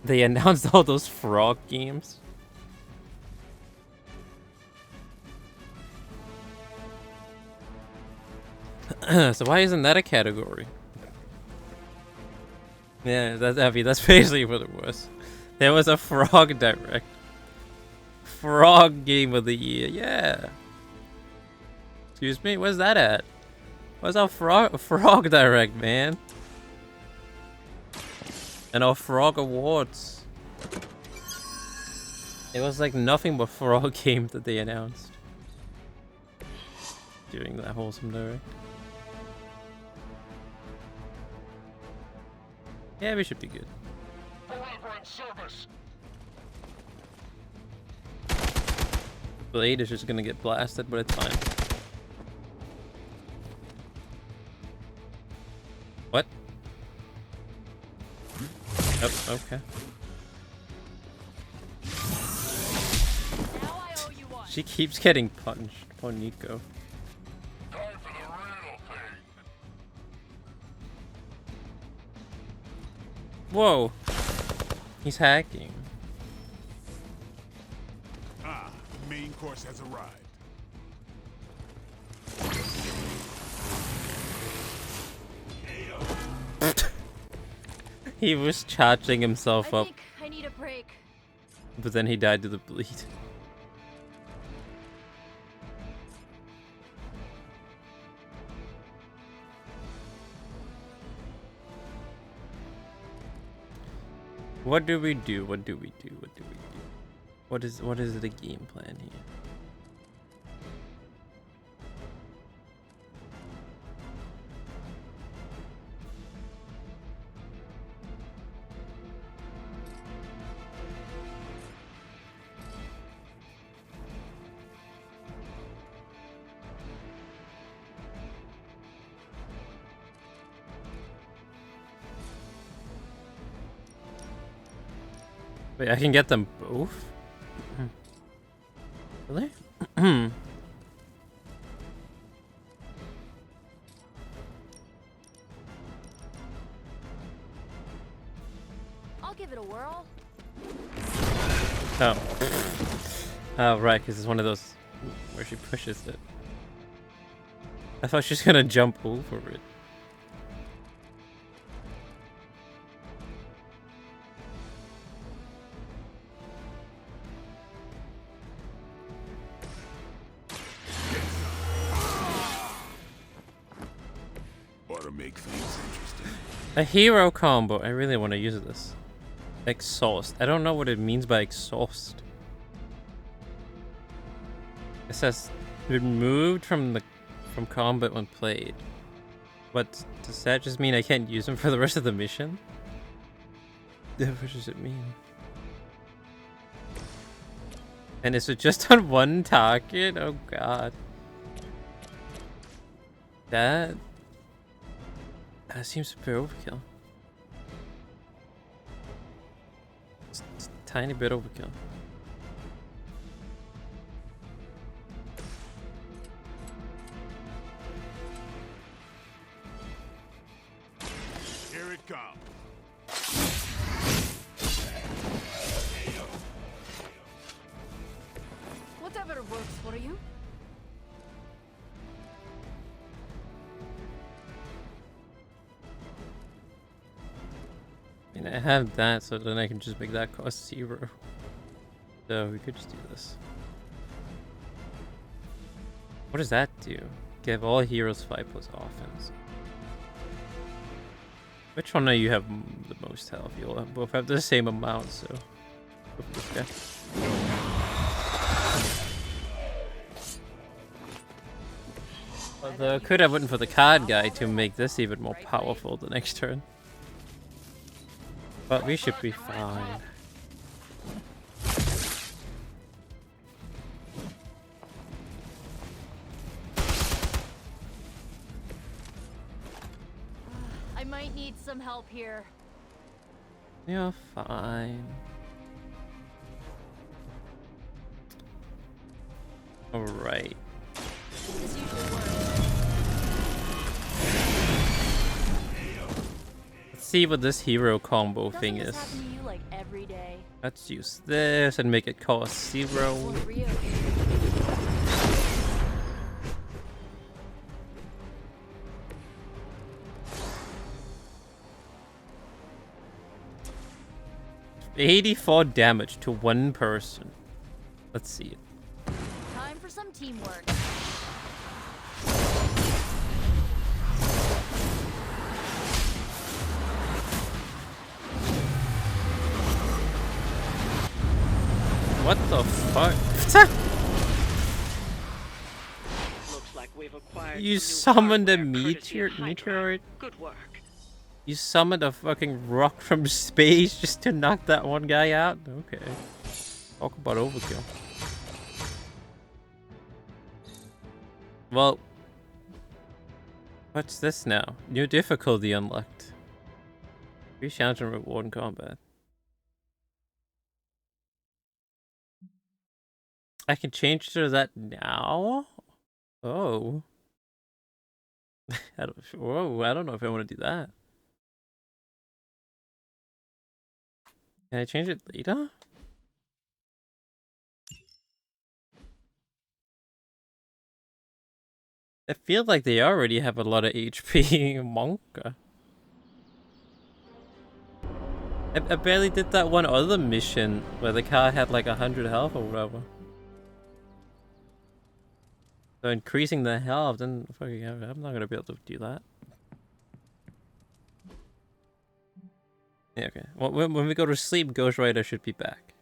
they announced all those frog games. So why isn't that a category? Yeah, that's basically what it was. There was a frog direct. Frog game of the year, yeah. Excuse me, where's that at? Where's our frog direct, man? And our frog awards. It was like nothing but frog game that they announced during that wholesome direct. Yeah, we should be good. Blade is just gonna get blasted, but it's fine. What? Oh, okay. She keeps getting punched. Poor Nico. Whoa. He's hacking. Ah, main course has arrived. He was charging himself up. I think I need a break. But then he died to the bleed. What do we do? What do we do? What do we do? What is the game plan here? Wait, I can get them both? Really? I'll give it a whirl. Oh. Oh, right, because it's one of those where she pushes it. I thought she was gonna jump over it. Ought to make things interesting. A hero combo. I really want to use this. Exhaust. I don't know what it means by exhaust. It says removed from combat when played. But does that just mean I can't use them for the rest of the mission? What does it mean? And is it just on one target? Oh god. That seems to be overkill. It's a tiny bit overkill. Here it comes. Whatever works for you. I mean, I have that, so then I can just make that cost 0. So we could just do this. What does that do? Give all heroes 5+ offense. Which one of you have the most health? You'll both have the same amount, so go for this guy. Although I could have went for the card guy to make this even more powerful the next turn. But we should be fine. I might need some help here. You're fine. Alright. This usually works. Let's see what this hero combo thing Doesn't is. this happen to you like every day? Let's use this and make it cost 0. Well, Rio. 84 damage to one person. Let's see it. Time for some teamwork. What the fuck? Looks like we've acquired You some new summoned a hardware courtesy of meteoroid? Good work. You summoned a fucking rock from space just to knock that one guy out? Okay. Talk about overkill. Well, what's this now? New difficulty unlocked. Free challenge and reward in combat. I can change to that now? Oh. I don't know if I want to do that. Can I change it later? I feel like they already have a lot of HP. Monka. I barely did that one other mission where the car had like 100 health or whatever. So increasing the health, then fucking I'm not gonna be able to do that. Yeah, okay. Well, when we go to sleep, Ghost Rider should be back.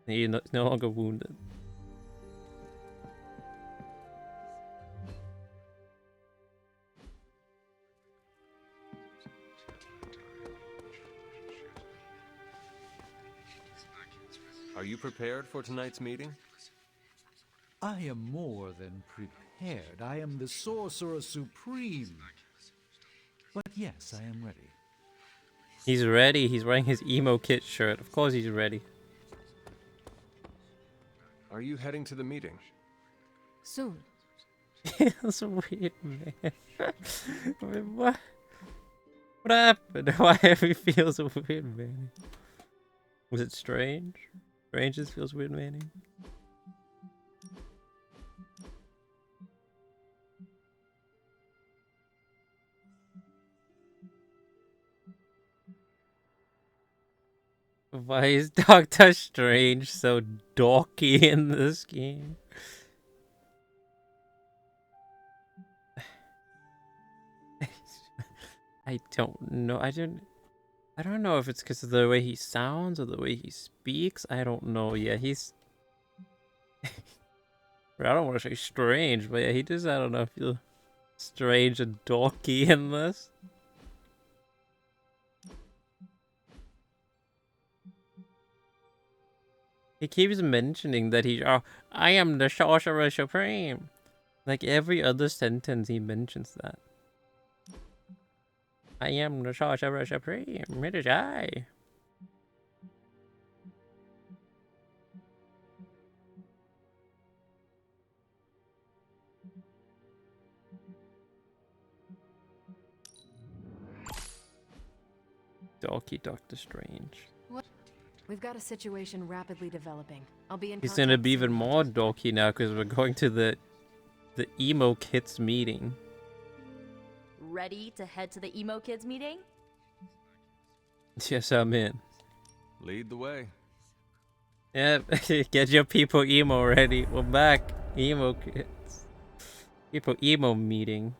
He's no longer wounded. Are you prepared for tonight's meeting? I am more than prepared. I am the Sorcerer Supreme. But yes, I am ready. He's ready. He's wearing his emo kit shirt. Of course he's ready. Are you heading to the meeting? Soon. That's a weird man. Wait, what? What happened? Why he feels a weird man? Was it strange? Strange just feels weird, Manny. Why is Doctor Strange so dorky in this game? I don't know. I don't know if it's because of the way he sounds or the way he speaks. I don't know. Yeah, he's... I don't want to say strange, but yeah, he does, I don't know, feel strange and dorky in this. He keeps mentioning that I am the Sorcerer Supreme. Like every other sentence he mentions that. I am the Sorcerer Supreme. It is I. Dorky Doctor Strange. What? We've got a situation rapidly developing. I'll be in He's gonna be even more dorky now because we're going to the emo kids meeting. Ready to head to the emo kids meeting? Yes, I'm in. Lead the way. Yep, get your people emo ready. We're back. Emo kids. People emo meeting.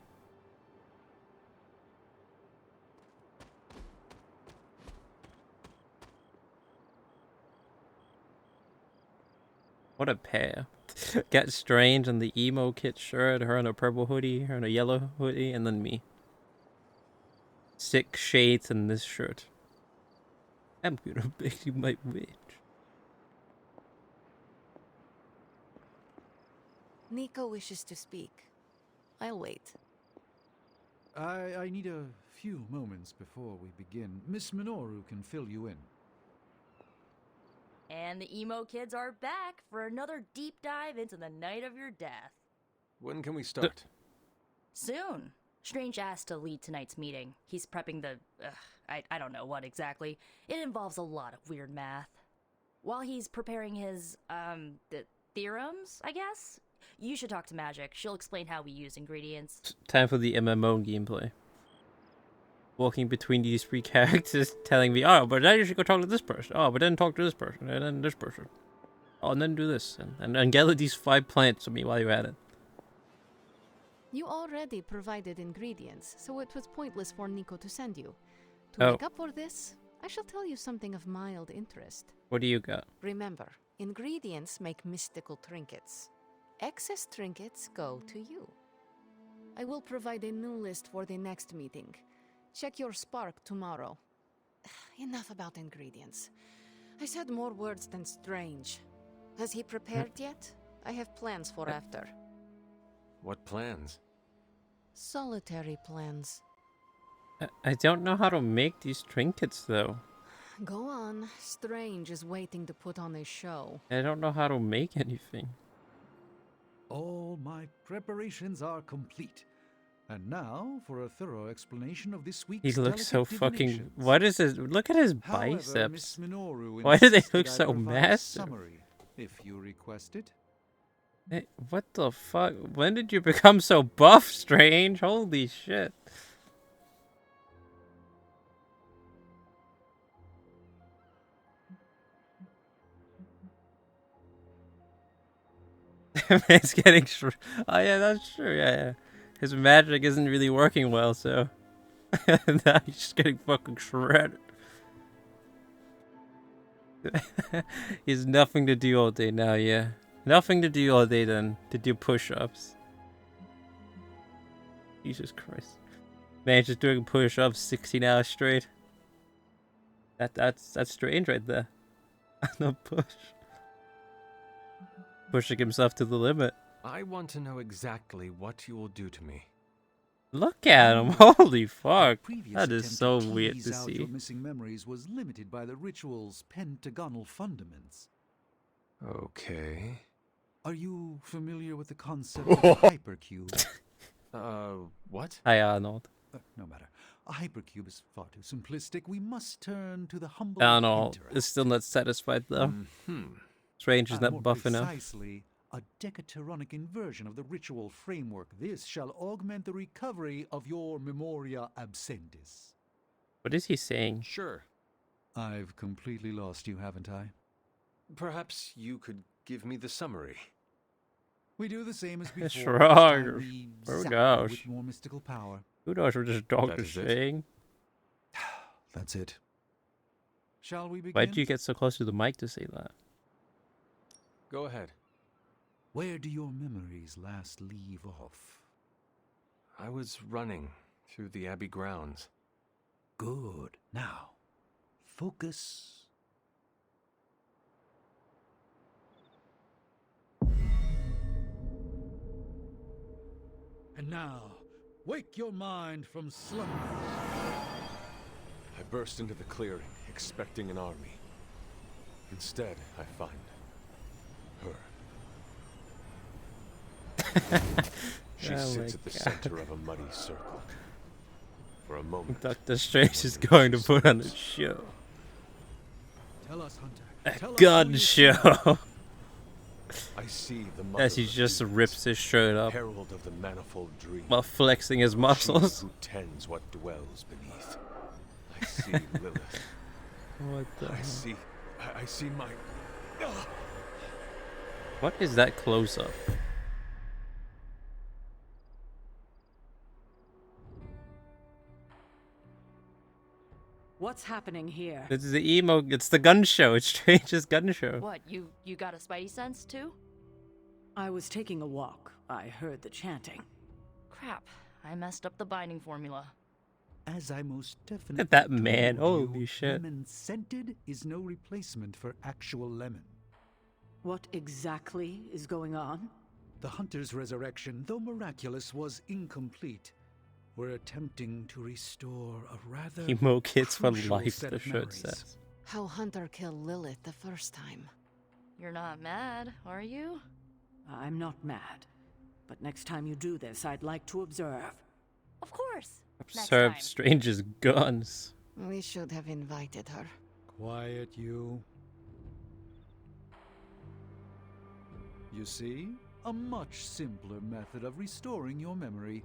What a pair. Get Strange in the emo kit shirt, her in a purple hoodie, her in a yellow hoodie, and then me. 6 shades in this shirt. I'm gonna make you my witch. Nico wishes to speak. I'll wait. I need a few moments before we begin. Miss Minoru can fill you in. And the emo kids are back for another deep dive into the night of your death. When can we start? Soon. Strange asked to lead tonight's meeting. He's prepping the... I don't know what exactly. It involves a lot of weird math. While he's preparing his, the theorems, I guess? You should talk to Magic. She'll explain how we use ingredients. Time for the MMO gameplay. walking between these three characters, telling me, oh, but then you should go talk to this person. Oh, but then talk to this person, and then this person. Oh, and then do this, and gather these 5 plants for me while you're at it. You already provided ingredients, so it was pointless for Nico to send you. To make up for this, I shall tell you something of mild interest. What do you got? Remember, ingredients make mystical trinkets. Excess trinkets go to you. I will provide a new list for the next meeting. Check your spark tomorrow. Enough about ingredients. I said more words than strange. Has he prepared yet? I have plans for after. What plans? Solitary plans. I don't know how to make these trinkets, though. Go on. Strange is waiting to put on a show. I don't know how to make anything. All my preparations are complete. And now for a thorough explanation of this week's He looks so fucking... divinations. What is his... Look at his However, biceps. Miss Minoru Why do they insists look that I so provide a massive? Summary, if you request it. Hey, what the fuck? When did you become so buff, Strange? Holy shit. Man's getting oh yeah, that's true. Yeah. His magic isn't really working well, so now he's just getting fucking shredded. He's nothing to do all day now, yeah. Nothing to do all day then to do push-ups. Jesus Christ. Man, just doing push-ups 16 hours straight. That's Strange right there. No push. Pushing himself to the limit. I want to know exactly what you will do to me. Look at him. Holy fuck. Previous That is attempt so to weird tease to out see. Your missing memories was limited by the ritual's pentagonal fundaments. Okay. Are you familiar with the concept of a hypercube? What? Hi, Arnold. No matter. A hypercube is far too simplistic. We must turn to the humble Arnold interact. is still not satisfied though. Strange is not more buff enough. precisely, a decaturonic inversion of the ritual framework. This shall augment the recovery of your memoria absentis. What is he saying? Sure. I've completely lost you, haven't I? Perhaps you could give me the summary. We do the same as before. That's this wrong. time we Oh zap you gosh. with more mystical power. Who knows what this dog That is is it? saying? That's it. Shall we begin? Why did you get so close to the mic to say that? Go ahead. Where do your memories last leave off? I was running through the Abbey grounds. Good. Now, focus. And now, wake your mind from slumber. I burst into the clearing, expecting an army. Instead, I find her. She Oh sits my at the God. center of a muddy circle. For a moment, Dr. Strange is going to put on a show. Tell us, Hunter. A Tell us gun who you show. I see the mother As he of just Venus, rips his shirt up herald of the manifold dream. while flexing his She muscles. who tends what dwells beneath. I see Lilith. What the I hell? see my. What is that close up? What's happening here? It's the emo. It's the gun show. It's Strange's gun show. What, you got a spidey sense too? I was taking a walk. I heard the chanting. Crap, I messed up the binding formula. As I most definitely that man, told holy you, shit. Lemon scented is no replacement for actual lemon. What exactly is going on? The hunter's resurrection, though miraculous, was incomplete. We're attempting to restore a rather Emo kids for crucial life, set the of shirt memories. says. How Hunter killed Lilith the first time. You're not mad, are you? I'm not mad. But next time you do this, I'd like to observe. Of course. Next Observe time. Strange's guns. We should have invited her. Quiet, you. You see? A much simpler method of restoring your memory.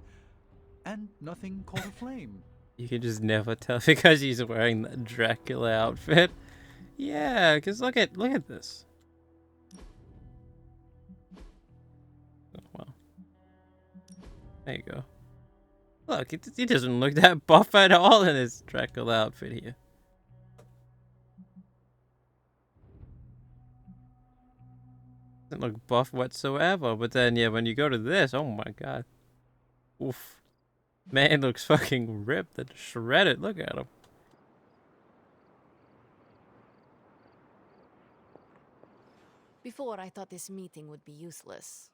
And nothing caught a flame. You can just never tell because he's wearing that Dracula outfit. Yeah, because look at this. Oh, well, there you go. Look, he doesn't look that buff at all in his Dracula outfit here. Doesn't look buff whatsoever. But then, yeah, when you go to this, oh my god. Oof. Man looks fucking ripped and shredded. Look at him. Before, I thought this meeting would be useless.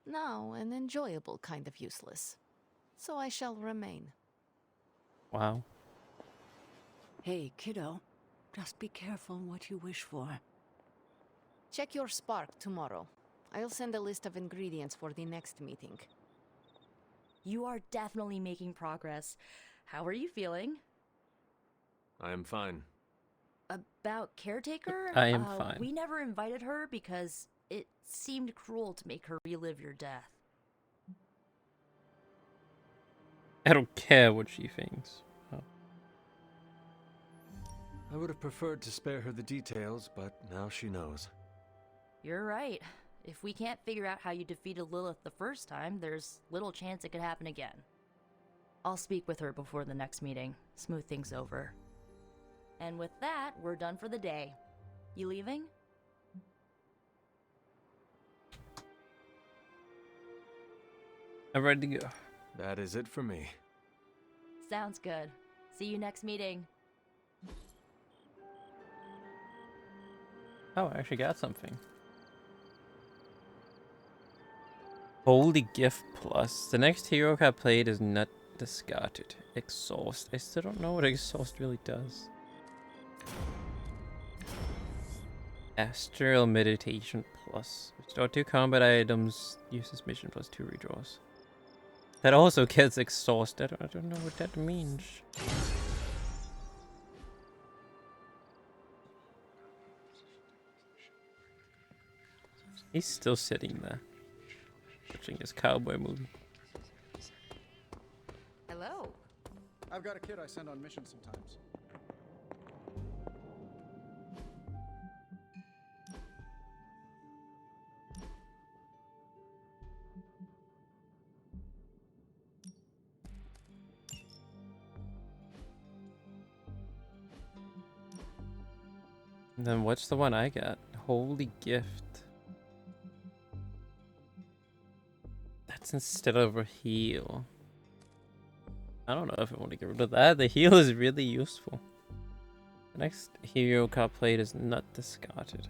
Now, an enjoyable kind of useless. So I shall remain. Wow. Hey, kiddo. Just be careful what you wish for. Check your spark tomorrow. I'll send a list of ingredients for the next meeting. You are definitely making progress. How are you feeling? I am fine. About Caretaker? I am fine. We never invited her because it seemed cruel to make her relive your death. I don't care what she thinks. Oh. I would have preferred to spare her the details, but now she knows. You're right. If we can't figure out how you defeated Lilith the first time, there's little chance it could happen again. I'll speak with her before the next meeting, smooth things over. And with that, we're done for the day. You leaving? I'm ready to go. That is it for me. Sounds good. See you next meeting. Oh, I actually got something. Holy Gift Plus. The next hero card played is not discarded. Exhaust. I still don't know what Exhaust really does. Astral Meditation Plus. Restore 2 combat items. Uses mission plus 2 redraws. That also gets Exhaust. I don't know what that means. He's still sitting there. Watching his cowboy movie. Hello. I've got a kid I send on missions sometimes. And then what's the one I got? Holy Gift. That's instead of a heal. I don't know if I want to get rid of that. The heal is really useful. The next hero card played is not discarded.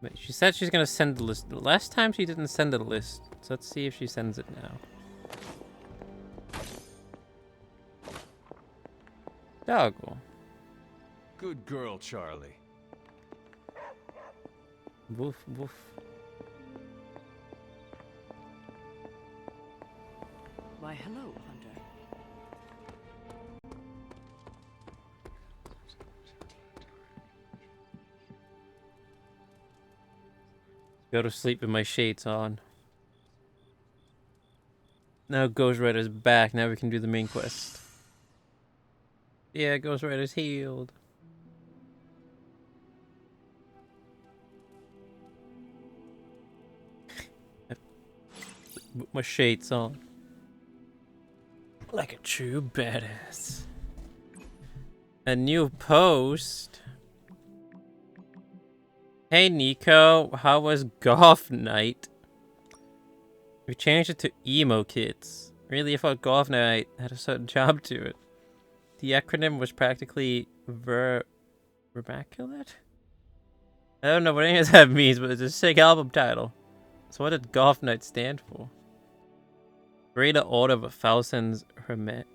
Wait, she said she's gonna send the list. The last time she didn't send the list. So let's see if she sends it now. Doggle. Good girl, Charlie. Woof, woof. Why, hello, Hunter. Go to sleep with my shades on. Now Ghost Rider's back. Now we can do the main quest. Yeah, Ghost Rider's healed. With my shades on. Like a true badass. A new post. Hey Nico, how was golf night? We changed it to emo kids. Really, I thought golf night had a certain job to it. The acronym was practically vernacular? I don't know what any of that means, but it's a sick album title. So what did golf night stand for? Greater order of thousands hermetic?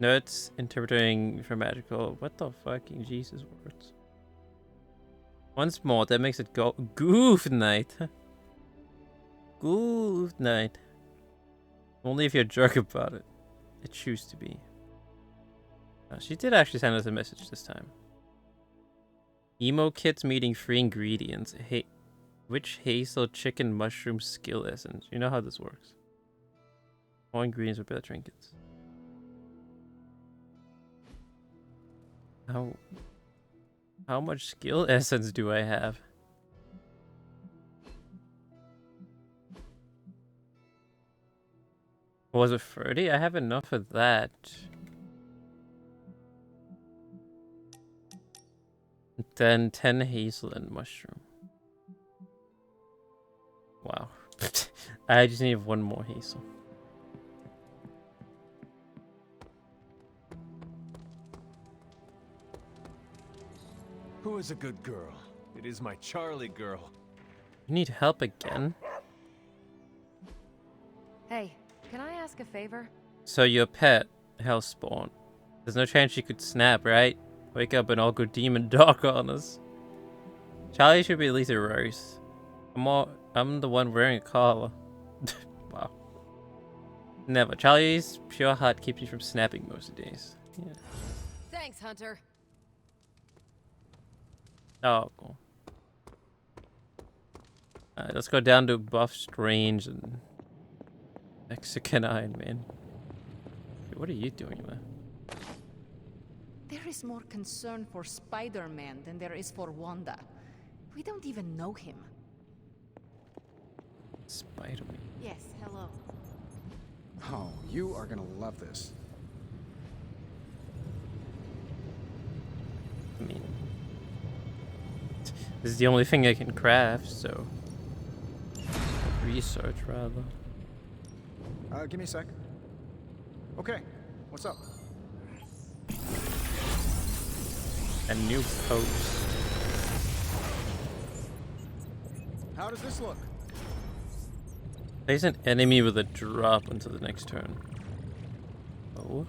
Nerds interpreting for magical. What the fucking Jesus words? Once more, that makes it go goof night. Goof night. Only if you're a jerk about it. It choose to be. She did actually send us a message this time. Emo kits meeting free ingredients. Hey, which hazel chicken mushroom skill essence? You know how this works. More ingredients with better trinkets. How much skill essence do I have? Was it 30? I have enough of that. Then 10 hazelnut mushroom. Wow. I just need one more hazel. Who is a good girl? It is my Charlie girl. You need help again? Hey, can I ask a favor? So your pet, Hellspawn. There's no chance she could snap, right? Wake up and all go demon dog on us. Charlie should be at least a roast. I'm the one wearing a collar. Wow. Never. Charlie's pure heart keeps you from snapping most of the days. Yeah. Thanks, Hunter. Oh, cool. Alright, let's go down to Buff Strange and Mexican Iron Man. Dude, what are you doing there? There is more concern for Spider-Man than there is for Wanda. We don't even know him. Spider-Man? Yes, hello. Oh, you are gonna love this. I mean, this is the only thing I can craft, so research rather. Give me a sec. Okay, what's up? A new post. How does this look? Place an enemy with a drop until the next turn. Oh.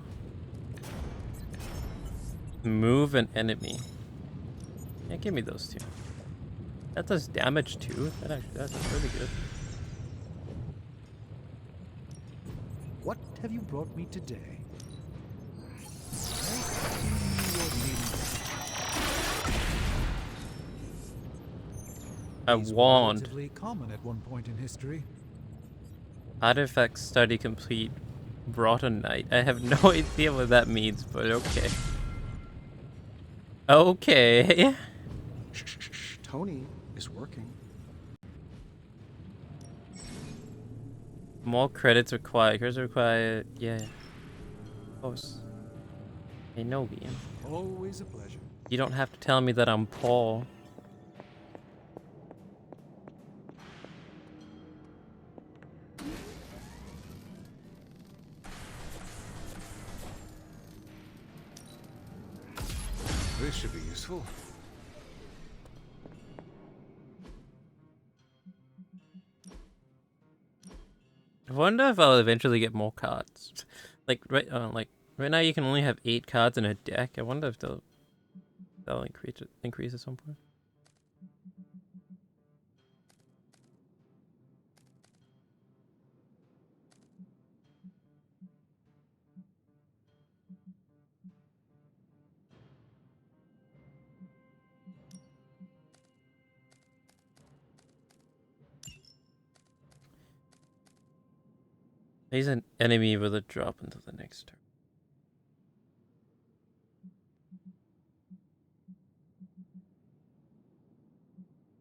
Move an enemy. Yeah, give me those two. That does damage too. That's really good. What have you brought me today? A wand. Relatively common at one point in history. Artifact study complete. Brought a knight. I have no idea what that means, but okay. Okay. Shh. Tony is working. More credits required. Credits required. Yeah. Of course. I know, Ian. Always a pleasure. You don't have to tell me that I'm Paul. This should be useful. I wonder if I'll eventually get more cards. Like right now, you can only have 8 cards in a deck. I wonder if they'll increase at some point. He's an enemy with a drop until the next turn.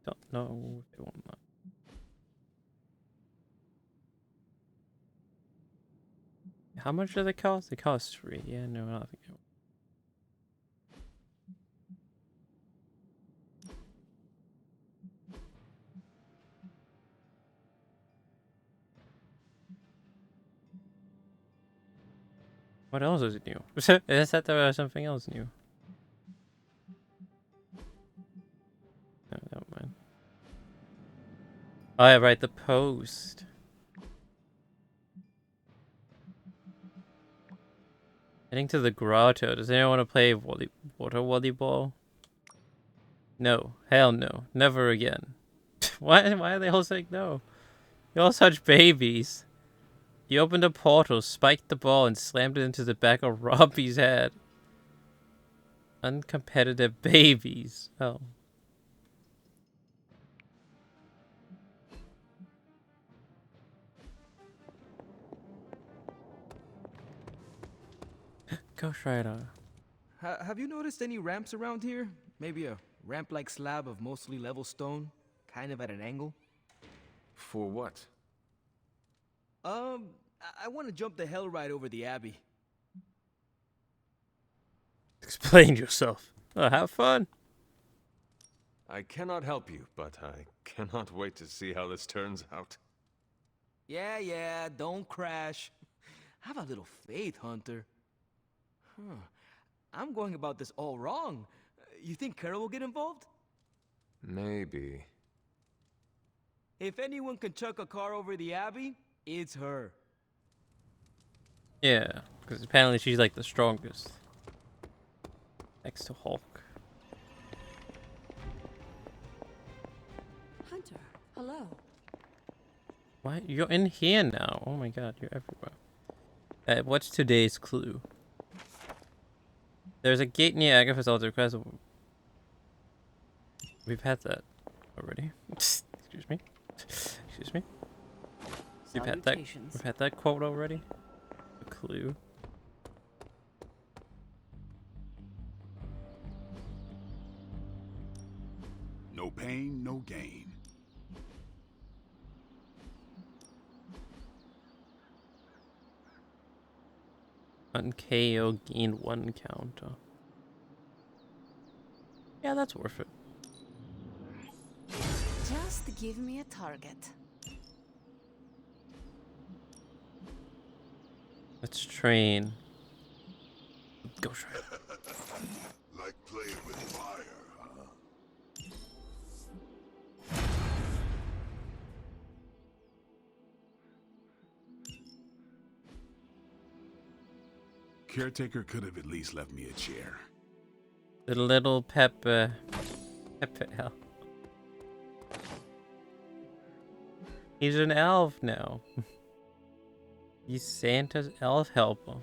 Don't know if they want that. How much do they cost? They cost 3. Yeah, no, I don't think it. What else is new? I thought there was something else new. No, never mind. Oh, yeah, right, the post. Heading to the grotto. Does anyone want to play water volleyball? No. Hell no. Never again. Why are they all saying no? You're all such babies. He opened a portal, spiked the ball, and slammed it into the back of Robbie's head. Uncompetitive babies. Oh. Ghost Rider. Have you noticed any ramps around here? Maybe a ramp-like slab of mostly level stone, kind of at an angle? For what? I want to jump the hell right over the Abbey. Explain yourself. Oh, have fun. I cannot help you, but I cannot wait to see how this turns out. Yeah, don't crash. Have a little faith, Hunter. Huh. I'm going about this all wrong. You think Carol will get involved? Maybe. If anyone can chuck a car over the Abbey, it's her. Yeah, because apparently she's like the strongest. Next to Hulk. Hunter, hello. What? You're in here now. Oh my god, you're everywhere. What's today's clue? There's a gate near Agatha's altar. We've had that already. Excuse me. Excuse me. We've had that quote already. A clue. No pain, no gain. On KO gain 1 counter. Yeah, that's worth it. Just give me a target. Let's train. Go try it. Like playing with fire, huh? Caretaker could have at least left me a chair. The little Pepper elf. He's an elf now. He's Santa's elf helper.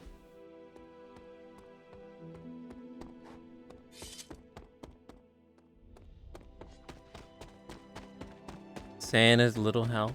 Santa's little helper.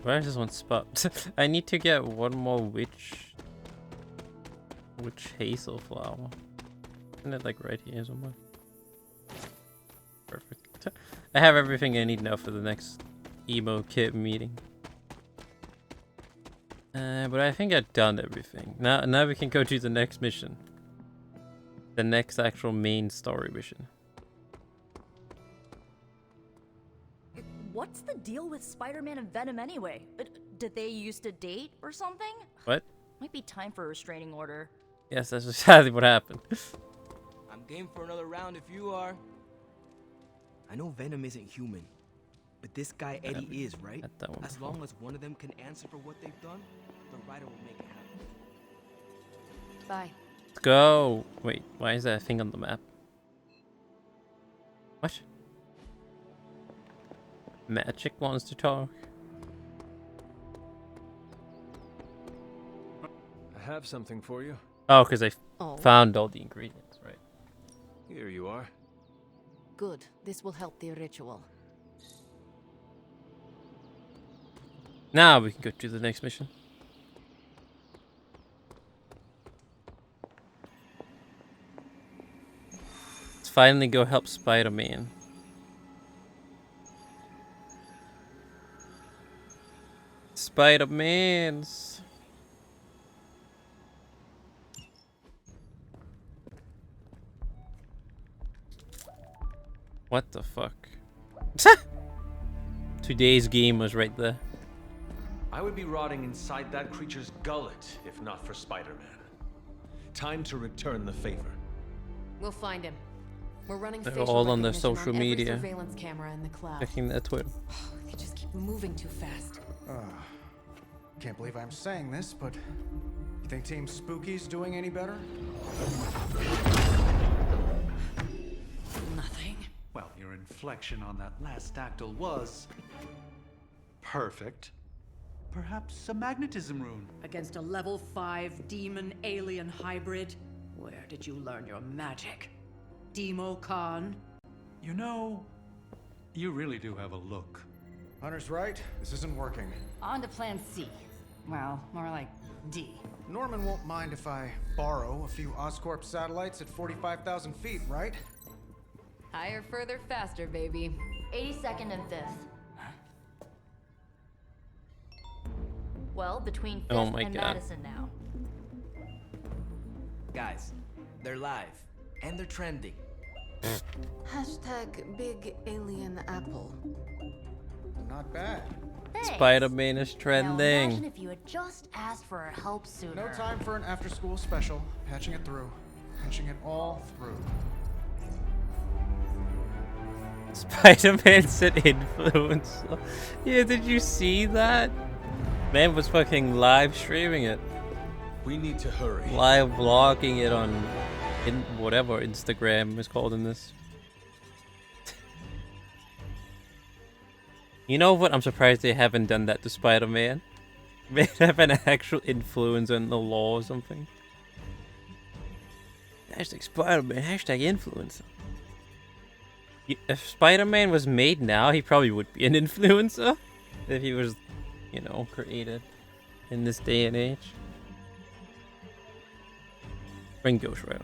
Where is this one spot? I need to get one more witch hazel flower. Isn't it like right here somewhere? Perfect. I have everything I need now for the next emo kit meeting. But I think I've done everything. Now we can go to the next mission. The next actual main story mission. What's the deal with Spider-Man and Venom anyway? Did they used to date or something? What? Might be time for a restraining order. Yes, that's exactly what happened. I'm game for another round if you are. I know Venom isn't human, but this guy Eddie is, right? As long as one of them can answer for what they've done, the writer will make it happen. Bye. Let's go. Wait, why is that a thing on the map? What? Magic wants to talk. I have something for you. Oh, because I found all the ingredients, right? Here you are. Good. This will help the ritual. Now we can go to the next mission. Let's finally go help Spider-Man. Spider-Mans. What the fuck? Today's game was right there. I would be rotting inside that creature's gullet if not for Spider-Man. Time to return the favor. We'll find him. We're running They're facial all on their recognition social every media. surveillance camera in the cloud. Checking their Twitter. We could just keep We're moving too fast. Can't believe I'm saying this, but you think Team Spooky's doing any better? Nothing. Well, your inflection on that last dactyl was perfect. Perhaps a magnetism rune. Against a level 5 demon alien hybrid? Where did you learn your magic? Demo Khan? You know, you really do have a look. Hunter's right. This isn't working. On to plan C. Well, more like D. Norman won't mind if I borrow a few Oscorp satellites at 45,000 feet, right? Higher, further, faster, baby. 82nd and 5th. Well, between 5th Oh my and God. Madison now. Guys, they're live. And they're trending. Hashtag big alien apple. Not bad. Thanks. Spider-Man is Now imagine trending. if you had just asked for our help sooner. No time for an after-school special. Patching it through. Patching it all through. Spider-Man's an influencer. Yeah, did you see that? Man was fucking live streaming it. We need to hurry. Live vlogging it on whatever Instagram is called in this. You know what? I'm surprised they haven't done that to Spider-Man. They have an actual influencer in the law or something. Hashtag Spider-Man, hashtag influencer. If Spider-Man was made now, he probably would be an influencer. If he was, you know, created in this day and age. Bring Ghost Rider.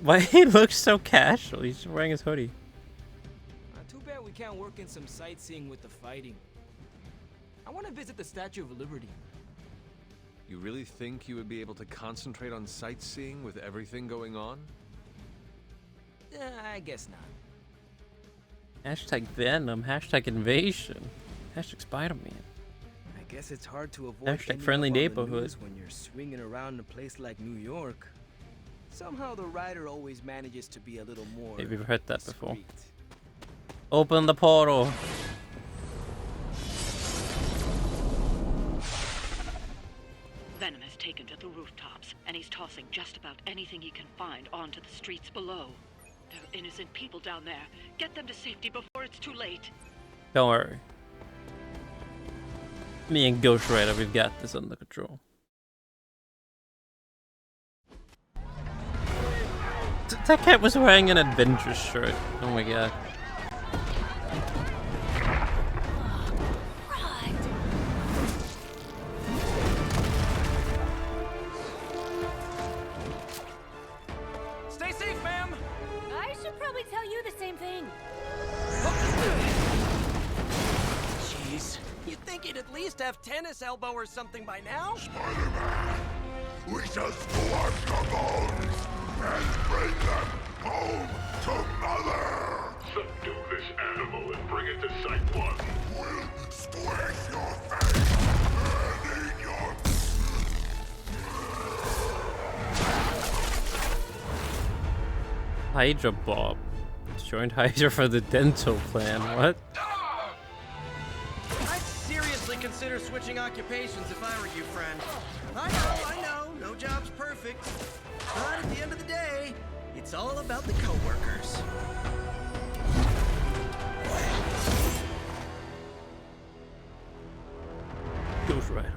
Why he looks so casual? He's just wearing his hoodie. Too bad we can't work in some sightseeing with the fighting. I want to visit the Statue of Liberty. You really think you would be able to concentrate on sightseeing with everything going on? I guess not. Hashtag Venom, hashtag Invasion, hashtag Spider-Man. I guess it's hard to avoid Hashtag ending friendly up on the neighborhood. news when you're swinging around a place like New York. Somehow the writer always manages to be a little more. Maybe we've heard that before. discreet. Open the portal. Venom has taken to the rooftops, and he's tossing just about anything he can find onto the streets below. There are innocent people down there. Get them to safety before it's too late. Don't worry. Me and Ghost Rider, we've got this under control. That cat was wearing an Avengers shirt. Oh my god. Stay safe, ma'am. I should probably tell you the same thing. Jeez, you'd think he'd at least have tennis elbow or something by now. Spider-Man, we shall squash your bones and bring them home to Mother! Subdue this animal and bring it to Site 1. We'll squish your face and eat your... Hydra Bob. Joined Hydra for the dental plan. What? I'd seriously consider switching occupations if I were you, friend. I know, no job's perfect. But at the end of the day, it's all about the coworkers. Ghost Rider.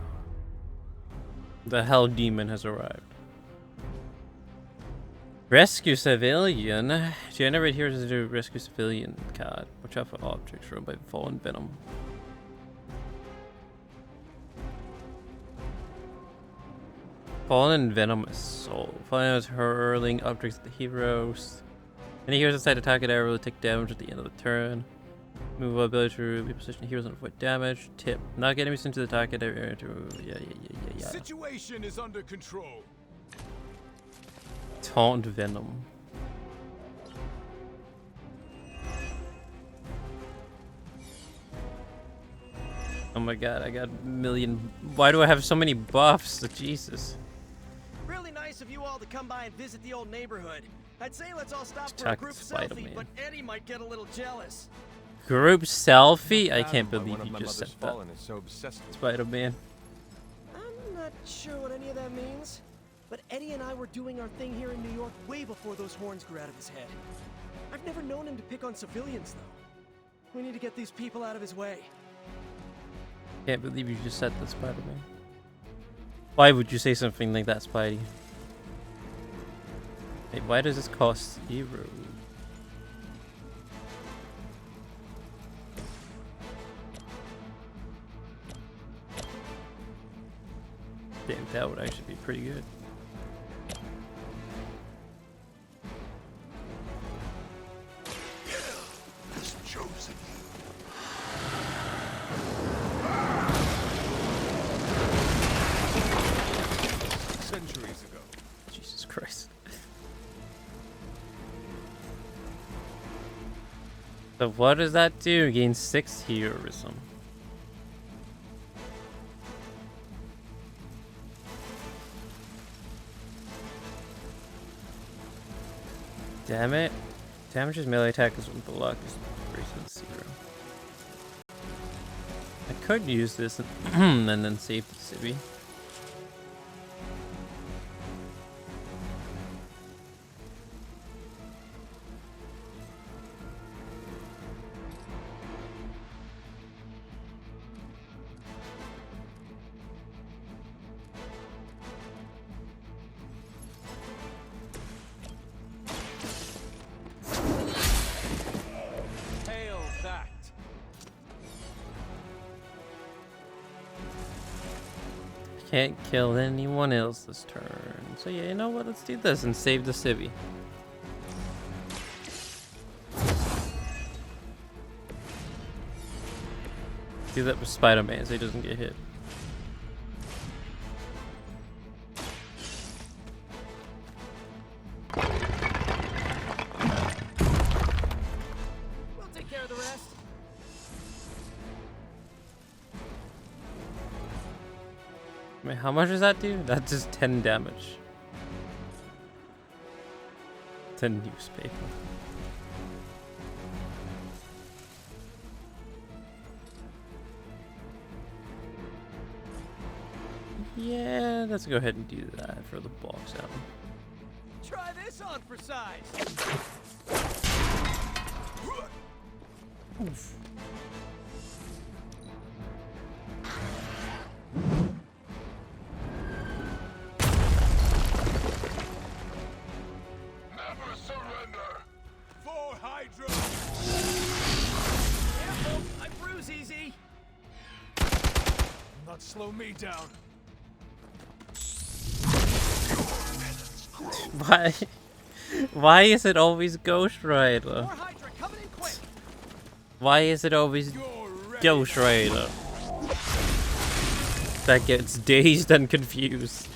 The Hell Demon has arrived. Rescue civilian. Generate heroes to rescue civilian card. Watch out for objects run by fallen venom. Fallen venomous soul. Fallen is hurling objects at the heroes. Any heroes inside the target area will take damage at the end of the turn. Move ability to reposition heroes and avoid damage. Tip. Knock enemies into the target area to yeah. Situation is under control. Taunt venom. Oh my god, I got a million. Why do I have so many buffs? Jesus. Really nice of you all to to come by and visit the old neighborhood. I'd say let's all stop for a Attack group Spider-Man. selfie, but Eddie might get a little jealous. Group selfie? I can't believe you just said that. Is so obsessed with Spider-Man. I'm not sure what any of that means, but Eddie and I were doing our thing here in New York way before those horns grew out of his head. I've never known him to pick on civilians, though. We need to get these people out of his way. Can't believe you just said that, Spider-Man. Why would you say something like that, Spidey? Hey, why does this cost 0? Damn, that would actually be pretty good. Has chosen you. Centuries ago. Jesus Christ. So what does that do? Gain 6 heroism. Damn it. Damages melee attack is when the luck is raised to 0. I could use this and then save the civvy. Can't kill anyone else this turn. So yeah, you know what? Let's do this and save the civvy. Do that with Spider-Man so he doesn't get hit. We'll take care of the rest. Wait, how much does that do? That does 10 damage. 10 newspaper. Yeah, let's go ahead and do that for the box out. Try this on for size. Oof. Never surrender. For Hydra. Careful, I bruise easy. Not slow me down. Why? Why is it always Ghost Rider? More Hydra coming in quick. Why is it always Ghost Rider that gets dazed and confused?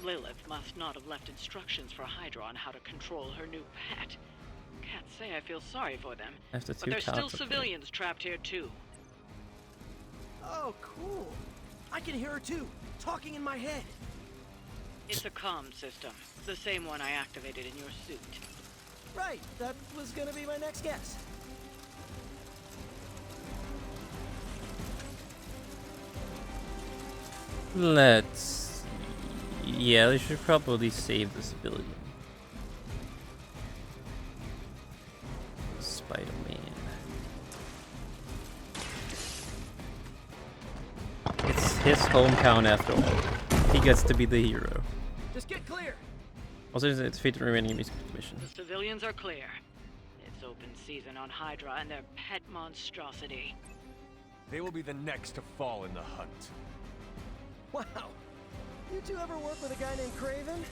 Lilith must not have left instructions for Hydra on how to control her new pet. Can't say I feel sorry for them, After but two there's still counts, okay. civilians trapped here too. Oh, cool. I can hear her too, talking in my head. It's a comm system, the same one I activated in your suit. Right, that was gonna be my next guess. Let's... Yeah, they should probably save the civilian. Spider-Man. It's his hometown after all. He gets to be the hero. Just get clear. Also, it's defeat the remaining enemies mission. The civilians are clear. It's open season on Hydra and their pet monstrosity. They will be the next to fall in the hunt. Wow. You two ever work with a guy named Craven?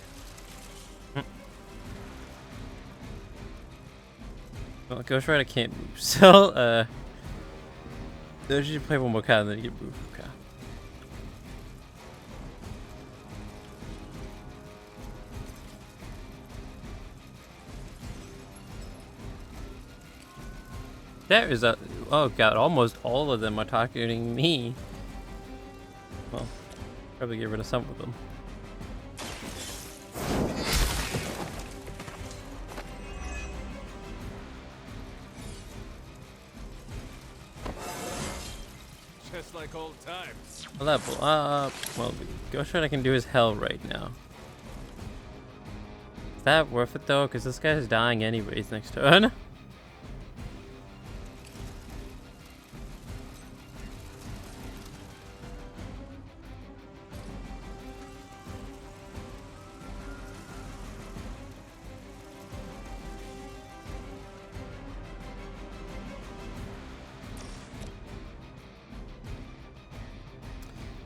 Well, Ghost Rider can't move, so, they should play one more card and then you get moved. Okay. There is a... Oh god, almost all of them are targeting me. Well, Probably get rid of some of them. Just like old times. Level up. Well, the ghost shot I can do is hell right now. Is that worth it though? Because this guy's dying anyways next turn.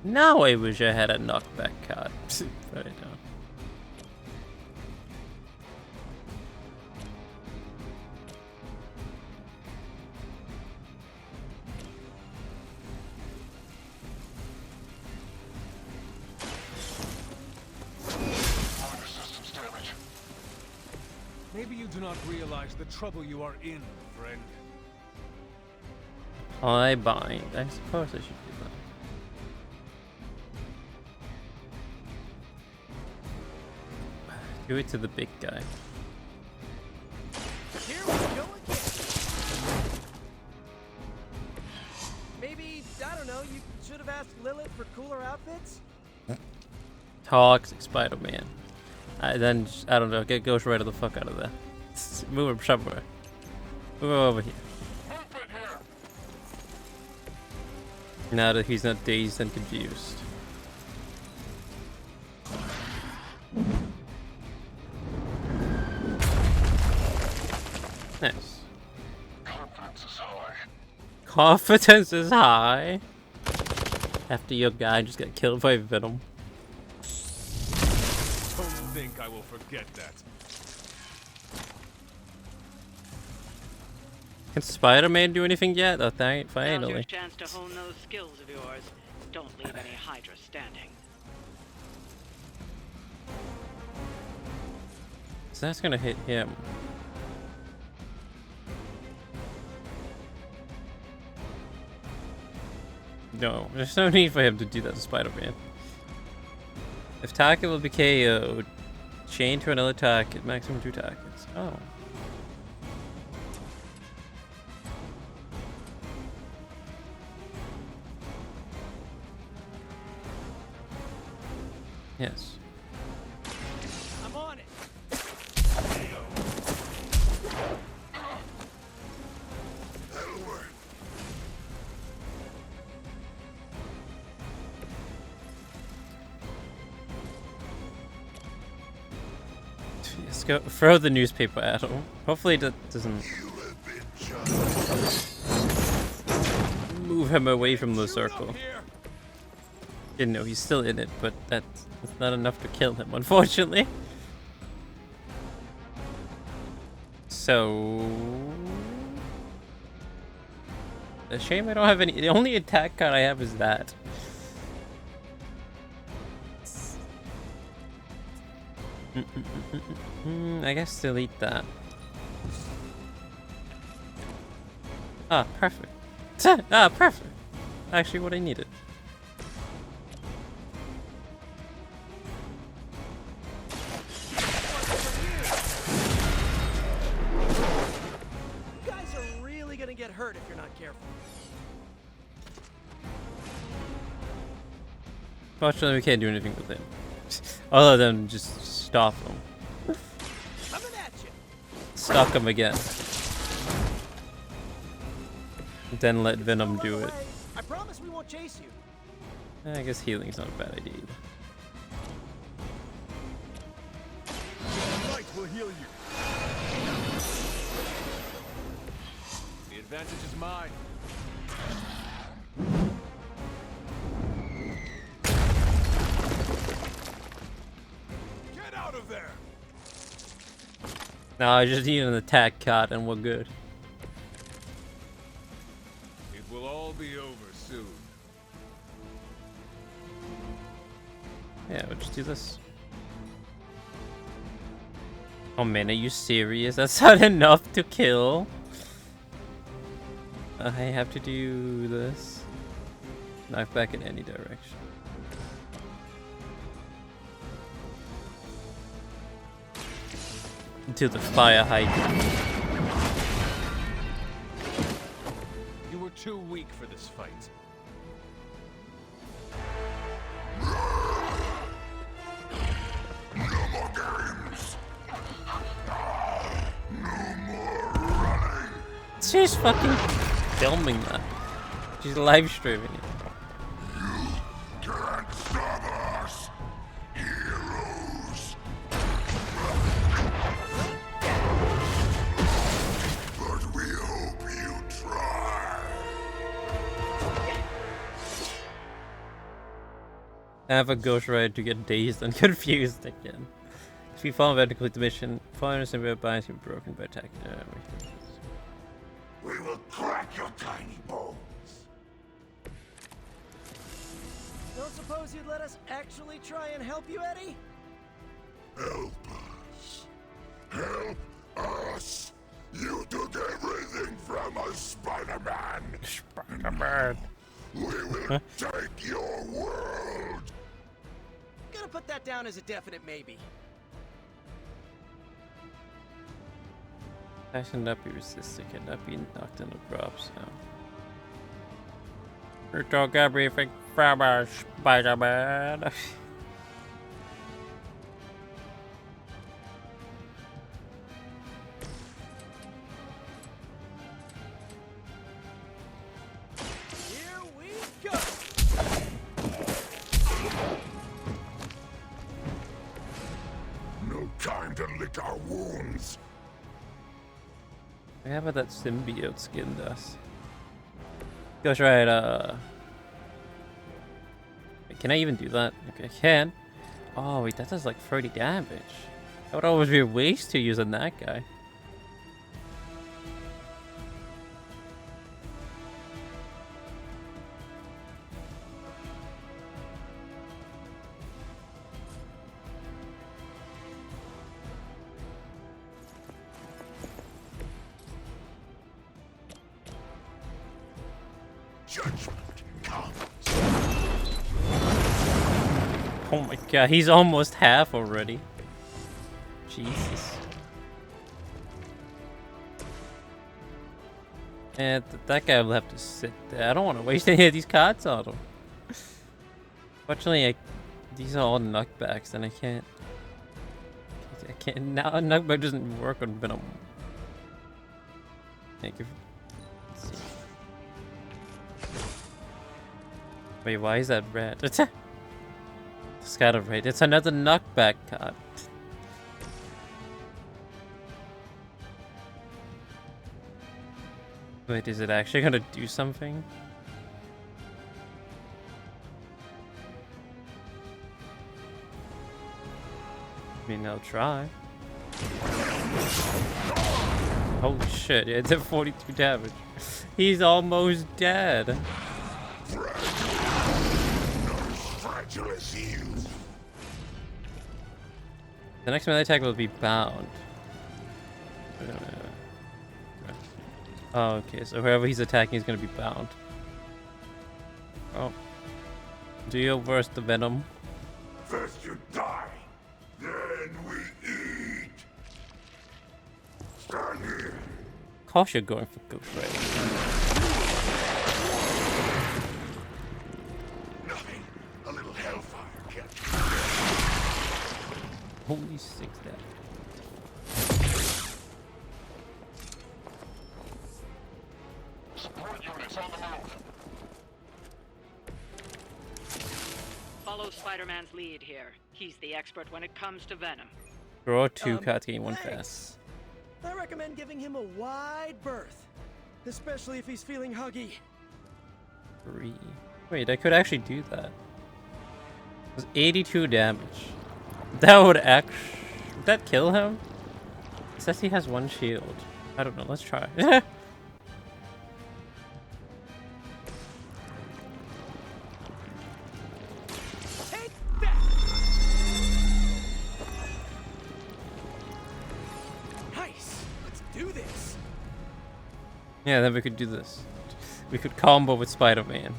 Now I wish I had a knockback card. But I don't. Maybe you do not realize the trouble you are in, friend. I bind. I suppose I should do that. Do it to the big guy. Here we go again. Maybe, I don't know, you should have asked Lilith for cooler outfits? Toxic Spider-Man. Then, I don't know, get Ghost Rider the fuck out of there. Move him somewhere. Move him over here. Now that he's not dazed and confused. Nice. Confidence is high. Confidence is high. After your guy just got killed by Venom. Don't think I will forget that. Can Spider-Man do anything yet? Oh, Now's your finally. chance to hone those skills of yours. Don't leave any Hydra standing. So that's gonna hit him. No, there's no need for him to do that to Spider-Man. If target will be KO'd, chain to another target, maximum 2 targets. Oh. Yes. I'm on it. That'll work. Let's go throw the newspaper at him. Hopefully that doesn't move him away from the circle. Didn't know he's still in it, but that's not enough to kill him, unfortunately. So a shame I don't have any. The only attack card I have is that. I guess delete that. Ah, perfect. Ah, perfect. Actually, what I needed. You guys are really gonna get hurt if you're not careful. Fortunately, we can't do anything with him. Other than just stop him. Coming at you. Stalk him again. Then let Venom do it. I promise we won't chase you. I guess healing's not a bad idea either. Light will heal you. The advantage is mine. Get out of there! No, I just need an attack card and we're good. It will all be over soon. Yeah, we'll just do this. Oh man, are you serious? That's not enough to kill. I have to do this. Knock back in any direction. into the fire hydrant. You were too weak for this fight. No more games. No more running. She's fucking filming that. She's live streaming it. Can't stop us, heroes. But we hope you try. I have a ghost ride to get dazed and confused again. If you fall about to complete the mission, followers and red binds can be broken by attack. We will crack your tiny bones. Don't suppose you'd let us actually try and help you, Eddie? Help us. Help us. You took everything from us, Spider-Man. Spider-Man. We will take your world. Gonna put that down as a definite maybe. Action not be resisted, cannot be knocked into drops now. You took everything from us, Spider-Man. Here we go. No time to lick our wounds. How about that symbiote skinned us? Gosh, right, can I even do that? Okay, I can. Oh, wait, that does like 30 damage. That would always be a waste to using that guy. Judgment comes. Oh my god, he's almost half already. Jesus. And that guy will have to sit there. I don't want to waste any of these cards on him. Fortunately, these are all knockbacks, and I can't. Now a knockback doesn't work on Venom. Thank you. Let's see. Wait, why is that red? It's kind of red. It's another knockback card. Wait, is it actually gonna do something? I mean, I'll try. Holy shit, yeah, it did 42 damage. He's almost dead. Fragile as you. The next melee attack will be bound. Oh, okay, so whoever he's attacking is going to be bound. Oh. Deal versus the Venom. First you die, then we eat. Stand here. Of course you're going for Ghost Rider. Nothing. A little hellfire can. Holy 6 damage. Support units on the move. Follow Spider-Man's lead here. He's the expert when it comes to Venom. Draw 2 cards, gain 1 fast. I recommend giving him a wide berth, especially if he's feeling huggy. 3. Wait, I could actually do that. It was 82 damage. That would that kill him? It says he has 1 shield. I don't know, let's try. Yeah, then we could do this. We could combo with Spider-Man.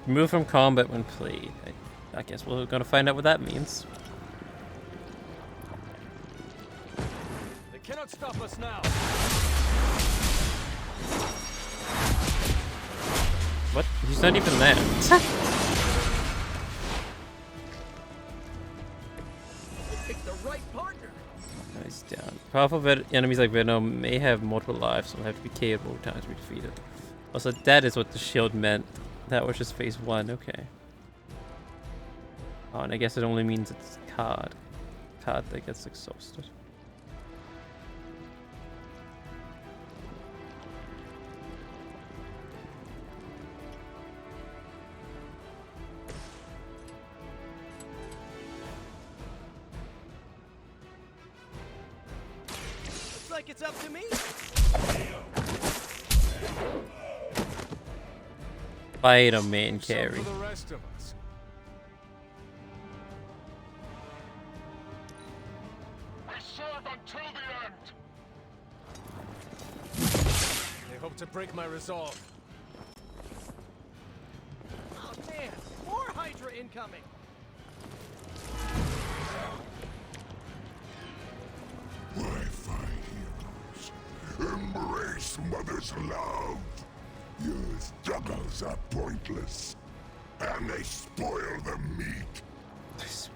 Remove from combat when played. I guess we're gonna find out what that means. cannot stop us now. What? He's not even there. Pick the right partner. Nice down. Powerful enemies like Venom may have multiple lives, so have to be KO'd multiple times to be defeated. Also, that is what the shield meant. That was just phase 1. Okay. Oh, and I guess it only means it's card that gets exhausted. Looks like it's up to me. Fight a main carry. For the rest of us. We serve until the end. They hope to break my resolve. Oh man, more Hydra incoming. Why fight heroes? Embrace Mother's love. Your struggles are pointless, and they spoil the meat. Is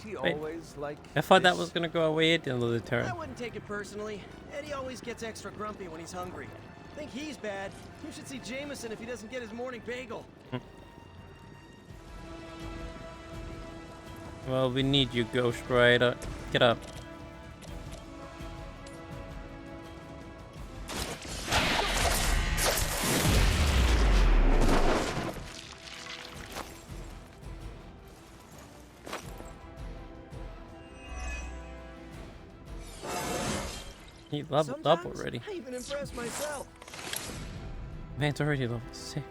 he Wait. always like I thought that this? was gonna go away at the end of the turn. I wouldn't take it personally. Eddie always gets extra grumpy when he's hungry. Think he's bad. You should see Jameson if he doesn't get his morning bagel. Well, we need you, Ghost Rider. Get up. He leveled up Sometimes already. I even impress myself. Man's already level 6.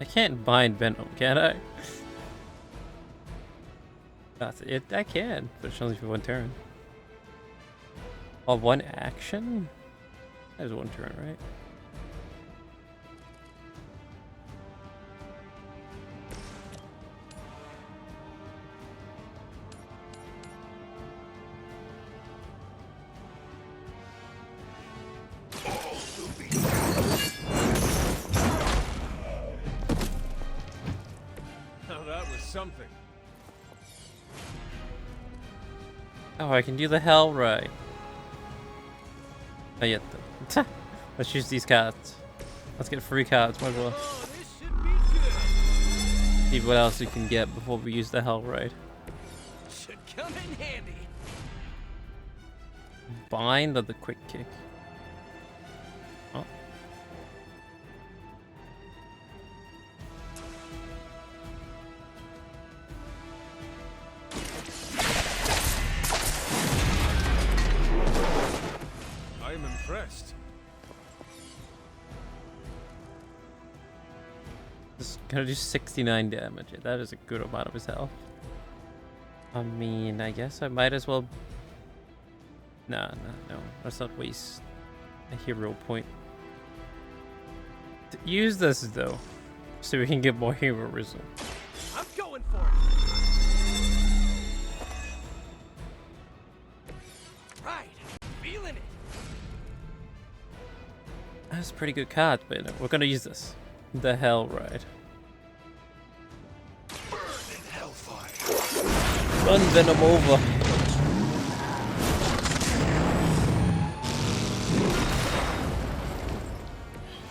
I can't bind Venom, can I? That's it. I can, but it's only for one turn. Oh, one action? That is one turn, right? Now that was something. Oh, I can do the hell right. Not yet though. Let's use these cards. Let's get free cards, might as well. Oh, this should be good. See what else we can get before we use the hell right. Should come in handy. Bind or the quick kick? Oh. I'm impressed. This is gonna do 69 damage. That is a good amount of his health. I mean, I guess I might as well... No. Let's not waste a hero point. Use this, though, so we can get more heroism. I'm going for it. Right, feeling it. That's a pretty good card, but we're gonna use this. The Hell Ride. Burn in hellfire. Run Venom over.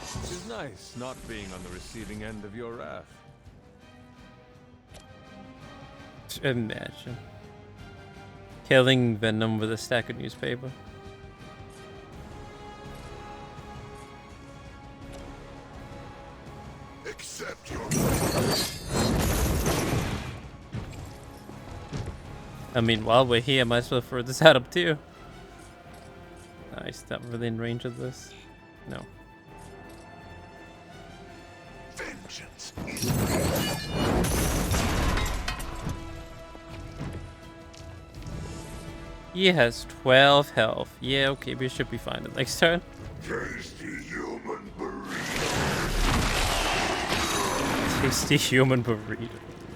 It is nice not being on the receiving end of your wrath. Imagine. Killing Venom with a stack of newspaper. Accept your I mean, while we're here, might as well throw this at him too. Nice, not really in range of this. No. vengeance. He has 12 health. Yeah, okay, we should be fine the next turn. Tasty human burrito. Tasty human burrito.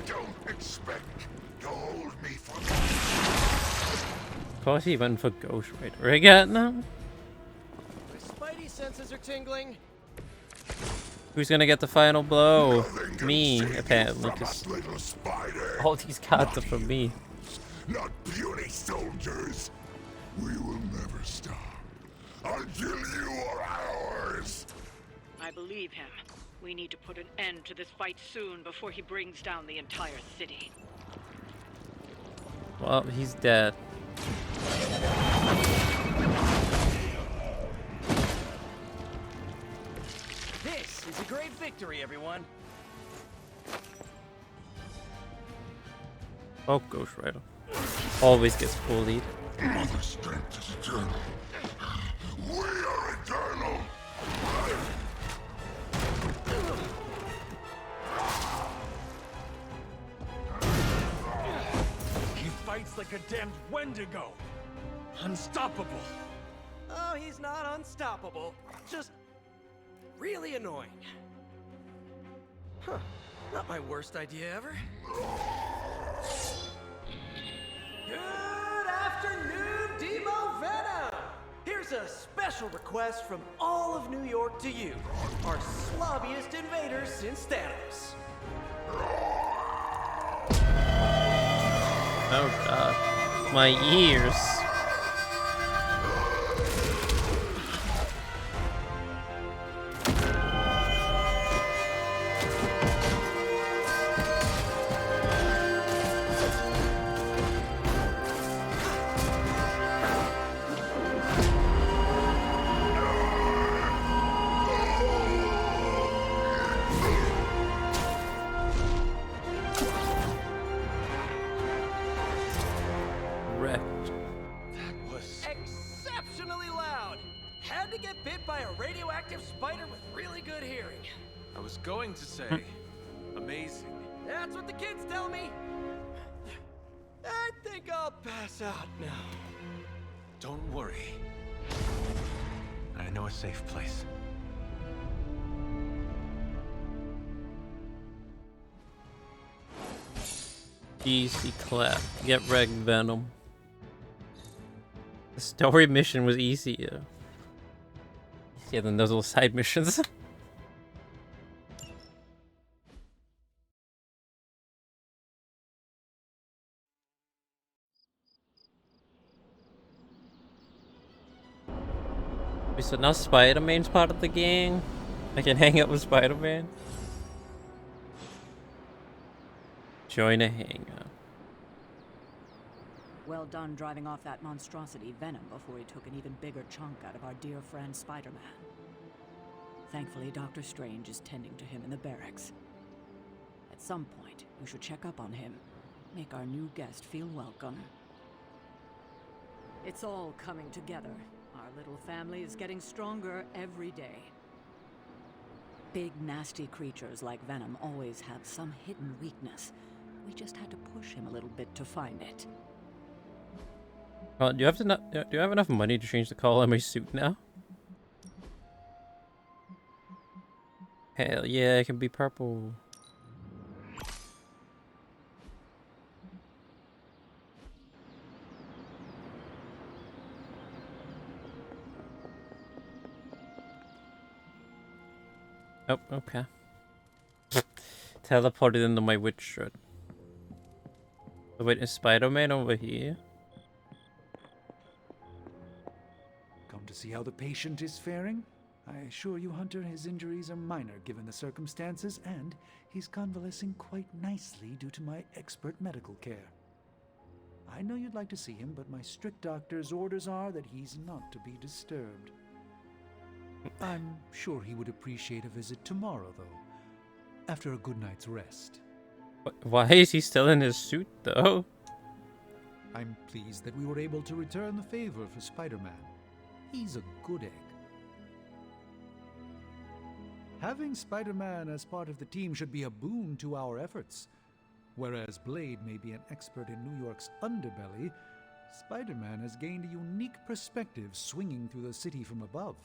Don't expect. Don't Of course he went for Ghost Rider again now. My spidey senses are tingling. Who's gonna get the final blow? Me, apparently, because all these cards are for me. Not puny soldiers. We will never stop until you are ours. I believe him. We need to put an end to this fight soon before he brings down the entire city. Well, he's dead. This is a great victory, everyone. Oh, Ghost Rider. Always gets bullied. Mother strength is eternal. We are eternal. He fights like a damned Wendigo. Unstoppable. Oh, he's not unstoppable. Just really annoying. Huh. Not my worst idea ever. Good afternoon, Demo Venom! Here's a special request from all of New York to you, our slobbiest invaders since Thanos. Oh god. My ears. Exceptionally loud! Had to get bit by a radioactive spider with really good hearing. I was going to say, amazing. That's what the kids tell me. I think I'll pass out now. Don't worry. I know a safe place. Easy clap. Get wrecked, Venom. The story mission was easier. Yeah, than those little side missions. So now Spider-Man's part of the gang? I can hang out with Spider-Man? Join a hangout. Well done driving off that monstrosity Venom before he took an even bigger chunk out of our dear friend Spider-Man. Thankfully, Dr. Strange is tending to him in the barracks. At some point, we should check up on him. Make our new guest feel welcome. It's all coming together. Our little family is getting stronger every day. Big, nasty creatures like Venom always have some hidden weakness. We just had to push him a little bit to find it. Well, do you have enough money to change the color of my suit now? Hell yeah, it can be purple. Oh, okay. Teleported into my witch shirt. Oh, wait, is Spider-Man over here? Come to see how the patient is faring? I assure you, Hunter, his injuries are minor given the circumstances, and he's convalescing quite nicely due to my expert medical care. I know you'd like to see him, but my strict doctor's orders are that he's not to be disturbed. I'm sure he would appreciate a visit tomorrow, though, after a good night's rest. Why is he still in his suit, though? I'm pleased that we were able to return the favor for Spider-Man. He's a good egg. Having Spider-Man as part of the team should be a boon to our efforts. Whereas Blade may be an expert in New York's underbelly, Spider-Man has gained a unique perspective swinging through the city from above.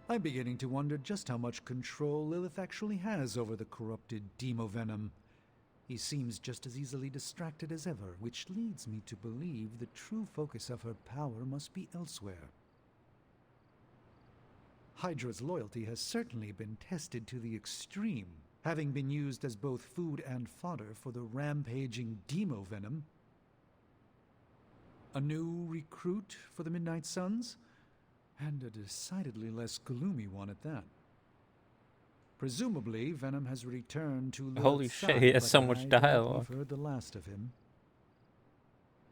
I'm beginning to wonder just how much control Lilith actually has over the corrupted Demo Venom. He seems just as easily distracted as ever, which leads me to believe the true focus of her power must be elsewhere. Hydra's loyalty has certainly been tested to the extreme, having been used as both food and fodder for the rampaging Demo Venom. A new recruit for the Midnight Suns, and a decidedly less gloomy one at that. Presumably, Venom has returned to Lord's Holy shit, side, he has but so much I doubt dialogue. we've heard the last of him.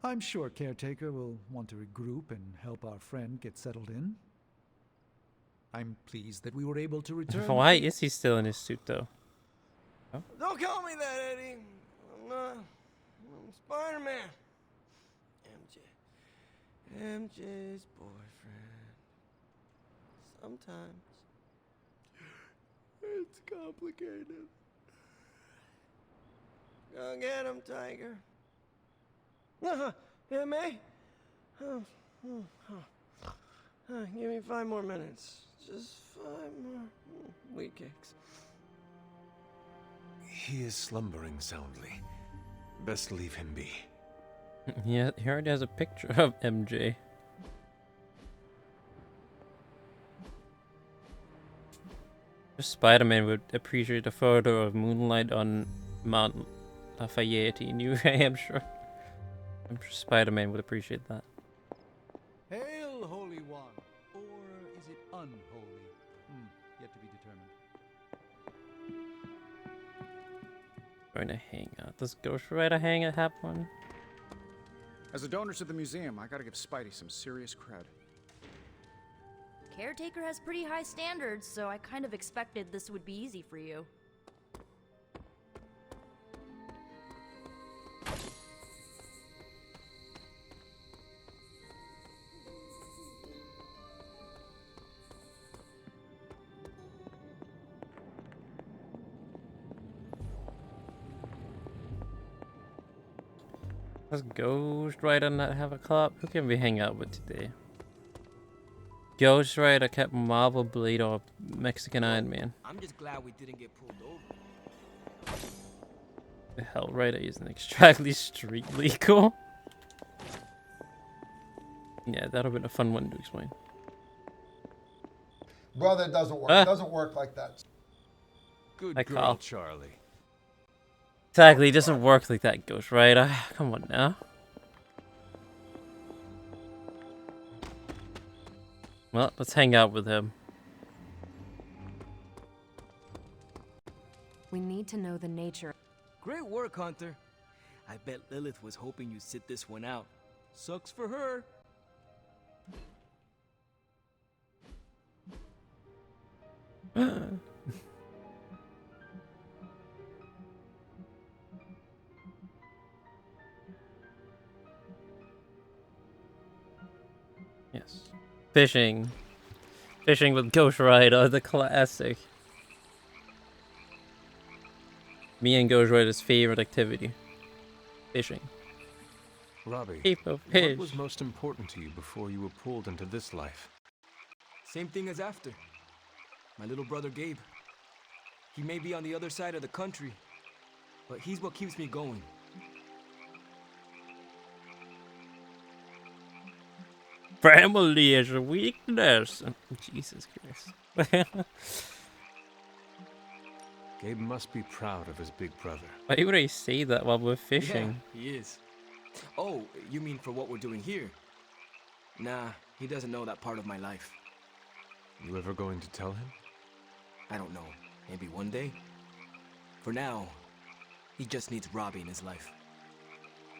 I'm sure Caretaker will want to regroup and help our friend get settled in. I'm pleased that we were able to return. Why is he still in his suit, though? Oh? Don't call me that, Eddie. I'm Spider-Man. MJ's boyfriend. Sometimes it's complicated. Go get him, Tiger. Yeah, May? Give me 5 more minutes. Just 5 more wheat cakes. He is slumbering soundly. Best leave him be. Yeah, he already has a picture of MJ. Spider-Man would appreciate a photo of moonlight on Mount Lafayette in New Hampshire. I'm sure Spider-Man would appreciate that. Hail, Holy One! Or is it unholy? Yet to be determined. Going to hang out. Does Ghost Rider hang at have one? As the donors of the museum, I gotta give Spidey some serious cred. Caretaker has pretty high standards, so I kind of expected this would be easy for you. Does Ghost Rider not have a club? Who can we hang out with today? Ghost Rider, Captain Marvel, Blade, or Mexican Iron Man? I'm just glad we didn't get pulled over. The Hell Rider isn't exactly street legal. Yeah, that would have been a fun one to explain. Brother, it doesn't work. It doesn't work like that. Good Like girl, Carl. Charlie. Exactly, it doesn't work like that, Ghost Rider. Come on now. Well, let's hang out with him. We need to know the nature. Great work, Hunter. I bet Lilith was hoping you'd sit this one out. Sucks for her. Yes. Fishing. Fishing with Ghost Rider, the classic. Me and Ghost Rider's favorite activity. Fishing. Robbie, Keep a what fish. was most important to you before you were pulled into this life? Same thing as after. My little brother Gabe. He may be on the other side of the country, but he's what keeps me going. Family is a weakness. Jesus Christ. Gabe must be proud of his big brother. Why would I say that while we're fishing? Yeah, he is. Oh, you mean for what we're doing here? Nah, he doesn't know that part of my life. You ever going to tell him? I don't know. Maybe one day? For now, he just needs Robbie in his life.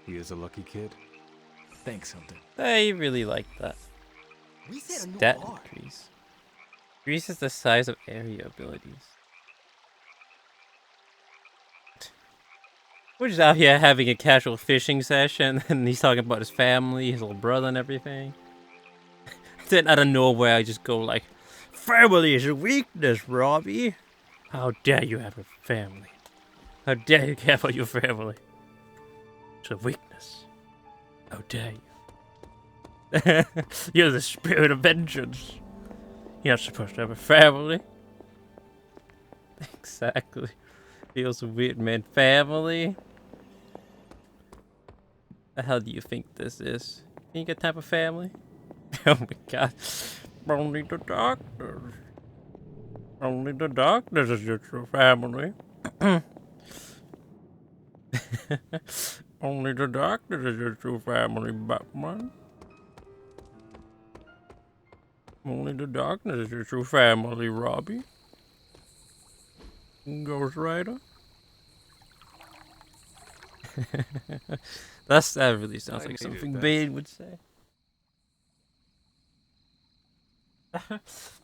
He is a lucky kid. Thanks, Hunter. I really like that. We set a new Stat bar. increase. Increases the size of area abilities. We're just out here having a casual fishing session, and he's talking about his family, his little brother, and everything. Then out of nowhere, I just go like, "Family is a weakness, Robbie. How dare you have a family? How dare you care about your family? It's a weakness. How dare you? You're the spirit of vengeance. You're not supposed to have a family." Exactly. Feels weird, man. Family? The hell do you think this is? Think a type of family? Oh my god. Only the doctors. Only the doctors is your true family. Only the doctors is your true family, Batman. Only the doctors is your true family, Robbie. Ghost Rider. That really sounds like something Bane would say.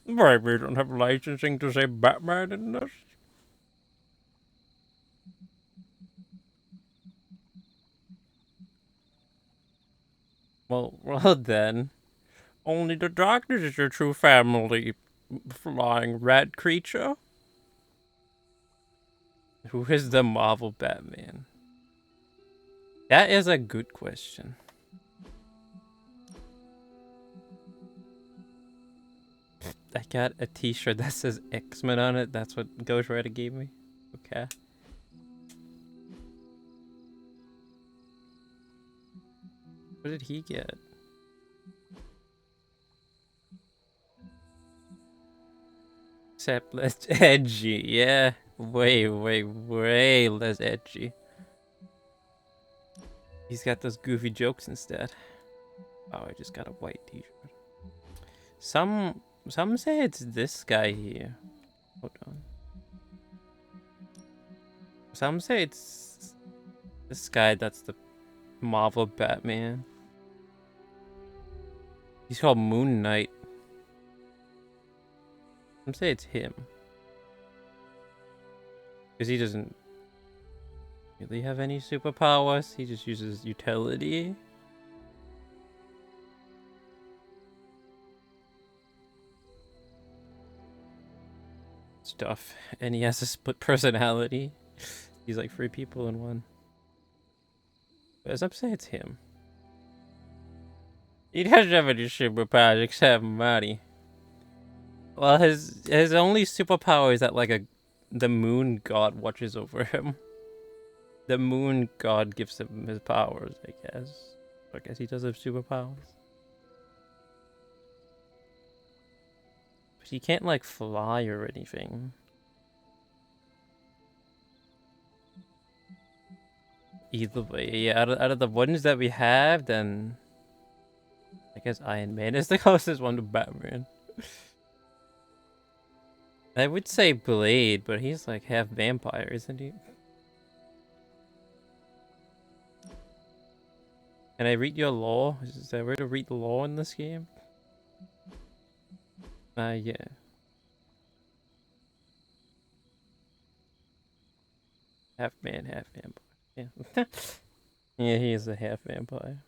Why we don't have licensing to say Batman in this? Well then. Only the doctors is your true family, flying rat creature. Who is the Marvel Batman? That is a good question. I got a t-shirt that says X-Men on it. That's what Ghost Rider gave me. Okay. What did he get? Except less edgy. Yeah. Way less edgy. He's got those goofy jokes instead. Oh, I just got a white t-shirt. Some say it's this guy here. Hold on. Some say it's this guy that's the Marvel Batman. He's called Moon Knight. Some say it's him. Because he doesn't really have any superpowers. He just uses utility. Stuff. And he has a split personality. He's like 3 people in one. But some say it's him. He doesn't have any superpowers except money. Well, his only superpower is that like the moon god watches over him. The moon god gives him his powers, I guess. I guess he does have superpowers. But he can't like fly or anything. Either way, yeah, out of the ones that we have, then I guess Iron Man is the closest one to Batman. I would say Blade, but he's like half vampire, isn't he? Can I read your lore? Is there a way to read the lore in this game? Yeah. Half man, half vampire. Yeah. Yeah, he is a half vampire.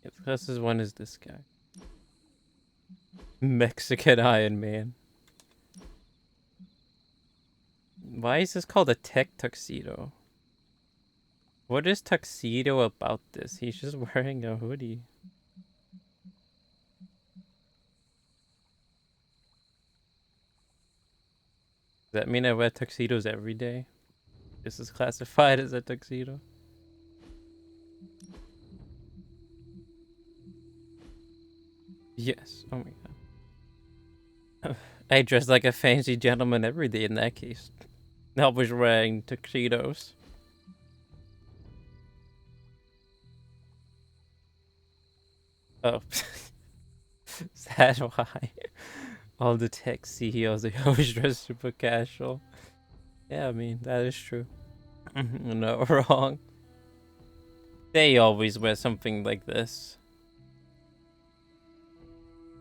Yeah, the closest one is this guy. Mexican Iron Man. Why is this called a tech tuxedo? What is tuxedo about this? He's just wearing a hoodie. Does that mean I wear tuxedos every day? This is classified as a tuxedo. Yes. Oh my god. I dress like a fancy gentleman every day in that case. Always wearing tuxedos. Oh. Is that why? All the tech CEOs, they always dress super casual. Yeah, I mean, that is true. Not wrong. They always wear something like this.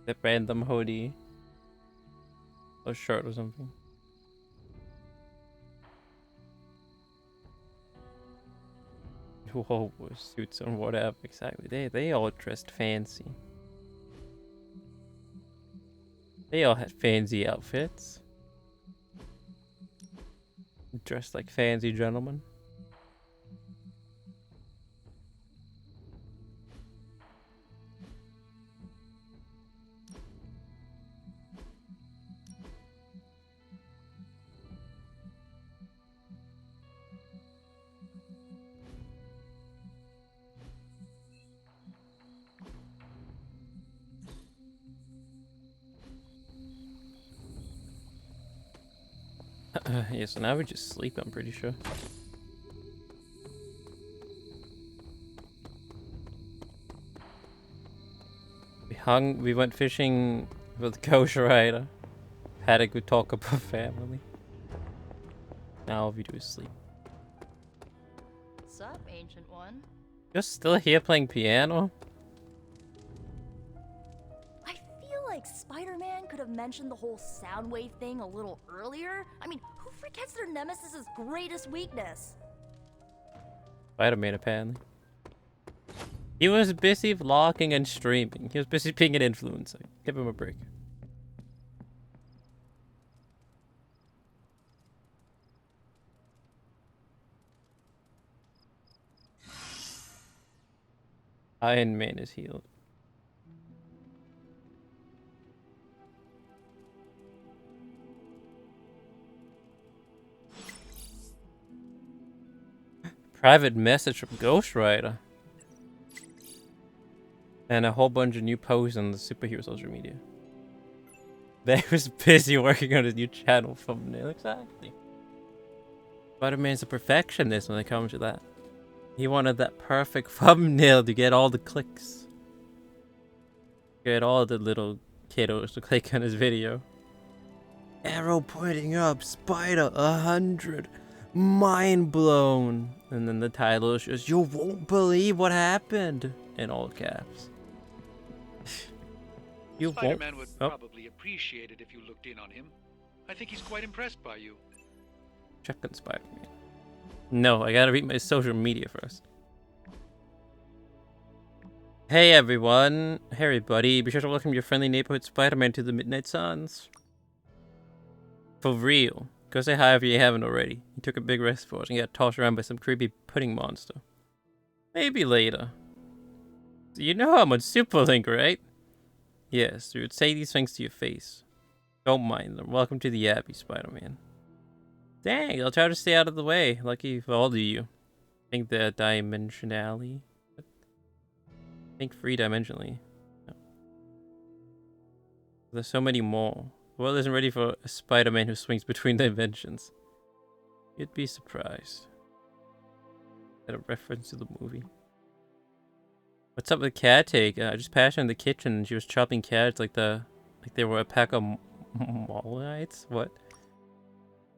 That random hoodie. Or shirt or something. Whoa, suits and whatever, exactly. They all dressed fancy. They all had fancy outfits. Dressed like fancy gentlemen. Yeah, so now we just sleep, I'm pretty sure. We went fishing with Ghost Rider. Had a good talk about family. Now all we do is sleep. What's up, Ancient One? You're still here playing piano? I feel like Spider-Man could have mentioned the whole sound wave thing a little earlier. I mean, who forgets their nemesis' greatest weakness? Spider-Man, apparently. He was busy vlogging and streaming. He was busy being an influencer. Give him a break. Iron Man is healed. Private message from Ghost Rider. And a whole bunch of new posts on the superhero social media. They was busy working on his new channel thumbnail. Exactly. Spider-Man's a perfectionist when it comes to that. He wanted that perfect thumbnail to get all the clicks. Get all the little kiddos to click on his video. Arrow pointing up, Spider 100. Mind blown. And then the title is just, you won't believe what happened. In all caps. You Spider-Man would oh. probably appreciate it if you looked in on him. I think he's quite impressed by you. Check on Spider-Man. No, I gotta read my social media first. Hey everyone. Hey everybody. Be sure to welcome your friendly neighborhood Spider-Man to the Midnight Suns. For real. Go say hi if you haven't already. He took a big rest for us and got tossed around by some creepy pudding monster. Maybe later. You know I'm on Superlink, right? Yes, dude. Say these things to your face. Don't mind them. Welcome to the Abbey, Spider-Man. Dang, I'll try to stay out of the way. Lucky for all of you. Think the dimensionally. Think three-dimensionally. No. There's so many more. The world isn't ready for a Spider-Man who swings between dimensions. You'd be surprised. Is that a reference to the movie? What's up with Caretaker? I just passed her in the kitchen and she was chopping carrots like they were a pack of Molites? What?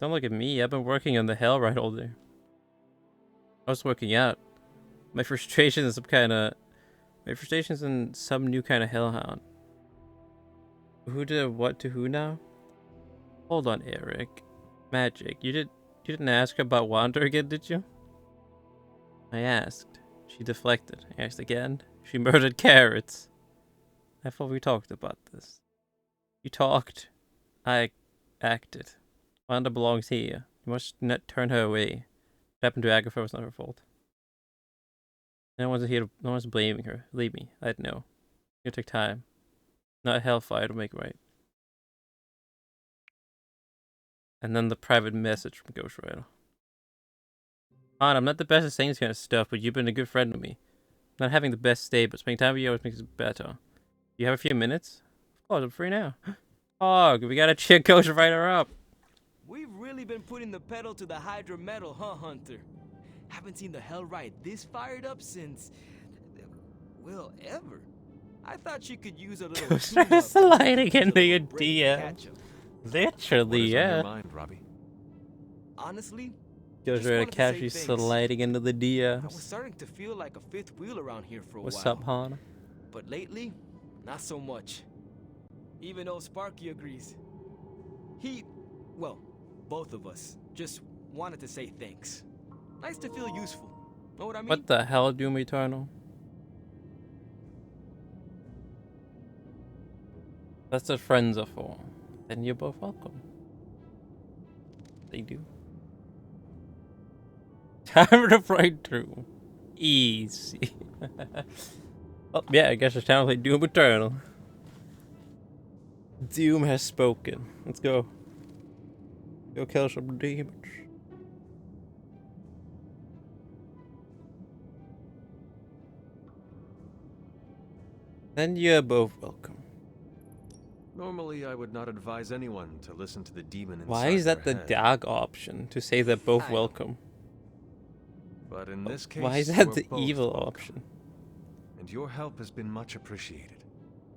Don't look at me. I've been working on the hell right all day. I was working out. My frustration is in some new kind of hellhound. Who did what to who now? Hold on, Eric. Magic. You didn't ask her about Wander again, did you? I asked. She deflected. I asked again. She murdered carrots. I thought we talked about this. You talked. I acted. Wanda belongs here. You must not turn her away. What happened to Agatha was not her fault. No one's blaming her. Believe me, I'd know. It'll take time. Not hellfire to make right. And then the private message from Ghost Rider. I'm not the best at saying this kind of stuff, but you've been a good friend to me. Not having the best day, but spending time with you always makes it better. You have a few minutes? Of course, I'm free now. Oh, we gotta cheer Ghost Rider up. We've really been putting the pedal to the Hydra metal, huh, Hunter? Haven't seen the Hell Ride this fired up since... well, ever. I thought she could use a little... sliding into your DM. Literally, yeah. On your mind, Robbie? Honestly, Ghost Rider catch you sliding into the DMs. I was starting to feel like a fifth wheel around here for a while. What's up, Hana? But lately, not so much. Even old Sparky agrees. Well, both of us just wanted to say thanks. Nice to feel useful. Know what I mean? What the hell, Doom Eternal? That's what friends are for. Then you're both welcome. They do. Time to fight through. Easy. Oh, yeah, I guess it's time to play Doom Eternal. Doom has spoken. Let's go. Go kill some demons. Then you're both welcome. Normally, I would not advise anyone to listen to the demon inside Why is that the their head. dog option to say they're both welcome? But in this case, Why is that you're the both evil welcome. option? And your help has been much appreciated.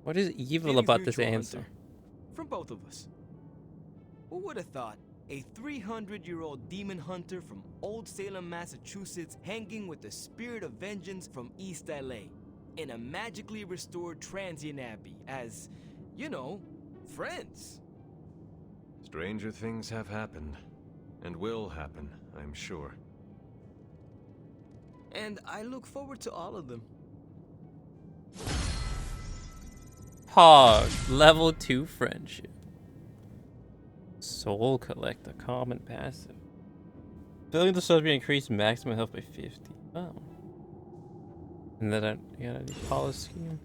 What is evil Feelings about this mutual, answer? Hunter. From both of us. Who would have thought a 300-year-old demon hunter from Old Salem, Massachusetts, hanging with the spirit of vengeance from East LA in a magically restored transient abbey as, you know, friends? Stranger things have happened, and will happen, I'm sure. And I look forward to all of them. Hog, level 2 friendship. Soul collector, common passive. Filling the souls will increase maximum health by 50. Oh. And then I got a new policy scheme.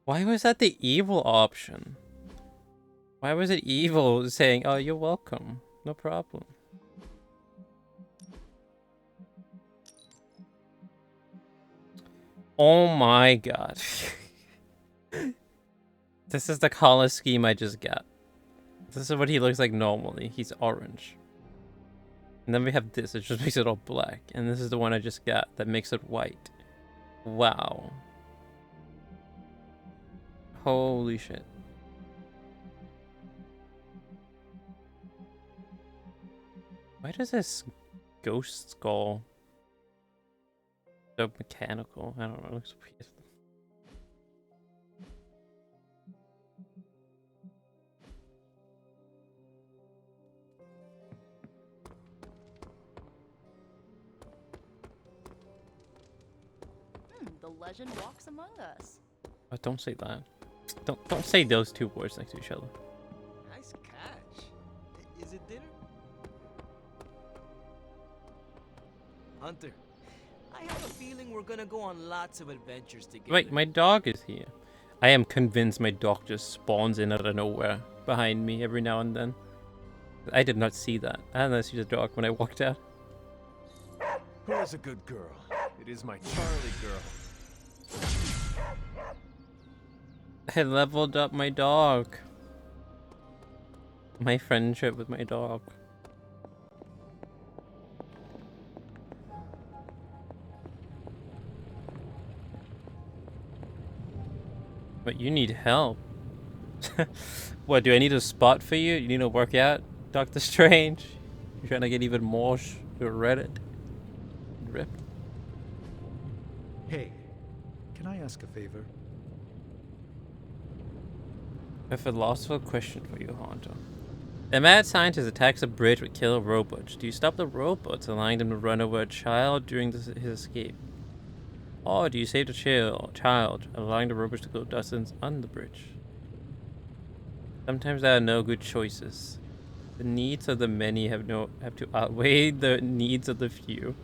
Why was that the evil option? Why was it evil saying, oh, you're welcome, no problem? Oh my god. This is the color scheme I just got. This is what he looks like normally. He's orange. And then we have this, it just makes it all black. And this is the one I just got that makes it white. Wow. Holy shit. Why does this ghost skull so mechanical? I don't know, it looks weird. The legend walks among us. Oh, don't say that. Don't say those two words next to each other. Nice catch. Is it dinner? Hunter, I have a feeling we're gonna go on lots of adventures together. Wait, my dog is here. I am convinced my dog just spawns in out of nowhere behind me every now and then. I did not see that. I did not see the dog when I walked out. Who is a good girl? It is my Charlie girl. I leveled up my dog. My friendship with my dog. But you need help. What, do I need a spot for you? You need to work out, Dr. Strange? You're trying to get even more ripped? Hey, can I ask a favor? A philosophical question for you, Hunter. A mad scientist attacks a bridge with killer robots. Do you stop the robots, allowing them to run over a child during his escape? Or do you save the child, allowing the robots to go dozens on the bridge? Sometimes there are no good choices. The needs of the many have to outweigh the needs of the few.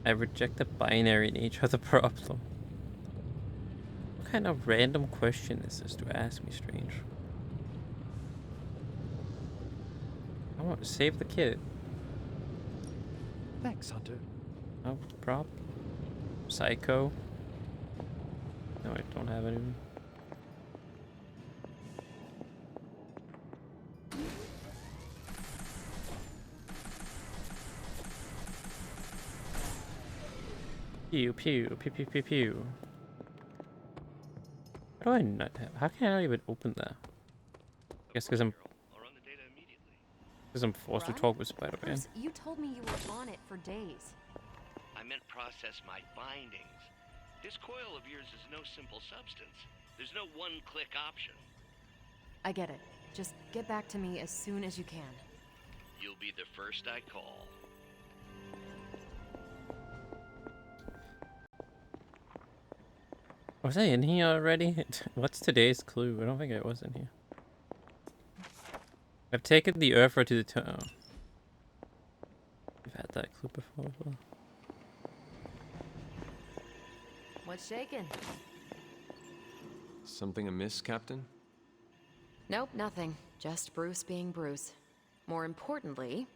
I reject the binary nature of the problem. What kind of random question is this to ask me, Strange? I want to save the kid. Thanks, Hunter. No problem. Psycho. No, I don't have any. Pew pew pew pew pew pew. How do I not have? How can I not even open that? I guess because I'm forced to talk with Spider-Man. Bruce, you told me you were on it for days. I meant process my findings. This coil of yours is no simple substance. There's no one-click option. I get it. Just get back to me as soon as you can. You'll be the first I call. Was I in here already? What's today's clue? I don't think I was in here. I've taken the Earthra to the town. We've had that clue before as well. What's shaking? Something amiss, Captain? Nope, nothing. Just Bruce being Bruce. More importantly,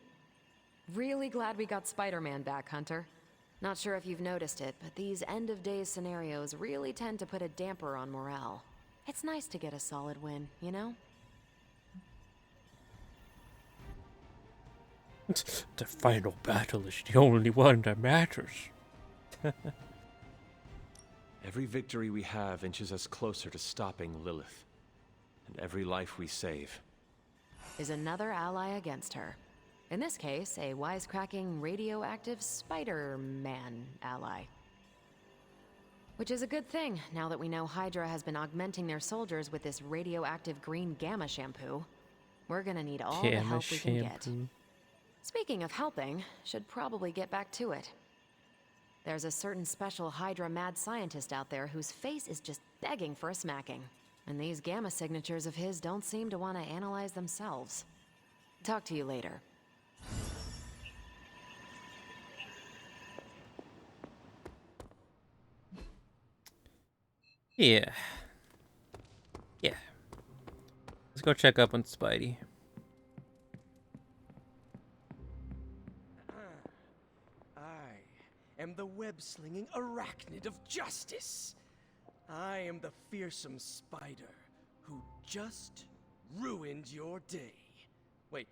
really glad we got Spider-Man back, Hunter. Not sure if you've noticed it, but these end-of-days scenarios really tend to put a damper on morale. It's nice to get a solid win, you know? The final battle is the only one that matters. Every victory we have inches us closer to stopping Lilith. And every life we save is another ally against her. In this case, a wisecracking radioactive Spider-Man ally. Which is a good thing, now that we know Hydra has been augmenting their soldiers with this radioactive green gamma shampoo. We're gonna need all the help we can get. Speaking of helping, should probably get back to it. There's a certain special Hydra mad scientist out there whose face is just begging for a smacking. And these gamma signatures of his don't seem to want to analyze themselves. Talk to you later. Yeah. Let's go check up on Spidey. I am the web-slinging arachnid of justice. I am the fearsome spider who just ruined your day. Wait.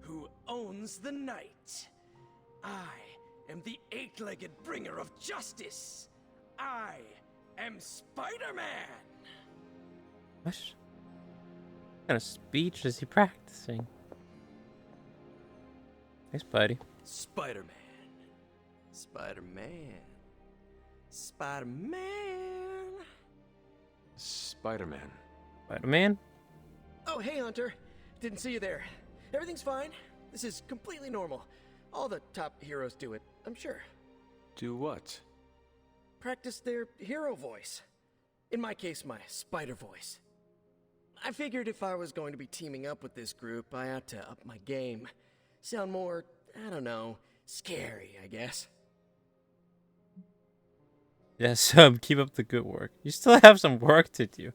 Who owns the night. I am the eight-legged bringer of justice. I am Spider-Man. What kind of speech is he practicing? Hey, Spidey. Spider-Man. Spider-Man. Spider-Man. Spider-Man. Spider-Man? Oh, hey, Hunter. Didn't see you there. Everything's fine. This is completely normal. All the top heroes do it, I'm sure. Do what? Practice their hero voice. In my case, my spider voice. I figured if I was going to be teaming up with this group, I ought to up my game. Sound more, I don't know, scary, I guess. Yes, keep up the good work. You still have some work to do.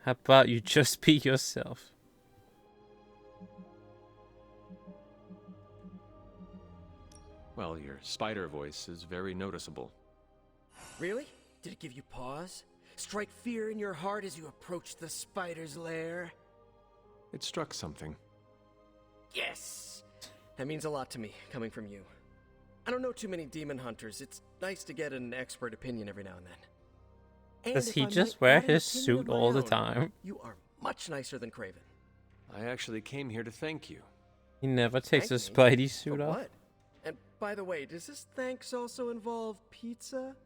How about you just be yourself? Well, your spider voice is very noticeable. Really? Did it give you pause? Strike fear in your heart as you approach the spider's lair? It struck something. Yes! That means a lot to me, coming from you. I don't know too many demon hunters. It's nice to get an expert opinion every now and then. And does he just wear his suit all the time? You are much nicer than Craven. I actually came here to thank you. He never takes his Spidey suit off. What? And by the way, does this thanks also involve pizza?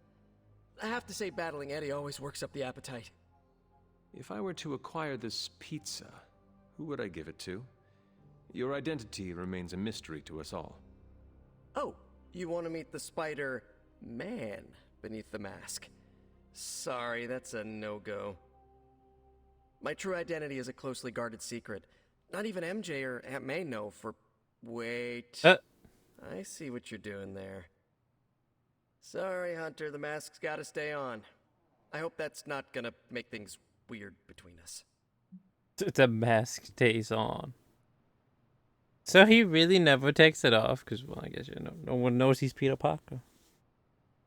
I have to say, battling Eddie always works up the appetite. If I were to acquire this pizza, who would I give it to? Your identity remains a mystery to us all. Oh, you want to meet the Spider-Man beneath the mask? Sorry, that's a no-go. My true identity is a closely guarded secret. Not even MJ or Aunt May know for... Wait. I see what you're doing there. Sorry, Hunter, the mask's gotta stay on. I hope that's not gonna make things weird between us. The mask stays on. So he really never takes it off, because, well, I guess, no one knows he's Peter Parker.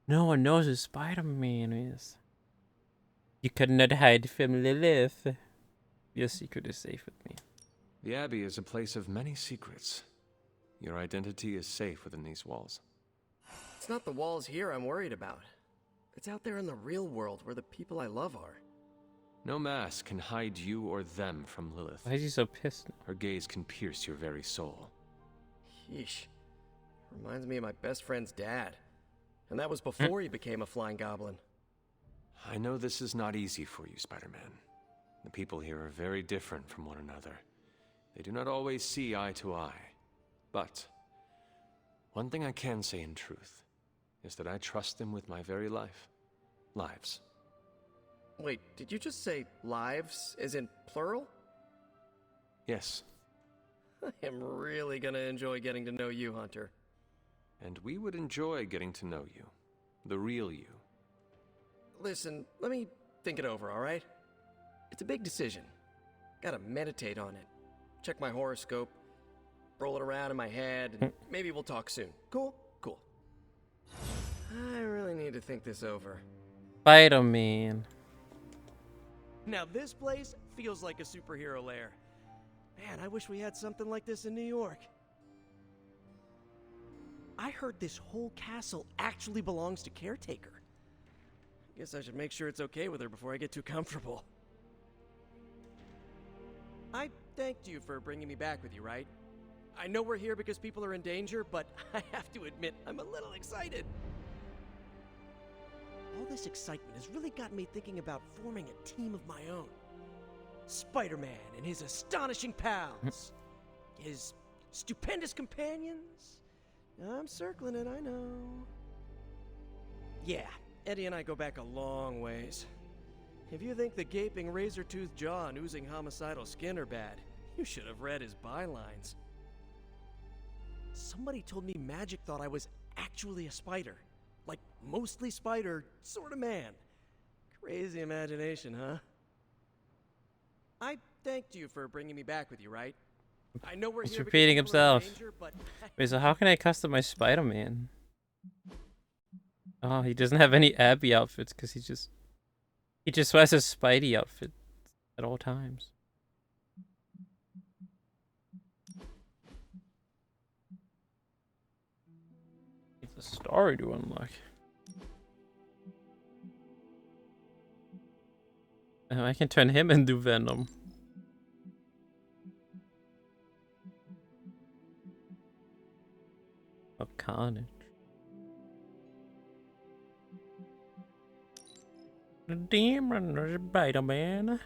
No one knows who Spider-Man is. You could not hide from Lilith. Your secret is safe with me. The Abbey is a place of many secrets. Your identity is safe within these walls. It's not the walls here I'm worried about. It's out there in the real world where the people I love are. No mask can hide you or them from Lilith. Why is he so pissed? Her gaze can pierce your very soul. Yeesh. Reminds me of my best friend's dad. And that was before he became a flying goblin. I know this is not easy for you, Spider-Man. The people here are very different from one another. They do not always see eye to eye. But one thing I can say in truth is that I trust them with my very life. Lives. Wait, did you just say lives, as in plural? Yes. I am really gonna enjoy getting to know you, Hunter. And we would enjoy getting to know you. The real you. Listen, let me think it over, alright? It's a big decision. Gotta meditate on it. Check my horoscope. Roll it around in my head, and maybe we'll talk soon. Cool? Cool. I really need to think this over. Spider-Man. Now this place feels like a superhero lair. Man, I wish we had something like this in New York. I heard this whole castle actually belongs to Caretaker. Guess I should make sure it's okay with her before I get too comfortable. I thanked you for bringing me back with you, right? I know we're here because people are in danger, but I have to admit, I'm a little excited. All this excitement has really got me thinking about forming a team of my own. Spider-Man and his astonishing pals. His stupendous companions. I'm circling it, I know. Yeah, Eddie and I go back a long ways. If you think the gaping razor-toothed jaw and oozing homicidal skin are bad, you should have read his bylines. Somebody told me Magic thought I was actually a spider. Like, mostly spider, sort of man. Crazy imagination, huh? I thanked you for bringing me back with you, right? I know we're He's here repeating because people are in himself. danger, but Wait, so how can I customize Spider-Man? Oh, he doesn't have any Abby outfits because he just wears a Spidey outfit at all times. It's a story to unlock. Oh, I can turn him into Venom. Oh, Carnage. The Demon Spider-Man.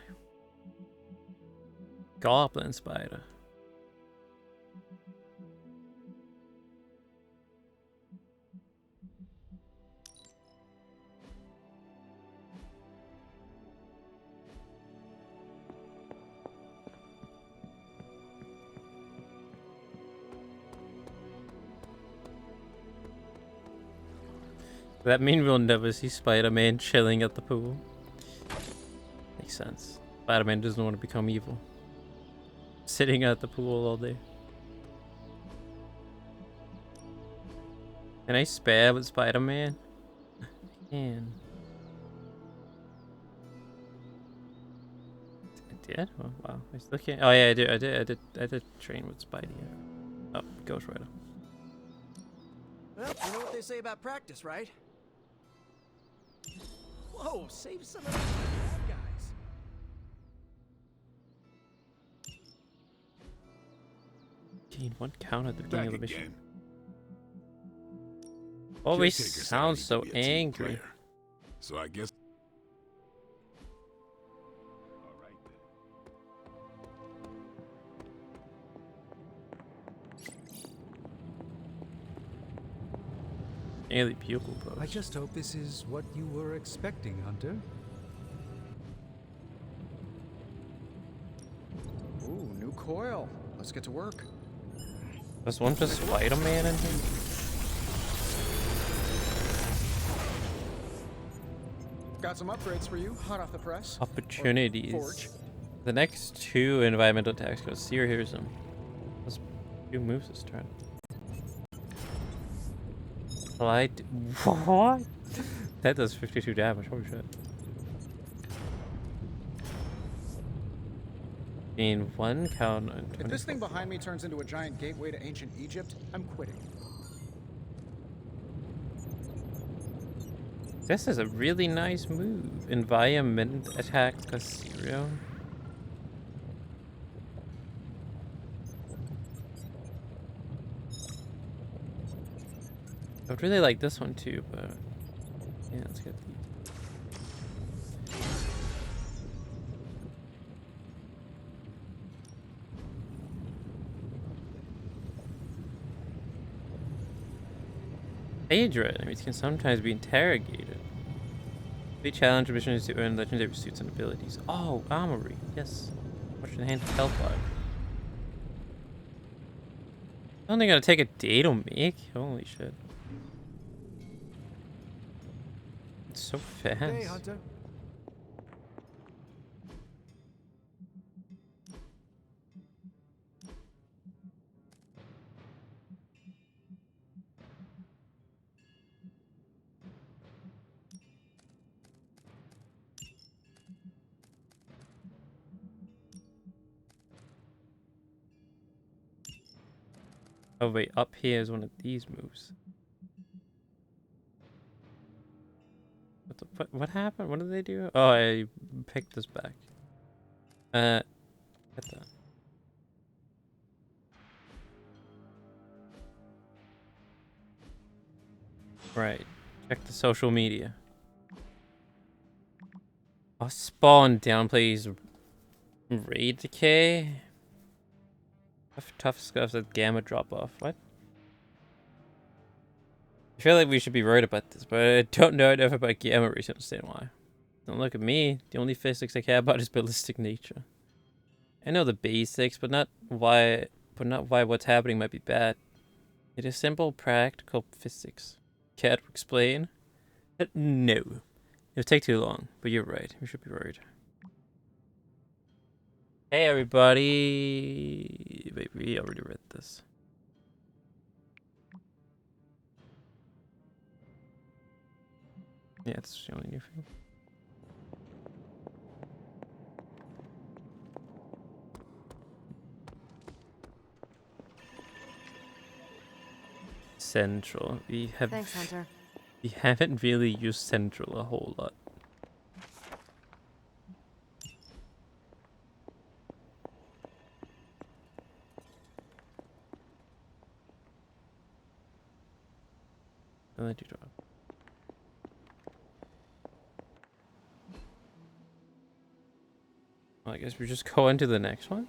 Goblin Spider. Does that mean we'll never see Spider-Man chilling at the pool? Makes sense. Spider-Man doesn't want to become evil. Sitting at the pool all day. Can I spare with Spider-Man? I can. I did? Oh wow. I still can't. Oh yeah, I did train with Spidey. Oh, Ghost Rider. well, you know what they say about practice, right? Whoa, save some of those bad guys. Gain one count at the beginning of the mission. Again. Always Caretaker said I sounds need to so be a team angry. player. So I guess. Daily bugle post. I just hope this is what you were expecting, Hunter. Ooh, new coil. Let's get to work. There's one for Spider-Man in here? Got some upgrades for you, hot off the press. Opportunities. Forge. The next two environmental attacks go Seer hears him. Let's do moves this turn. Light. What? That does 52 damage. Holy shit. Gain one count on 20. If this thing behind me turns into a giant gateway to ancient Egypt, I'm quitting. This is a really nice move. Environment attack Casiro. I would really like this one too, but yeah, let's get these. Phaedra enemies can sometimes be interrogated. The challenge mission is to earn legendary suits and abilities. Oh, armory. Yes. Much enhanced health bar. Only gonna take a day to make? Holy shit. It's so fast. Hey, Hunter. Oh wait, up here is one of these moves. What happened? What did they do? Oh, I picked this back. Get that. Right. Check the social media. Oh, spawn downplays raid decay. Tough scuffs at gamma drop off. What? I feel like we should be worried about this, but I don't know enough about gamma rays to understand why. Don't look at me. The only physics I care about is ballistic nature. I know the basics, but not why what's happening might be bad. It is simple, practical physics. Care to explain? No. It'll take too long, but you're right. We should be worried. Hey, everybody. Wait, we already read this. Yeah, it's the only new thing. Central. Thanks, Hunter. We haven't really used Central a whole lot. Energy drop. Well, I guess we just go into the next one.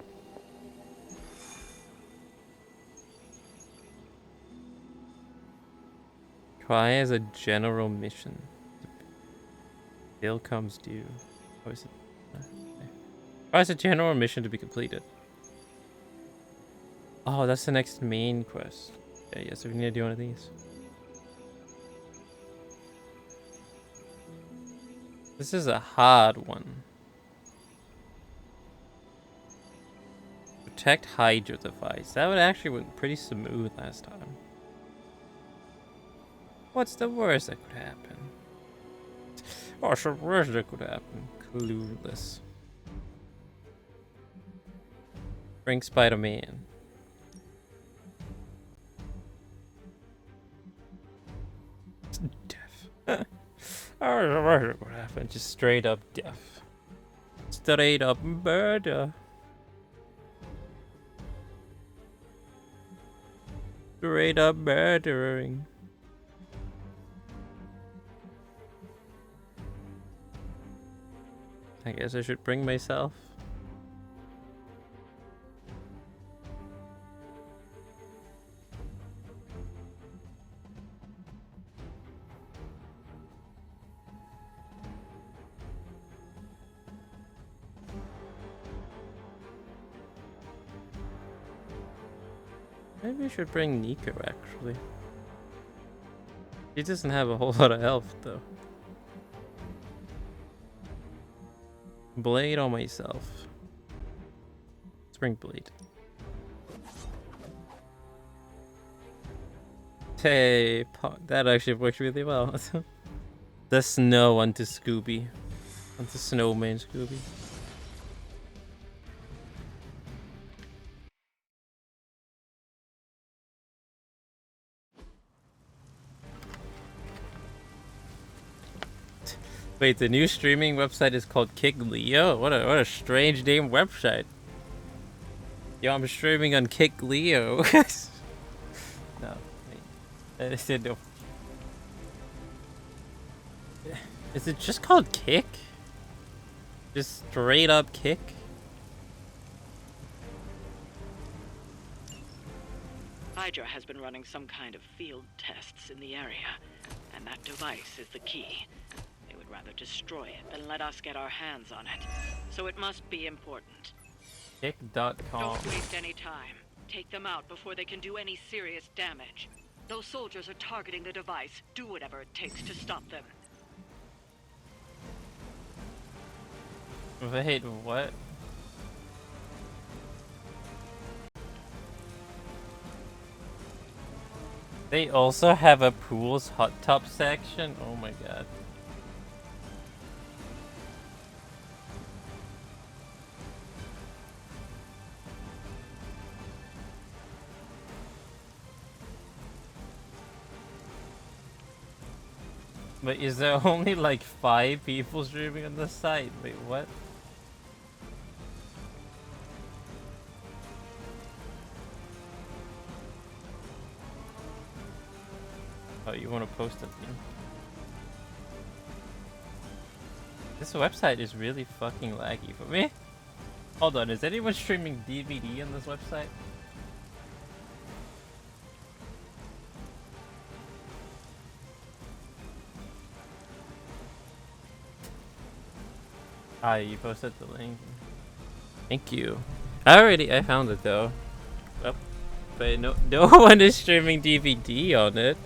Try as a general mission. Bill comes due. Oh, is it? Okay. Try as a general mission to be completed. Oh, that's the next main quest. Okay, yeah, so we need to do one of these. This is a hard one. Protect Hydra device. That would actually went pretty smooth last time. What's the worst that could happen? What's the worst that could happen? Clueless. Bring Spider-Man. Death. What happened? Just straight up death. Straight up murder. Straight up murdering. I guess I should bring myself. Maybe I should bring Nico, actually. He doesn't have a whole lot of health, though. Blade on myself. Let's bring Blade. Hey, that actually worked really well. The snow onto Scooby. Onto Snowman Scooby. Wait, the new streaming website is called Kick Leo? What a strange name website. Yo, I'm streaming on Kick Leo. No, wait. I said no. Is it just called Kick? Just straight up Kick? Hydra has been running some kind of field tests in the area, and that device is the key. They would rather destroy it than let us get our hands on it, so it must be important. Kick.com. Don't waste any time. Take them out before they can do any serious damage. Those soldiers are targeting the device. Do whatever it takes to stop them. Wait, what? They also have a pool's hot tub section? Oh my god. But is there only like 5 people streaming on the site? Wait, what? Oh, you want to post a thing? This website is really fucking laggy for me. Hold on, is anyone streaming DVD on this website? Ah, you posted the link. Thank you. I found it though. Oh, but no one is streaming DVD on it.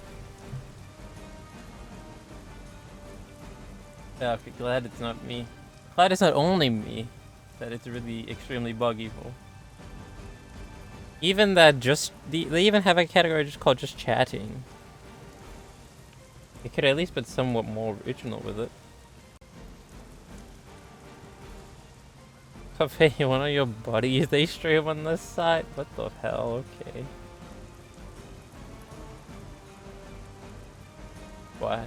Yeah, okay, glad it's not me. Glad it's not only me. That it's really extremely buggy. Even that they even have a category just called just chatting. They could at least be somewhat more original with it. Hey, one of your buddies, they stream on this site? What the hell? Okay. Why?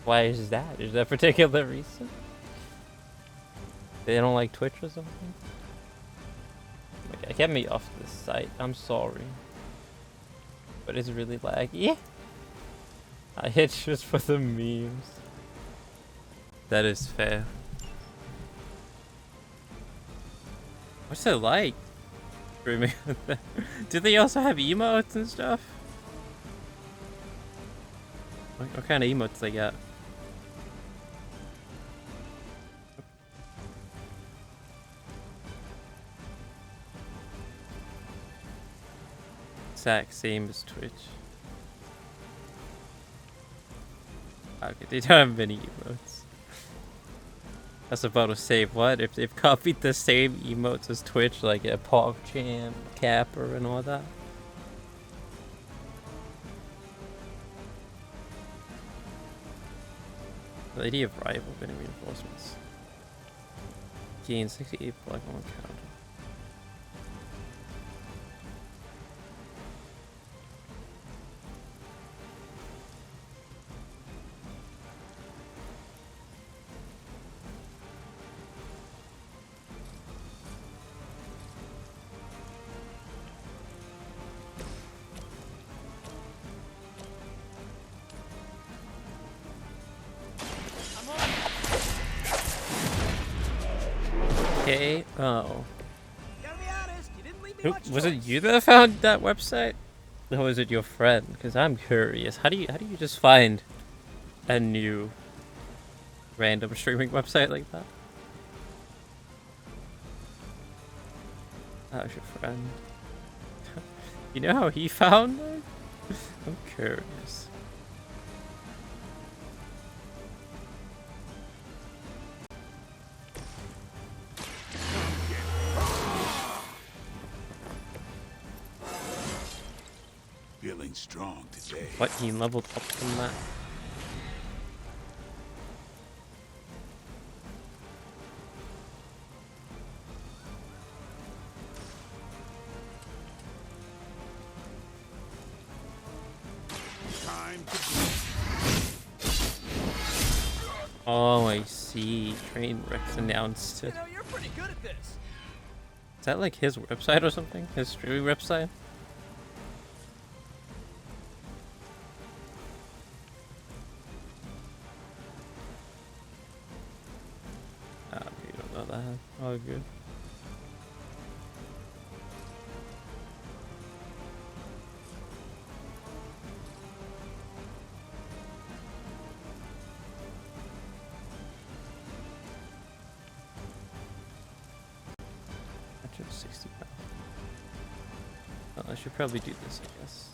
Why is that? Is there a particular reason? They don't like Twitch or something? Okay, get me off this site. I'm sorry. But it's really laggy. I hit just for the memes. That is fair. What's it like? Do they also have emotes and stuff? What kind of emotes they got? Exact same as Twitch. Okay, they don't have many emotes. I was about to say, what? If they've copied the same emotes as Twitch, like a PogChamp, Capper, and all that? Lady of Rival, enemy reinforcements. Gain 68 block on counter. Okay, oh. Was it you that found that website? Or was it your friend? Because I'm curious. How do you just find a new random streaming website like that? How's your friend? You know how he found it? I'm curious. Feeling strong today. What, he leveled up from that? Time to Oh, I see. Trainwreck's announced it. You know, you're pretty good at this. Is that like his website or something? His streaming website? You don't know that. Oh, good. Oh, I should probably do this, I guess.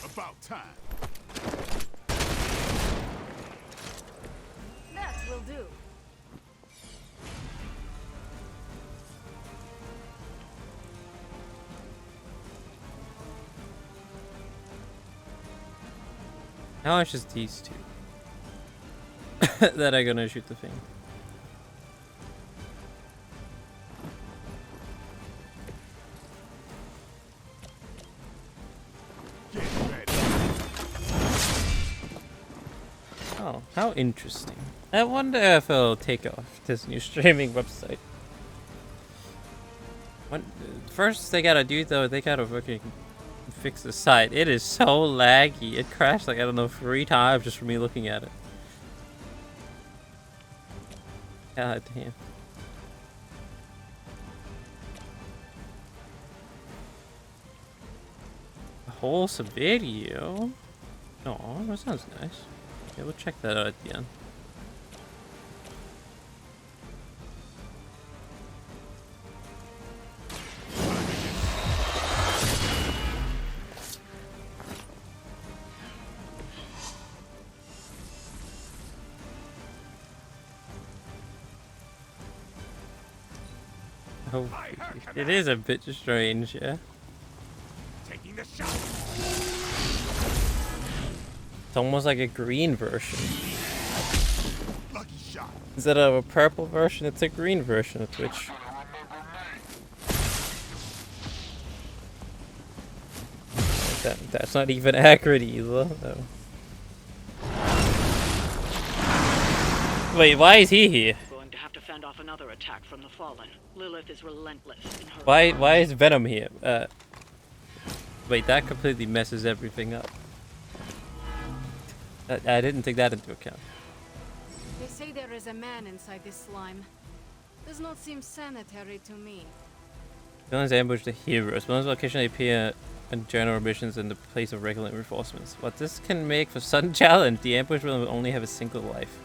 About time. That will do. Now it's just these two that are gonna shoot the thing. Oh, how interesting. I wonder if it'll take off this new streaming website. First they gotta do though, they gotta fucking fix the site. It is so laggy. It crashed like, I don't know, 3 times just for me looking at it. God damn. A wholesome video? Oh, that sounds nice. Okay, we'll check that out at the end. Oh, it is a bit strange, yeah. Taking the shot. It's almost like a green version. Lucky shot. Instead of a purple version, it's a green version of Twitch. That's not even accurate either, though. Wait, why is he here? Going to have to fend off another attack from the Fallen. Lilith is relentless in her. Why is Venom here? Wait, that completely messes everything up. I didn't take that into account. They say there is a man inside this slime. Does not seem sanitary to me. Villains ambush the heroes. Villains will occasionally appear in general missions in the place of regular reinforcements. What this can make for sudden challenge, the ambush will only have a single life.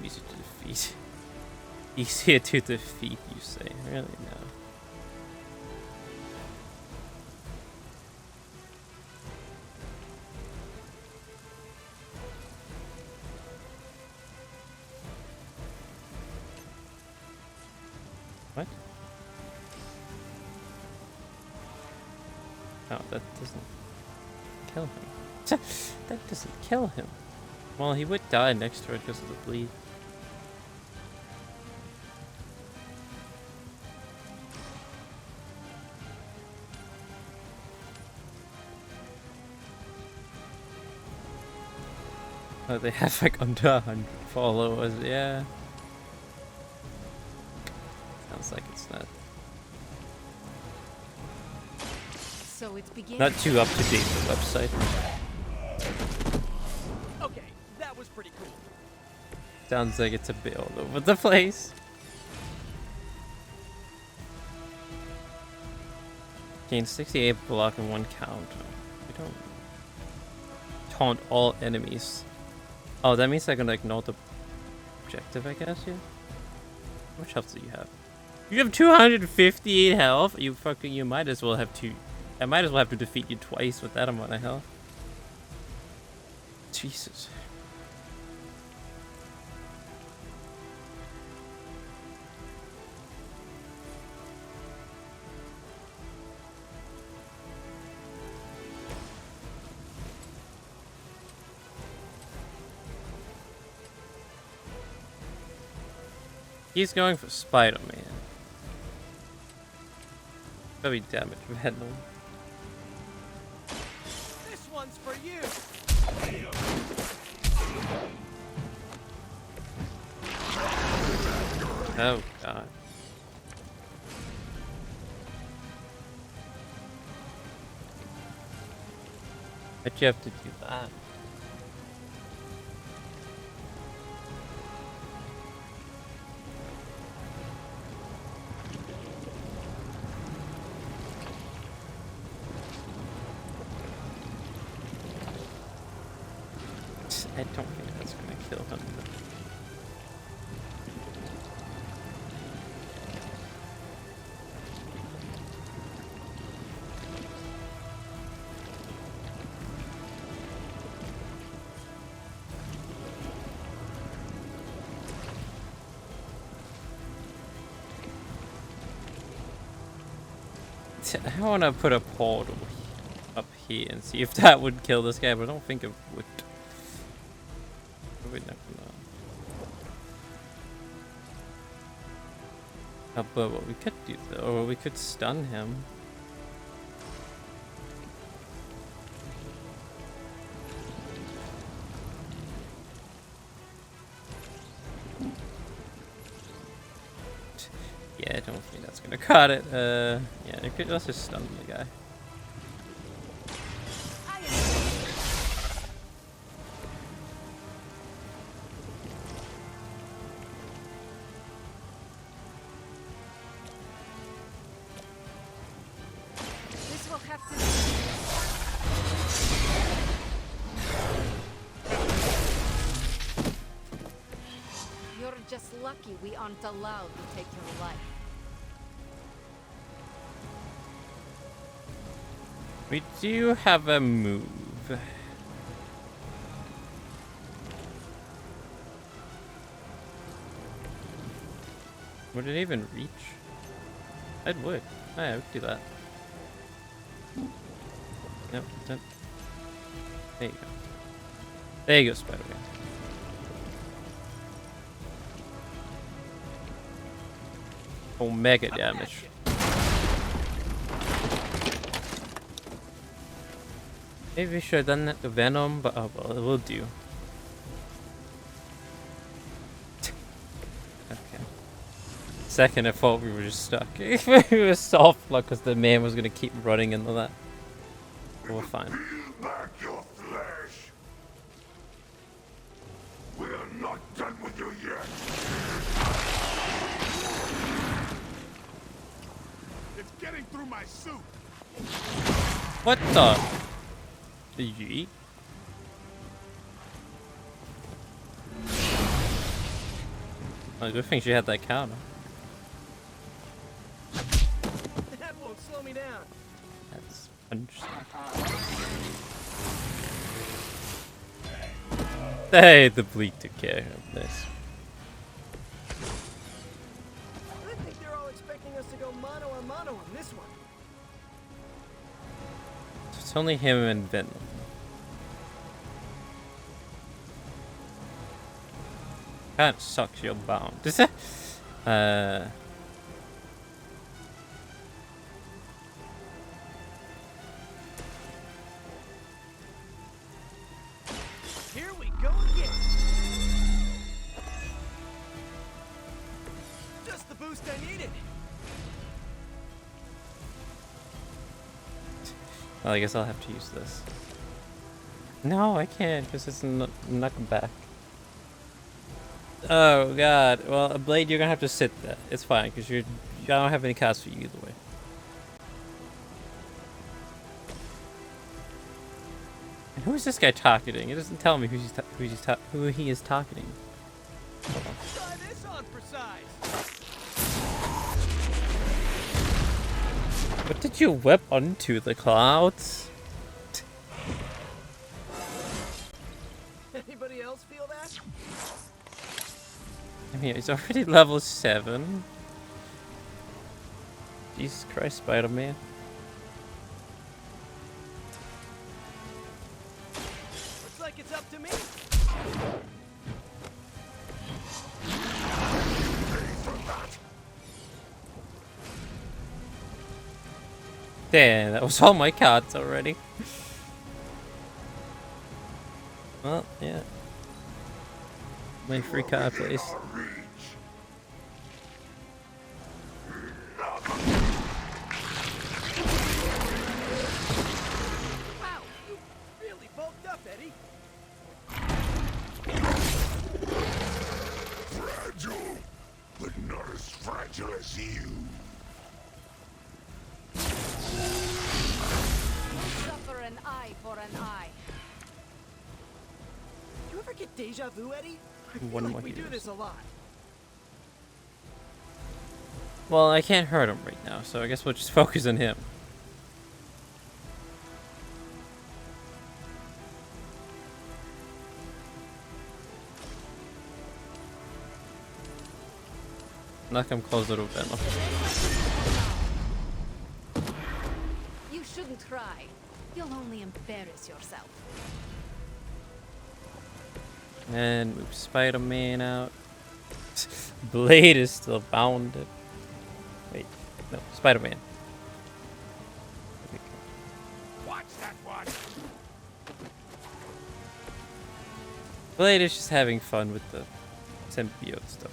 Easier to defeat. Easier to defeat, you say? Really? No. What? Oh, that doesn't kill him. That doesn't kill him. Well, he would die next to it because of the bleed. Oh, they have like under 100 followers, yeah. Sounds like it's not. So it begins. Not too up to date, the website. Okay, that was pretty cool. Sounds like it's a bit all over the place. Gain 68 block and 1 count. We don't taunt all enemies. Oh, that means I can ignore the objective, I guess, yeah? How much health do you have? You have 258 health? You might as well have I might as well have to defeat you twice with that amount of health. Jesus. He's going for Spider-Man. Very damage Venom. This one's for you. Oh god. Why'd you have to do that? I don't think that's gonna kill him. I want to put a portal up here and see if that would kill this guy, but I don't think it would. Probably not gonna. But what we could do though, or we could stun him. don't think that's gonna cut it. Yeah, it could also stun the guy. This will have to You're just lucky we aren't allowed to take your life. We do have a move. Would it even reach? It would. Oh, yeah, I would do that. Nope, nope. There you go. There you go, Spider-Man. Omega damage. Maybe we should have done that to Venom, but oh well, it will do. Okay. Second, I thought we were just stuck. We were soft luck because the man was gonna keep running into that. But we're fine. Peel back your flesh. We are not done with you yet. It's getting through my suit. What the? Did you eat? Oh, good thing she had that counter. That won't slow me down. That's interesting. Hey, the bleak took care of this. I think they're all expecting us to go mano a mano on this one. It's only him and Venom. Kinda sucks, you're bound. Here we go again. Just the boost I needed. Well, I guess I'll have to use this. No, I can't, because it's knuckle back. Oh god. Well, a blade, you're gonna have to sit there. It's fine, because I don't have any cost for you either way. And who is this guy targeting? It doesn't tell me who he is targeting. Hold on. Try this on for size. What did you whip onto the clouds? Anybody else feel that? I mean, he's already level 7. Jesus Christ, Spider-Man. Looks like it's up to me. Damn, that was all my cards already. Well, yeah. My free card, please. Wow, you really bulked up, Eddie. Fragile, but not as fragile as you. Suffer an eye for an eye. You ever get deja vu, Eddie? I feel One like more we do healer. this a lot. Well, I can't hurt him right now, so I guess we'll just focus on him. Knock him closer to Venom. You shouldn't try. You'll only embarrass yourself. And move Spider-Man out. Blade is still bounded. Wait, no, Spider-Man. Watch that one. Blade is just having fun with the symbiote stuff.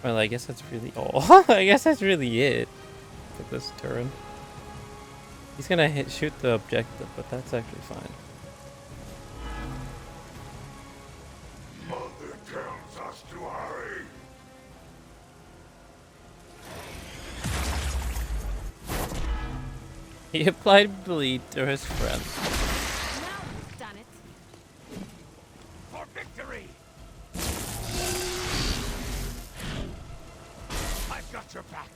Well, I guess that's really all. I guess that's really it for this turn. He's gonna shoot the objective, but that's actually fine. Mother tells us to hurry. He applied bleed to his friend. Now you've done it. For victory! I've got your back.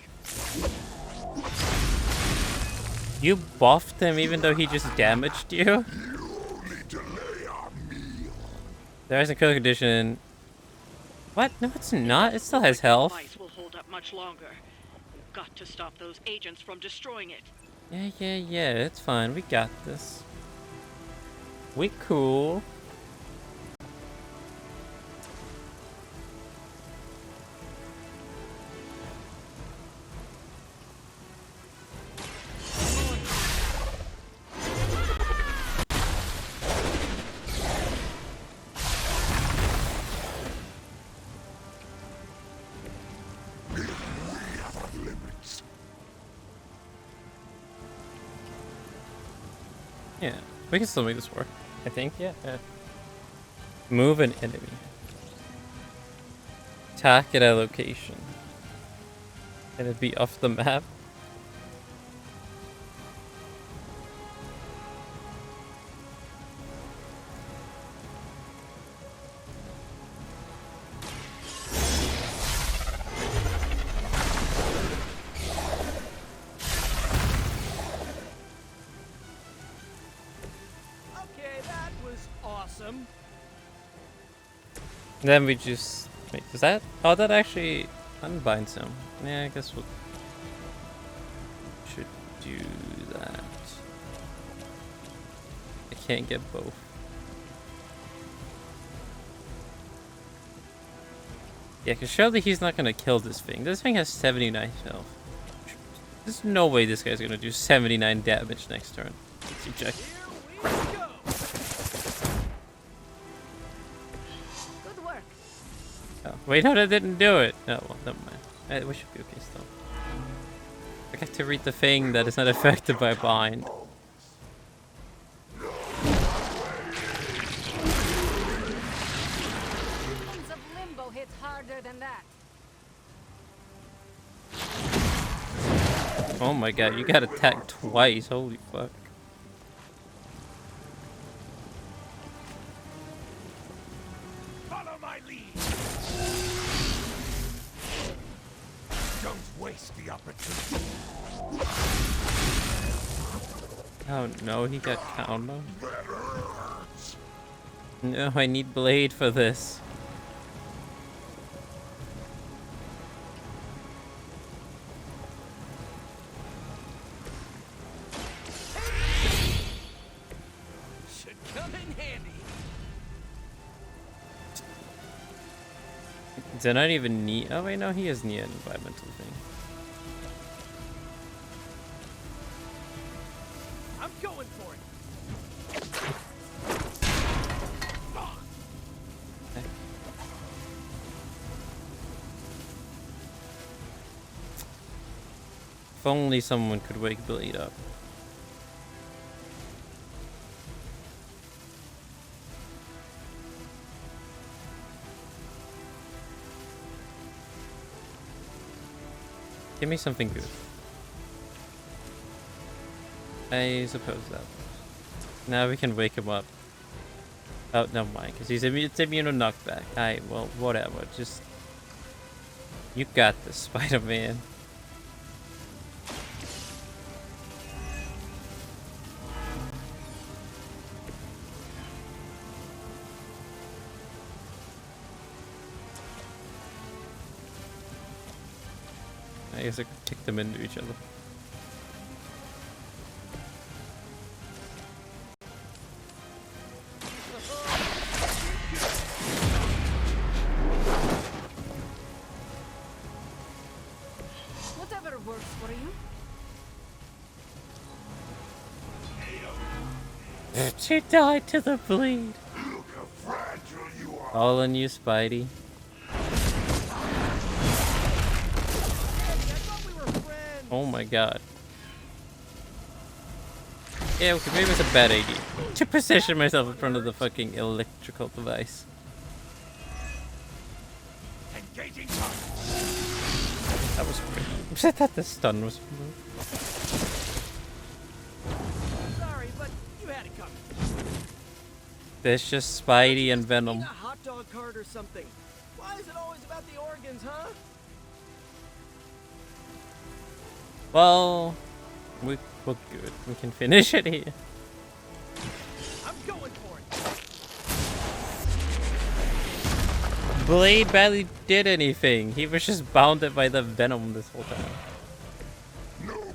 You buffed him even though he just damaged you? There is a kill condition. What? No, it's not. It still has health. The device will hold up much longer. We've got to stop those agents from destroying it. Yeah, it's fine. We got this. We cool. Yeah, we can still make this work. I think, yeah. Move an enemy. Attack at a location. Can it be off the map? Awesome. Then we just wait. Does that? Oh, that actually unbinds him. Yeah, I guess we'll should do that. I can't get both. Yeah, because surely he's not gonna kill this thing. This thing has 79 health. There's no way this guy's gonna do 79 damage next turn. Let's eject. Oh, wait, no, that didn't do it. Oh, well, never mind. We should be okay still. I got to read the thing that is not affected by bind. Of limbo hits harder than that. Oh my god, you got attacked twice. Holy fuck. Follow my lead. Don't waste the opportunity. Oh no, he got counter. No, I need blade for this. Should come in handy. Does not even need? Oh wait, no, he is near an environmental thing. I'm going for it. If only someone could wake Blade up. Give me something good. I suppose that. Now we can wake him up. Oh, never mind, because it's immune to knockback. Alright, well, whatever. Just... You got this, Spider-Man. I guess I could kick them into each other. Whatever works for you. She died to the bleed. Look how fragile you are. All on you, Spidey. Oh my god. Yeah, okay, maybe it's a bad idea to position myself in front of the fucking electrical device. Engaging. That was great. I thought the stun was removed. Sorry, but you had it coming. There's just Spidey and Venom. A hot dog cart or something. Why is it always about the organs, huh? Well, we're good. We can finish it here. I'm going for it. Blade barely did anything. He was just bounded by the Venom this whole time. No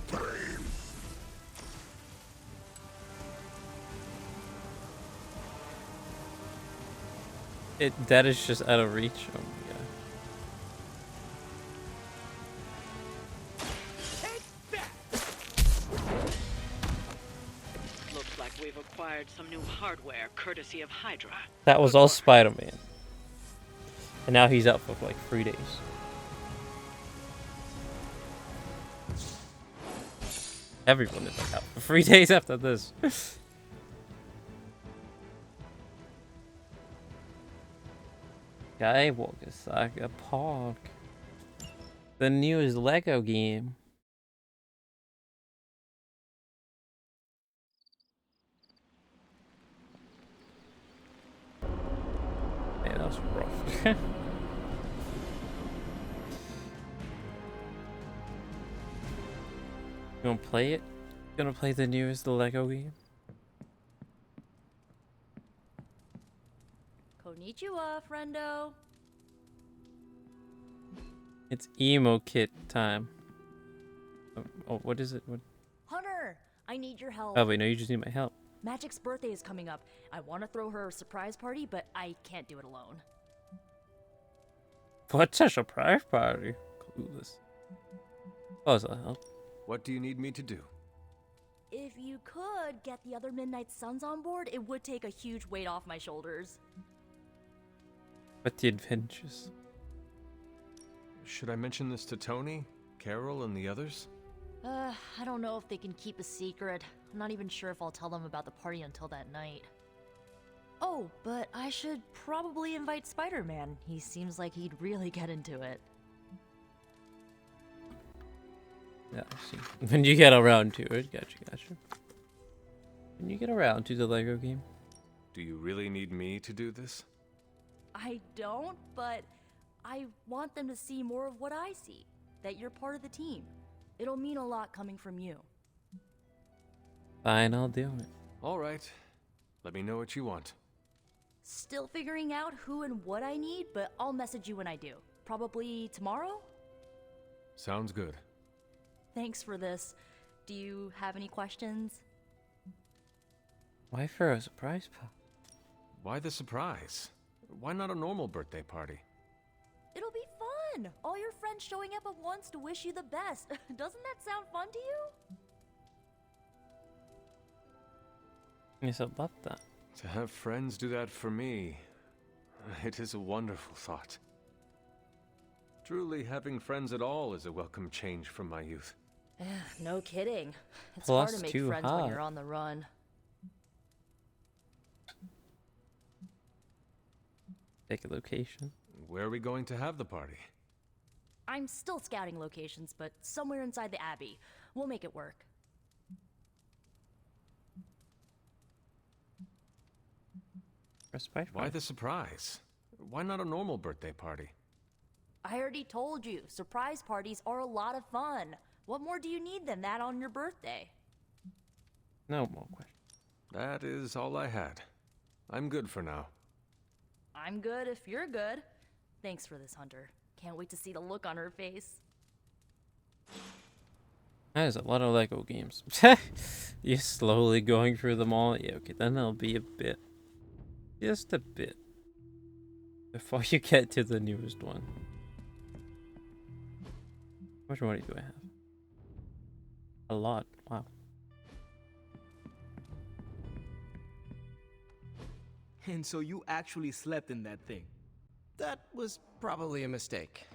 pain. That is just out of reach. Oh my god. Looks like we've acquired some new hardware courtesy of Hydra. That was all Spider-Man. And now he's out for like 3 days. Everyone is like out for 3 days after this. Skywalker Saga Park. The newest Lego game. Man, that was rough. You gonna play it? You gonna play the newest Lego game? Konnichiwa, friendo. It's emo kit time. Oh, what is it? What? Hunter, I need your help. Oh wait, no, you just need my help. Magic's birthday is coming up. I want to throw her a surprise party, but I can't do it alone. What's a surprise party? Clueless. Oh, that'll help. What do you need me to do? If you could get the other Midnight Suns on board, it would take a huge weight off my shoulders. But the adventures. Should I mention this to Tony, Carol, and the others? I don't know if they can keep a secret. I'm not even sure if I'll tell them about the party until that night. Oh, but I should probably invite Spider-Man. He seems like he'd really get into it. Yeah, I see. When you get around to it, gotcha. When you get around to the Lego game. Do you really need me to do this? I don't, but I want them to see more of what I see. That you're part of the team. It'll mean a lot coming from you. Fine, I'll do it. All right. Let me know what you want. Still figuring out who and what I need, but I'll message you when I do. Probably tomorrow? Sounds good. Thanks for this. Do you have any questions? Why for a surprise party? Why the surprise? Why not a normal birthday party? It'll be fun! All your friends showing up at once to wish you the best. Doesn't that sound fun to you? Yes, I love that. To have friends do that for me, it is a wonderful thought. Truly, having friends at all is a welcome change from my youth. No kidding. It's Plus hard to make too friends hot. when you're on the run. Take a location. Where are we going to have the party? I'm still scouting locations, but somewhere inside the Abbey. We'll make it work. Why the surprise? Why not a normal birthday party? I already told you, surprise parties are a lot of fun. What more do you need than that on your birthday? No more questions. That is all I had. I'm good for now. I'm good if you're good. Thanks for this, Hunter. Can't wait to see the look on her face. That is a lot of Lego games. You're slowly going through them all. Yeah, okay, then there'll be a bit. Just a bit. Before you get to the newest one. How much money do I have? A lot. Wow. And so you actually slept in that thing. That was probably a mistake.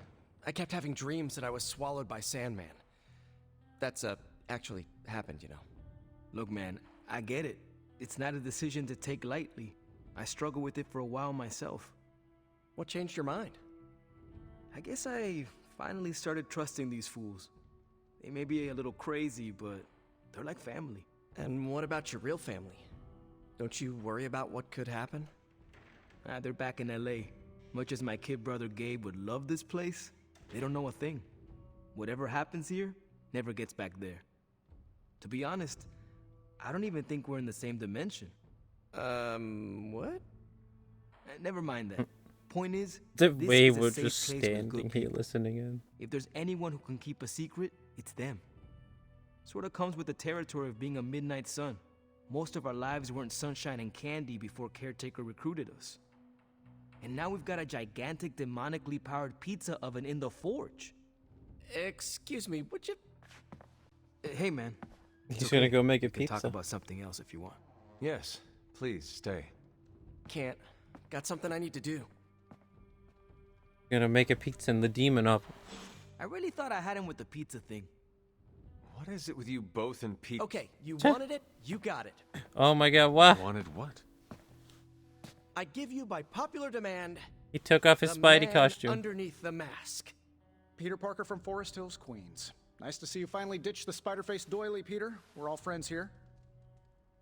I kept having dreams that I was swallowed by Sandman. that's actually happened, you know. Look, man, I get it. It's not a decision to take lightly. I struggled with it for a while myself. What changed your mind? I guess I finally started trusting these fools. They may be a little crazy, but they're like family. And what about your real family? Don't you worry about what could happen? They're back in LA. Much as my kid brother Gabe would love this place, they don't know a thing. Whatever happens here never gets back there. To be honest, I don't even think we're in the same dimension. What? Never mind that. Point is, The this way is a we're safe just place with standing good here people. listening in. If there's anyone who can keep a secret, it's them. Sort of comes with the territory of being a midnight sun. Most of our lives weren't sunshine and candy before Caretaker recruited us. And now we've got a gigantic demonically powered pizza oven in the forge. Excuse me, would you... Hey, man. He's gonna go make a We can pizza. talk about something else if you want. Yes, please stay. Can't. Got something I need to do. Gonna make a pizza in the demon oven. I really thought I had him with the pizza thing. What is it with you both and Pete? Okay, you wanted it, you got it. Oh my god, what? Wanted what? I give you by popular demand... He took off his the Spidey man costume. underneath the mask. Peter Parker from Forest Hills, Queens. Nice to see you finally ditched the spider-faced doily, Peter. We're all friends here.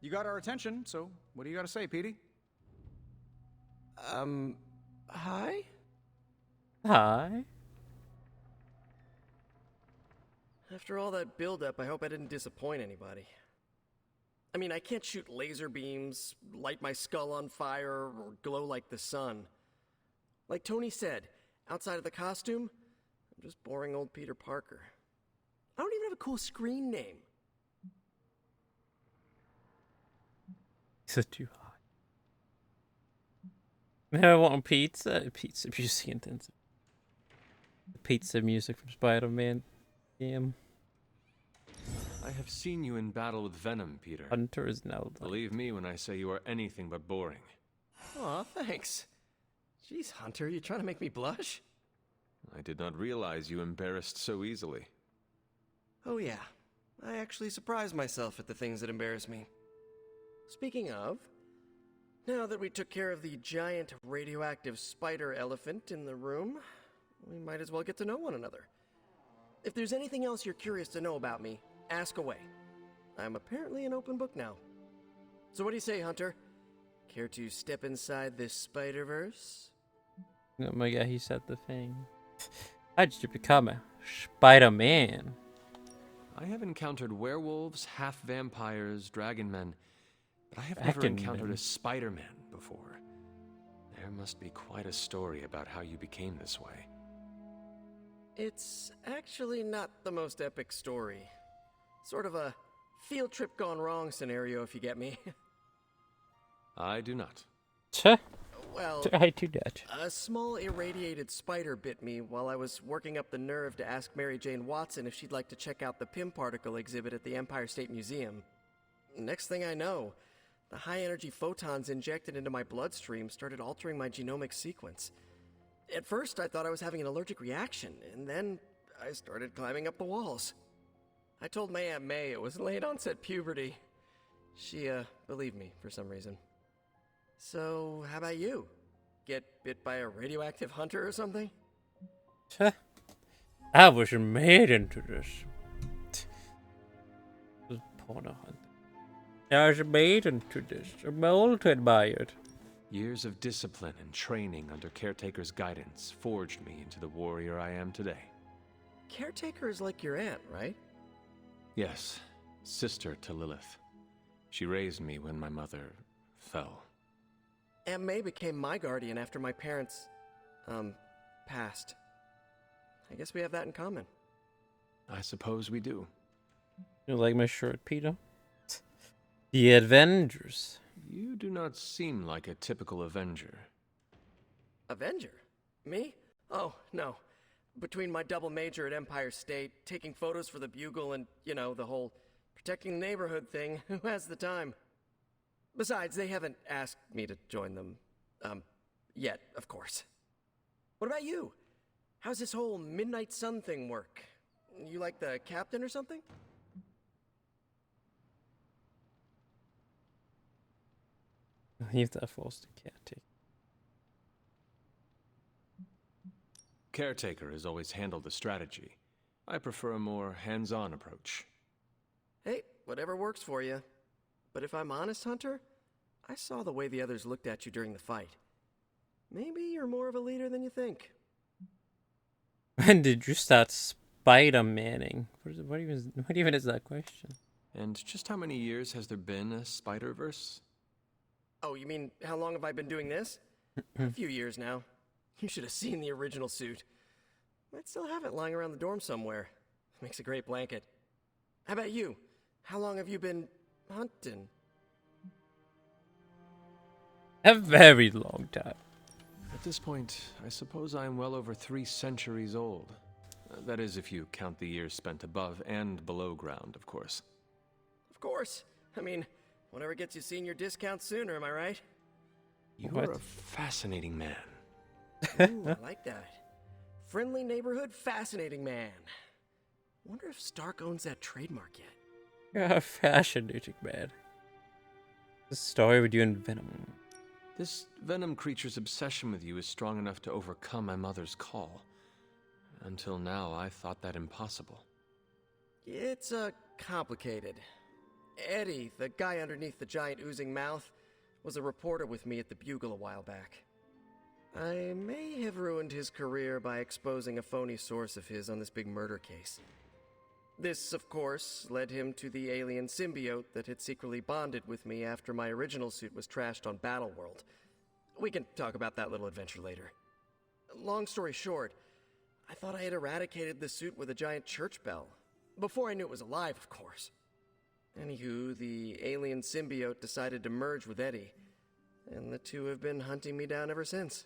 You got our attention, so what do you got to say, Petey? Hi? Hi. After all that build-up, I hope I didn't disappoint anybody. I mean, I can't shoot laser beams, light my skull on fire, or glow like the sun. Like Tony said, outside of the costume, I'm just boring old Peter Parker. I don't even have a cool screen name. It's too hot. I want pizza. Pizza music intensive. The pizza music from Spider-Man. Damn. I have seen you in battle with Venom, Peter. Hunter is now. Believe me when I say you are anything but boring. Aw, thanks. Jeez, Hunter, you trying to make me blush? I did not realize you embarrassed so easily. Oh yeah, I actually surprise myself at the things that embarrass me. Speaking of, now that we took care of the giant radioactive spider elephant in the room, we might as well get to know one another. If there's anything else you're curious to know about me, ask away. I'm apparently an open book now. So what do you say, Hunter? Care to step inside this Spider-Verse? Oh my god, he said the thing. How did you become a Spider-Man? I have encountered werewolves, half-vampires, dragon men, but I have never encountered a Spider-Man before. There must be quite a story about how you became this way. It's actually not the most epic story. Sort of a field trip gone wrong scenario, if you get me. I do not. Well, I do that. A small irradiated spider bit me while I was working up the nerve to ask Mary Jane Watson if she'd like to check out the Pym particle exhibit at the Empire State Museum. Next thing I know, the high-energy photons injected into my bloodstream started altering my genomic sequence. At first, I thought I was having an allergic reaction, and then I started climbing up the walls. I told my Aunt May it was late-onset puberty. She, believed me for some reason. So, how about you? Get bit by a radioactive hunter or something? I was made into this. Porno hunter. I was made into this. Molded by it. Years of discipline and training under Caretaker's guidance forged me into the warrior I am today. Caretaker is like your aunt, right? Yes, sister to Lilith. She raised me when my mother fell. Aunt May became my guardian after my parents, passed. I guess we have that in common. I suppose we do. You like my shirt, Peter? The Avengers. You do not seem like a typical Avenger. Avenger? Me? Oh, no. Between my double major at Empire State, taking photos for the Bugle, and, you know, the whole protecting the neighborhood thing, who has the time? Besides, they haven't asked me to join them, yet, of course. What about you? How's this whole Midnight Sun thing work? You like the captain or something? Leave that false to caretaker. Caretaker has always handled the strategy. I prefer a more hands-on approach. Hey, whatever works for you. But if I'm honest, Hunter, I saw the way the others looked at you during the fight. Maybe you're more of a leader than you think. When did you start Spider-Manning? What even is that question? And just how many years has there been a Spider-Verse? Oh, you mean how long have I been doing this? A few years now. You should have seen the original suit. Might still have it lying around the dorm somewhere. Makes a great blanket. How about you? How long have you been hunting? A very long time. At this point, I suppose I'm well over 3 centuries old. That is, if you count the years spent above and below ground, of course. Of course. I mean, whatever gets you senior discount sooner, am I right? You are a fascinating man. Ooh, I like that. Friendly neighborhood, fascinating man. Wonder if Stark owns that trademark yet. You're a fascinating man. The story with you and Venom. This Venom creature's obsession with you is strong enough to overcome my mother's call. Until now, I thought that impossible. It's, complicated. Eddie, the guy underneath the giant oozing mouth, was a reporter with me at the Bugle a while back. I may have ruined his career by exposing a phony source of his on this big murder case. This, of course, led him to the alien symbiote that had secretly bonded with me after my original suit was trashed on Battleworld. We can talk about that little adventure later. Long story short, I thought I had eradicated the suit with a giant church bell. Before I knew it was alive, of course. Anywho, the alien symbiote decided to merge with Eddie, and the two have been hunting me down ever since.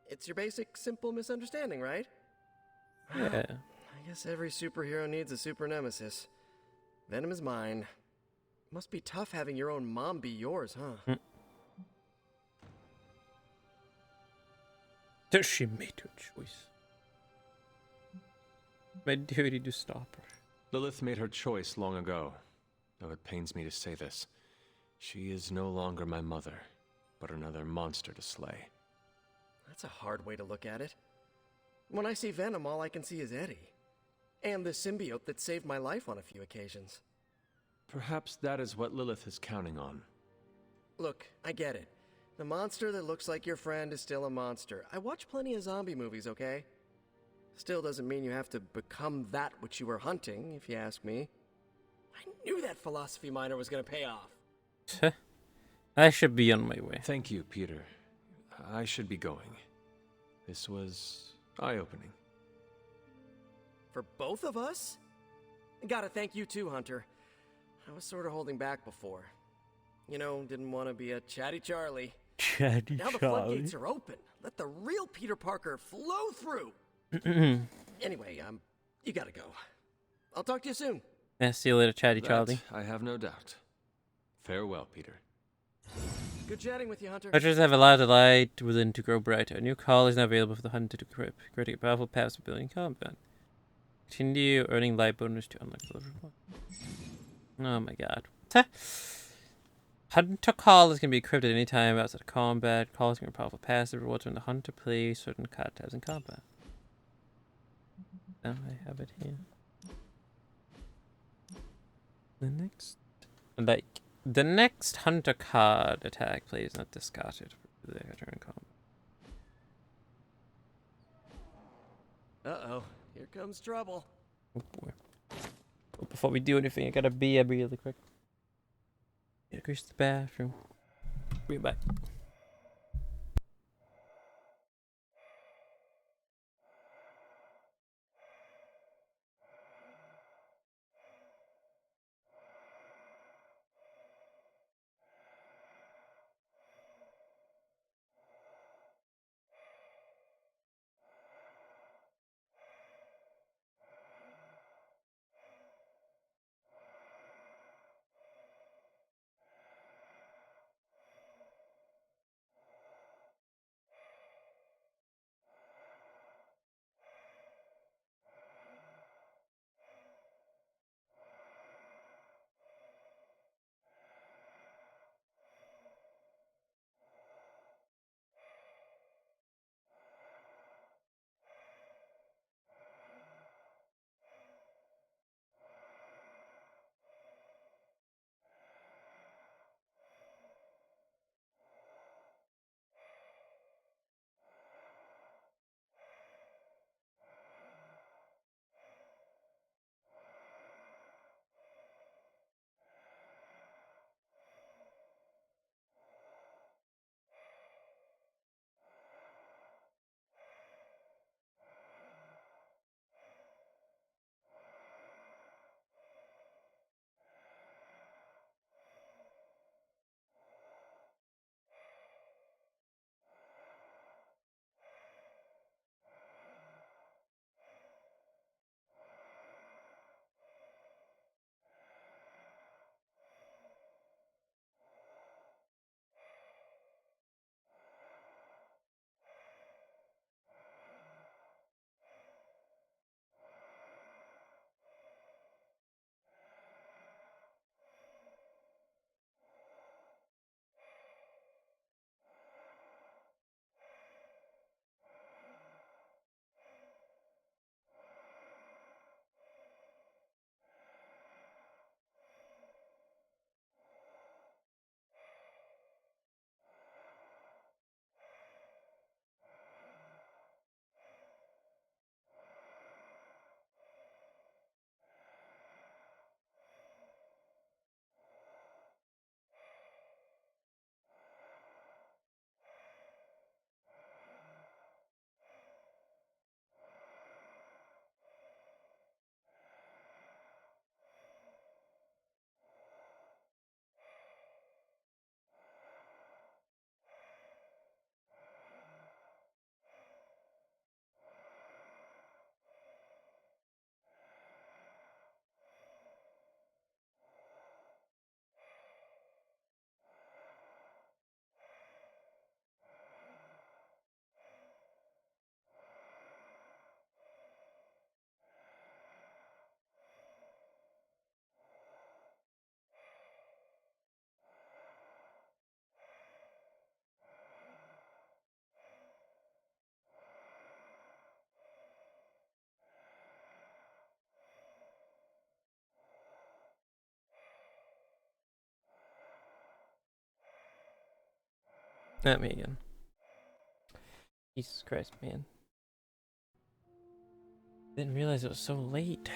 It's your basic, simple misunderstanding, right? Yeah. I guess every superhero needs a super nemesis. Venom is mine. Must be tough having your own mom be yours, huh? Does she made her choice? My duty to stop her. Lilith made her choice long ago. Though it pains me to say this, she is no longer my mother, but another monster to slay. That's a hard way to look at it. When I see Venom, all I can see is Eddie. And the symbiote that saved my life on a few occasions. Perhaps that is what Lilith is counting on. Look, I get it. The monster that looks like your friend is still a monster. I watch plenty of zombie movies, okay? Still doesn't mean you have to become that which you were hunting, if you ask me. I knew that philosophy minor was gonna pay off. I should be on my way. Thank you, Peter. I should be going. This was eye-opening. For both of us? Gotta thank you too, Hunter. I was sort of holding back before. You know, didn't want to be a chatty Charlie. Chatty now the Charlie. floodgates are open. Let the real Peter Parker flow through. Anyway, you gotta go. I'll talk to you soon. Yeah, see you later, Chatty That Charlie. I have no doubt. Farewell, Peter. Good chatting with you, Hunter. Hunters have allowed the light within to grow brighter. A new call is now available for the hunter to equip, creating a powerful passive ability in combat. Continue earning light bonus to unlock the reward. Oh my god. Hunter call is going to be equipped at any time outside of combat. Call is going to be powerful passive rewards when the hunter plays certain card tabs in combat. Now I have it here. The next hunter card attack play is not discarded for the turn combat. Uh-oh, here comes trouble. Oh boy. But before we do anything, I gotta be really quick. Gotta go to the bathroom. Be back. Not Megan. Jesus Christ, man. Didn't realize it was so late.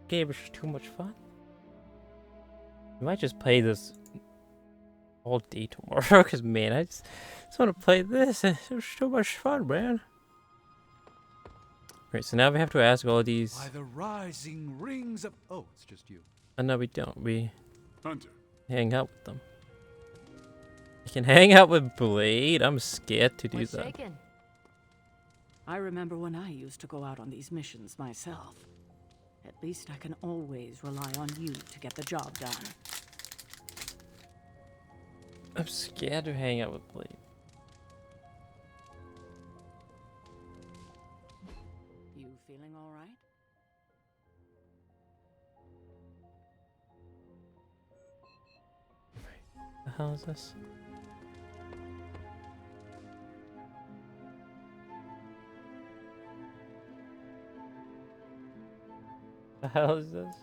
Game was too much fun. We might just play this all day tomorrow, because man, I just want to play this. It was so much fun, man. Great, so now we have to ask all these. By the rising rings of... Oh, it's just you. Oh, no, we don't. We Hunter. hang out with them. I can hang out with Blade. I'm scared to do What's that. shaking? I remember when I used to go out on these missions myself. At least I can always rely on you to get the job done. I'm scared to hang out with Blade. You feeling all right? The hell is this? The hell is this?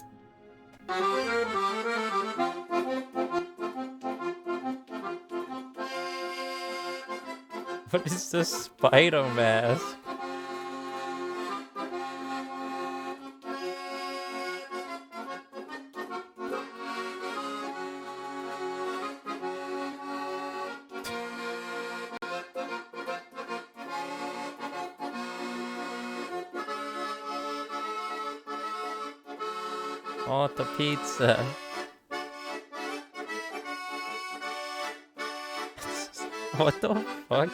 What is this spider mask? I want the pizza. What the fuck?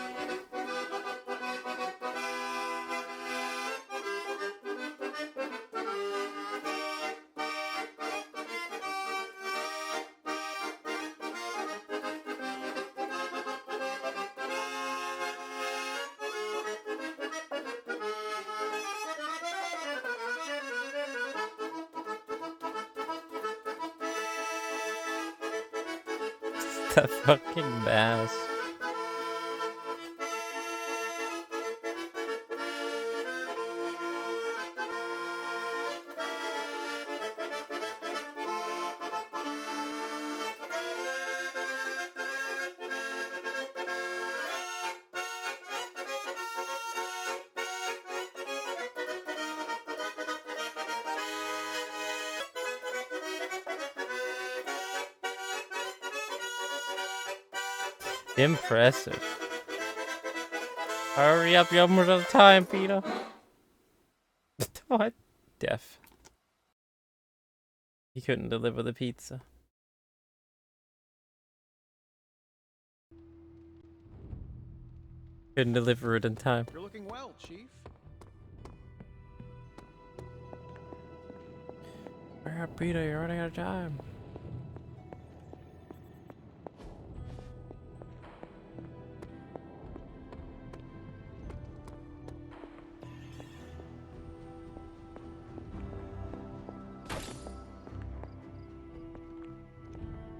That fucking mask. Impressive. Hurry up, you're almost out of time, Peter. What? Deaf. He couldn't deliver the pizza. Couldn't deliver it in time. You're looking well, Chief. Hurry up, Peter, you're running out of time.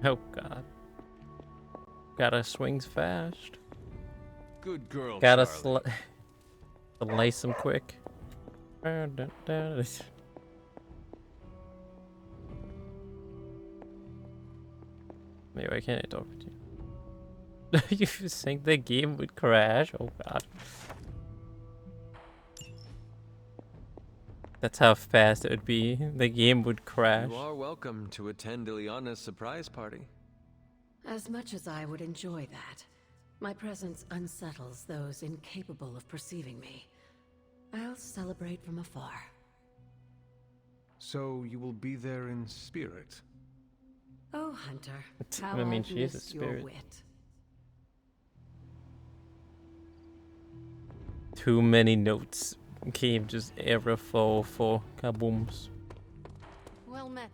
Oh god. Gotta swings fast. Good girl, Gotta Charlie. slice him quick. Maybe why can't I talk to you? You think the game would crash? Oh god. That's how fast it would be. The game would crash. You are welcome to attend Ileana's surprise party. As much as I would enjoy that, my presence unsettles those incapable of perceiving me. I'll celebrate from afar. So you will be there in spirit? Oh, Hunter, how I mean, I've she is a missed your spirit. wit. Too many notes. Game just error for kabooms. Well met.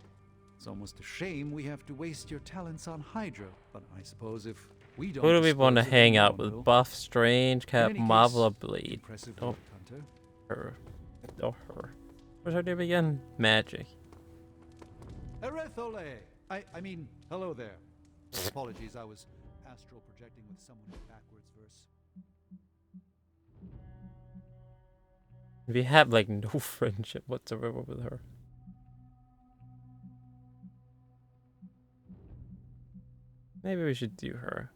It's almost a shame we have to waste your talents on Hydra, but I suppose if we don't... Who do we want to dispose of hang you, out no one with? will. Buff, Strange, In Cap, any Marvel, or case, Blade? impressive Oh, work, Hunter. her. Oh, her. What's her name again? Magic. Erethole! I mean, hello there. Apologies, I was astral projecting with someone in backwards verse. We have like no friendship whatsoever with her. Maybe we should do her.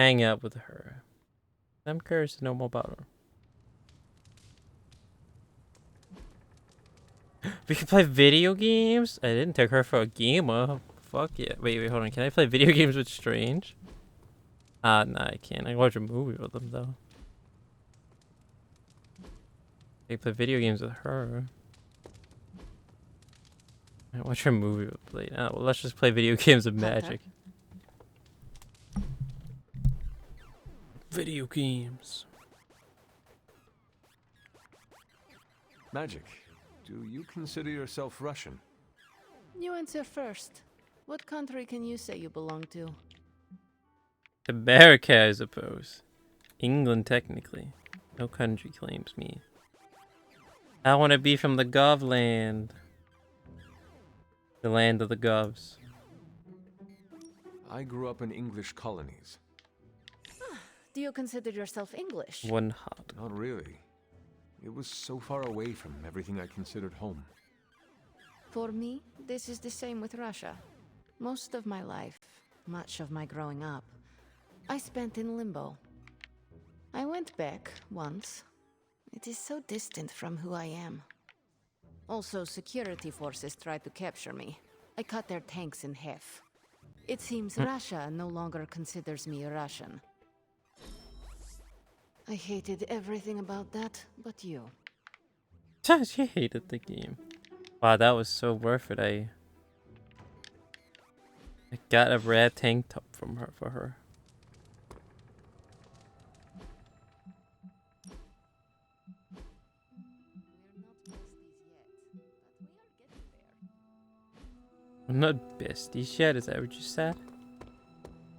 hang out with her. I'm curious to know more about her. We can play video games? I didn't take her for a gamer. Fuck yeah. Wait, hold on. Can I play video games with Strange? No, I can't. I can watch a movie with them, though. I can play video games with her. I watch her movie with Blade. Oh, well, let's just play video games with Magic. Video games. Magic, do you consider yourself Russian? You answer first. What country can you say you belong to? America, I suppose. England, technically. No country claims me. I want to be from the Gov land. The land of the Govs. I grew up in English colonies. Do you consider yourself English? One hot. Not really. It was so far away from everything I considered home. For me, this is the same with Russia. Most of my life, much of my growing up, I spent in limbo. I went back once. It is so distant from who I am. Also, security forces tried to capture me. I cut their tanks in half. It seems Russia no longer considers me Russian. I hated everything about that, but you. She hated the game. Wow, that was so worth it. I got a red tank top from her for her. I'm not besties yet, is that what you said?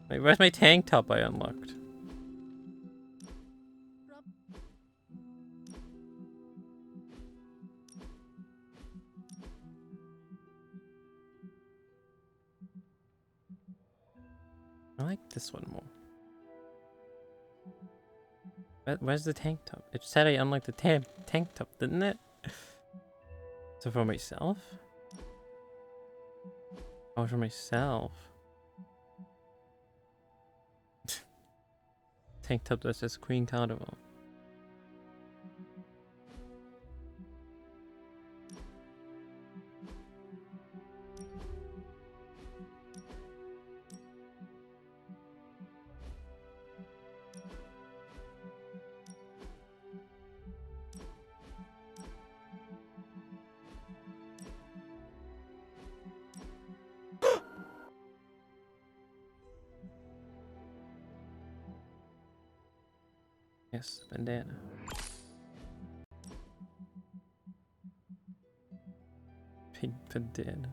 Wait, where's my tank top I unlocked? I like this one more. Where's the tank top? It said I unlocked the tank top, didn't it? So for myself? Oh, for myself. Tank top that says Queen Carnival. Yes, bandana. Pink bandana.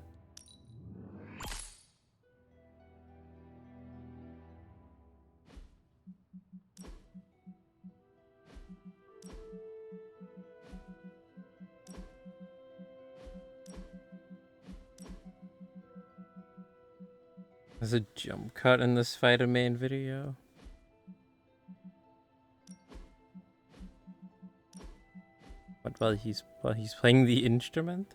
There's a jump cut in the Spider-Man video. But while he's playing the instrument?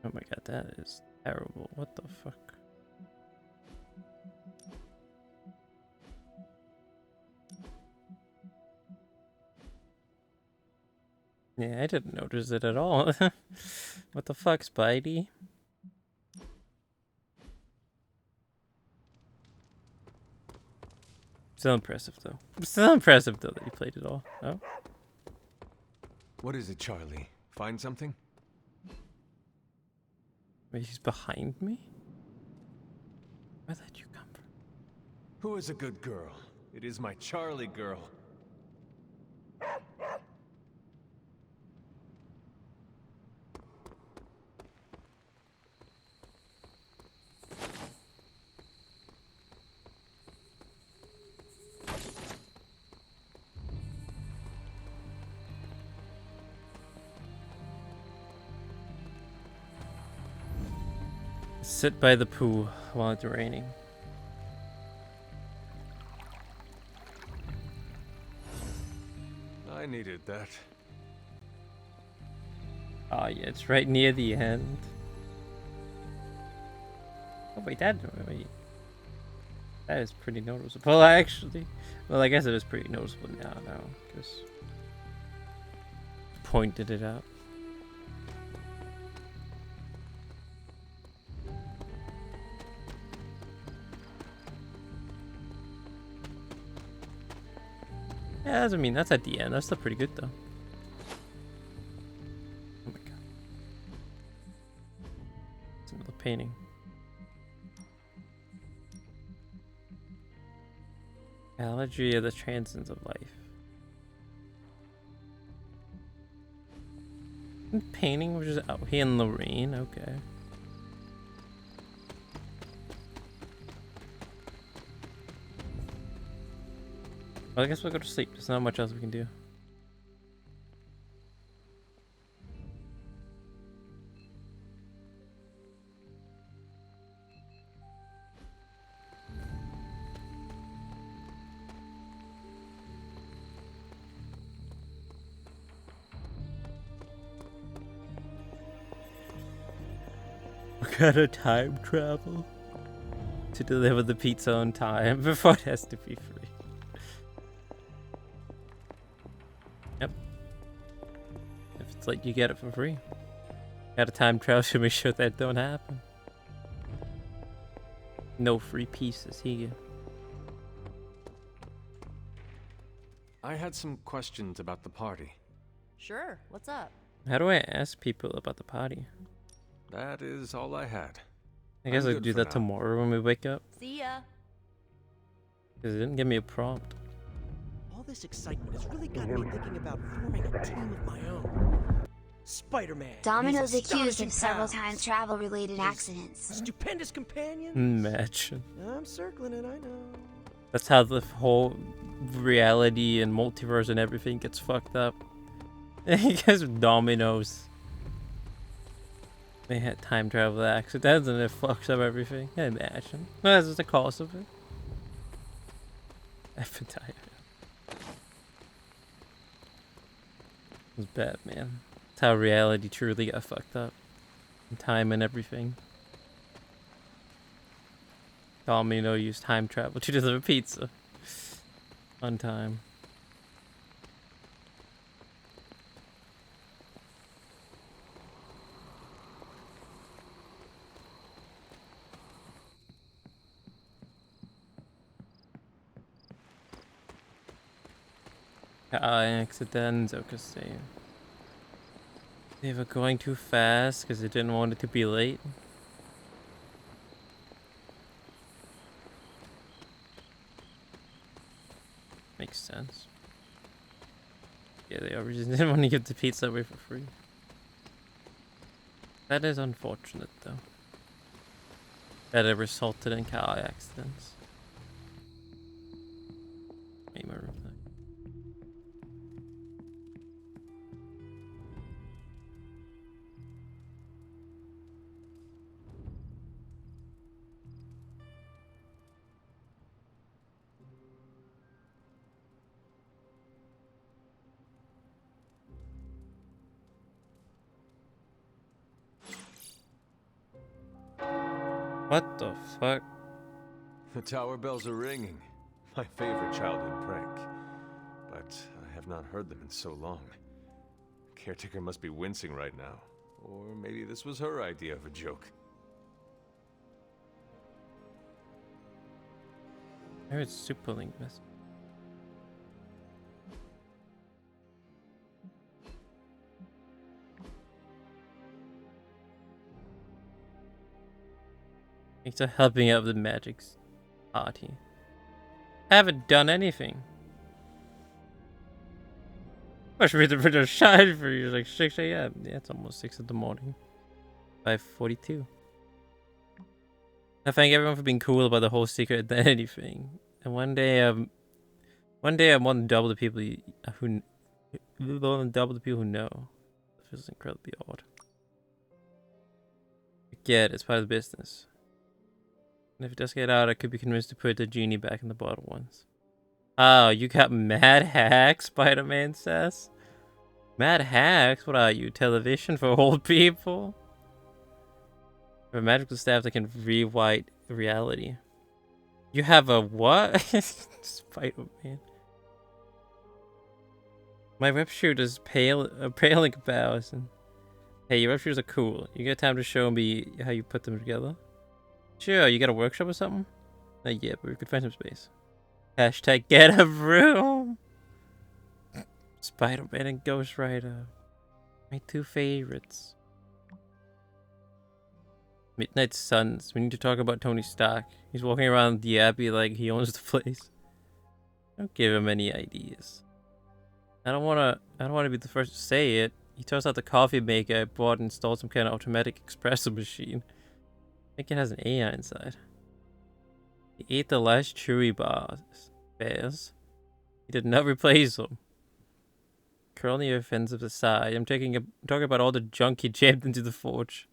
Oh my god, that is terrible. What the fuck? Yeah, I didn't notice it at all. What the fuck, Spidey? Still impressive though. Still impressive though that he played it all. Oh. What is it, Charlie? Find something? Wait, he's behind me? Where did you come from? Who is a good girl? It is my Charlie girl. Sit by the pool while it's raining. I needed that. Oh yeah, it's right near the end. Oh wait, that is pretty noticeable actually. Well, I guess it is pretty noticeable now, because pointed it out. Yeah, I mean, that's at the end. That's still pretty good, though. Oh my god. It's another painting. Allergy of the transience of life. Painting, which is out here in the rain. Okay. Well, I guess we'll go to sleep. There's not much else we can do. We gotta time travel to deliver the pizza on time before it has to be free. Yep. If it's like you get it for free. Gotta time travel to make sure that don't happen. No free pieces here. I had some questions about the party. Sure, what's up? How do I ask people about the party? That is all I had. I guess I'll good do for that now. tomorrow when we wake up. See ya. Because it didn't give me a prompt. All this excitement has really got me thinking about forming a team of my own. Spider-Man. Domino's his accused astonishing of several powers, times travel-related his accidents. Stupendous companion. Imagine. I'm circling it, I know. That's how the whole reality and multiverse and everything gets fucked up. Because of Domino's. They had time travel accidents and it fucks up everything. I imagine. That's just the cost of it. Appetite. It's bad, man. That's how reality truly got fucked up. And time and everything. Domino used time travel to deliver pizza. On time. Accidents, okay. They were going too fast because they didn't want it to be late. Makes sense. Yeah, they obviously didn't want to give the pizza away for free. That is unfortunate, though. That it resulted in car accidents. Make my room back. What the fuck? The tower bells are ringing. My favorite childhood prank. But I have not heard them in so long. Caretaker must be wincing right now. Or maybe this was her idea of a joke. I heard Super Link mess. Thanks for helping out the Magic's party. I haven't done anything. Must be the bit shine for you. It's like 6 a.m. Yeah, it's almost 6 in the morning. 5:42. I thank everyone for being cool about the whole secret identity thing. And one day I'm more than double the people who know. It feels incredibly odd. I get it, it's part of the business. And if it does get out, I could be convinced to put the genie back in the bottle once. Oh, you got mad hack, Spider-Man says? Mad hacks? What are you? Television for old people? A magical staff that can rewrite reality. You have a what? Spider-Man. My web shooters paling about. Hey, your web shooters are cool. You got time to show me how you put them together? Sure, you got a workshop or something? Not yet, but we could find some space. Hashtag get a room! Spider-Man and Ghost Rider. My two favorites. Midnight Suns. We need to talk about Tony Stark. He's walking around the Abbey like he owns the place. Don't give him any ideas. I don't wanna be the first to say it. He turns out the coffee maker I bought and installed some kind of automatic espresso machine. I think it has an AI inside. He ate the last chewy bears. He did not replace them. Curling your offensive aside, I'm talking about all the junk he jammed into the forge.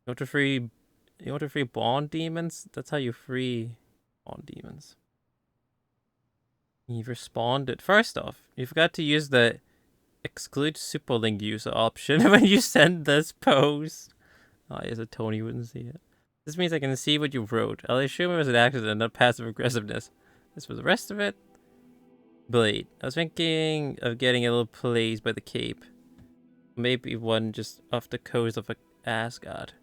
You want to free bond demons? That's how you free bond demons. He responded. First off, you forgot to use the exclude superlink user option when you send this post. Oh, yes, a Tony wouldn't see it. This means I can see what you wrote. I'll assume it was an accident, not passive aggressiveness. As for the rest of it, Blade. I was thinking of getting a little place by the Cape. Maybe one just off the coast of Asgard.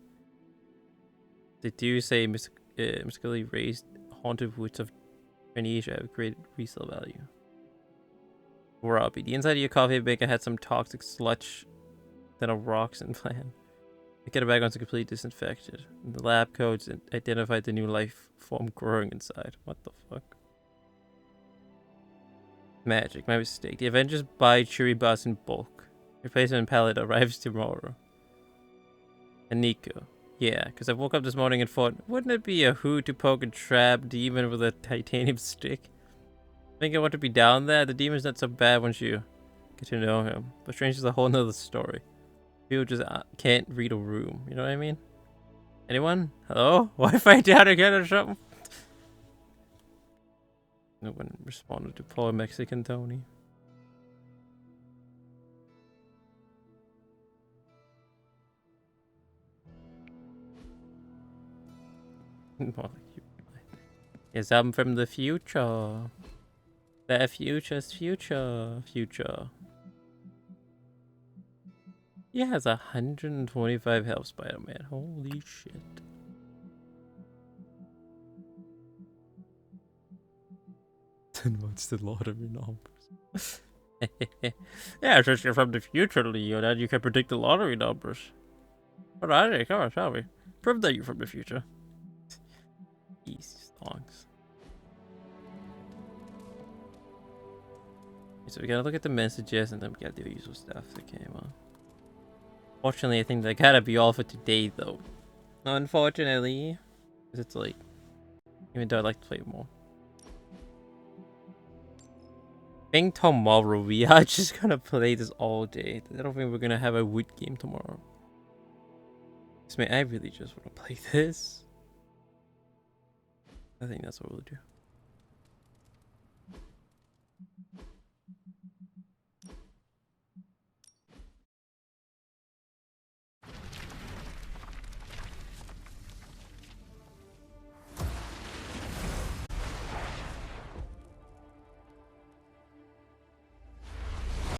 They do say mystically raised haunted woods of Asia have great resale value. Robbie, the inside of your coffee maker had some toxic sludge that are rocks and plan. I get it back once it's completely disinfected. The lab codes identified the new life form growing inside. What the fuck? Magic, my mistake. The Avengers buy chewy bars in bulk. Replacement pallet arrives tomorrow. And Nico. Yeah, because I woke up this morning and thought, wouldn't it be a hoot to poke a trap demon with a titanium stick? I think I want to be down there. The demon's not so bad once you get to know him. But Strange is a whole nother story. People just can't read a room. You know what I mean? Anyone? Hello? Wi-Fi down again or something? No one responded to poor Mexican Tony. Yes, I'm from the future. The future's future. He has 125 health, Spider-Man. Holy shit. What's the lottery numbers? Yeah, since you're from the future, Leo, then you can predict the lottery numbers. What are they? Come on, shall we? Prove that you're from the future. These songs. So we gotta look at the messages and then we gotta do the usual stuff that came on. Fortunately, I think that gotta be all for today, though. Unfortunately, because it's late. Even though I'd like to play more. I think tomorrow we are just gonna play this all day. I don't think we're gonna have a wood game tomorrow. I really just want to play this. I think that's what we'll do.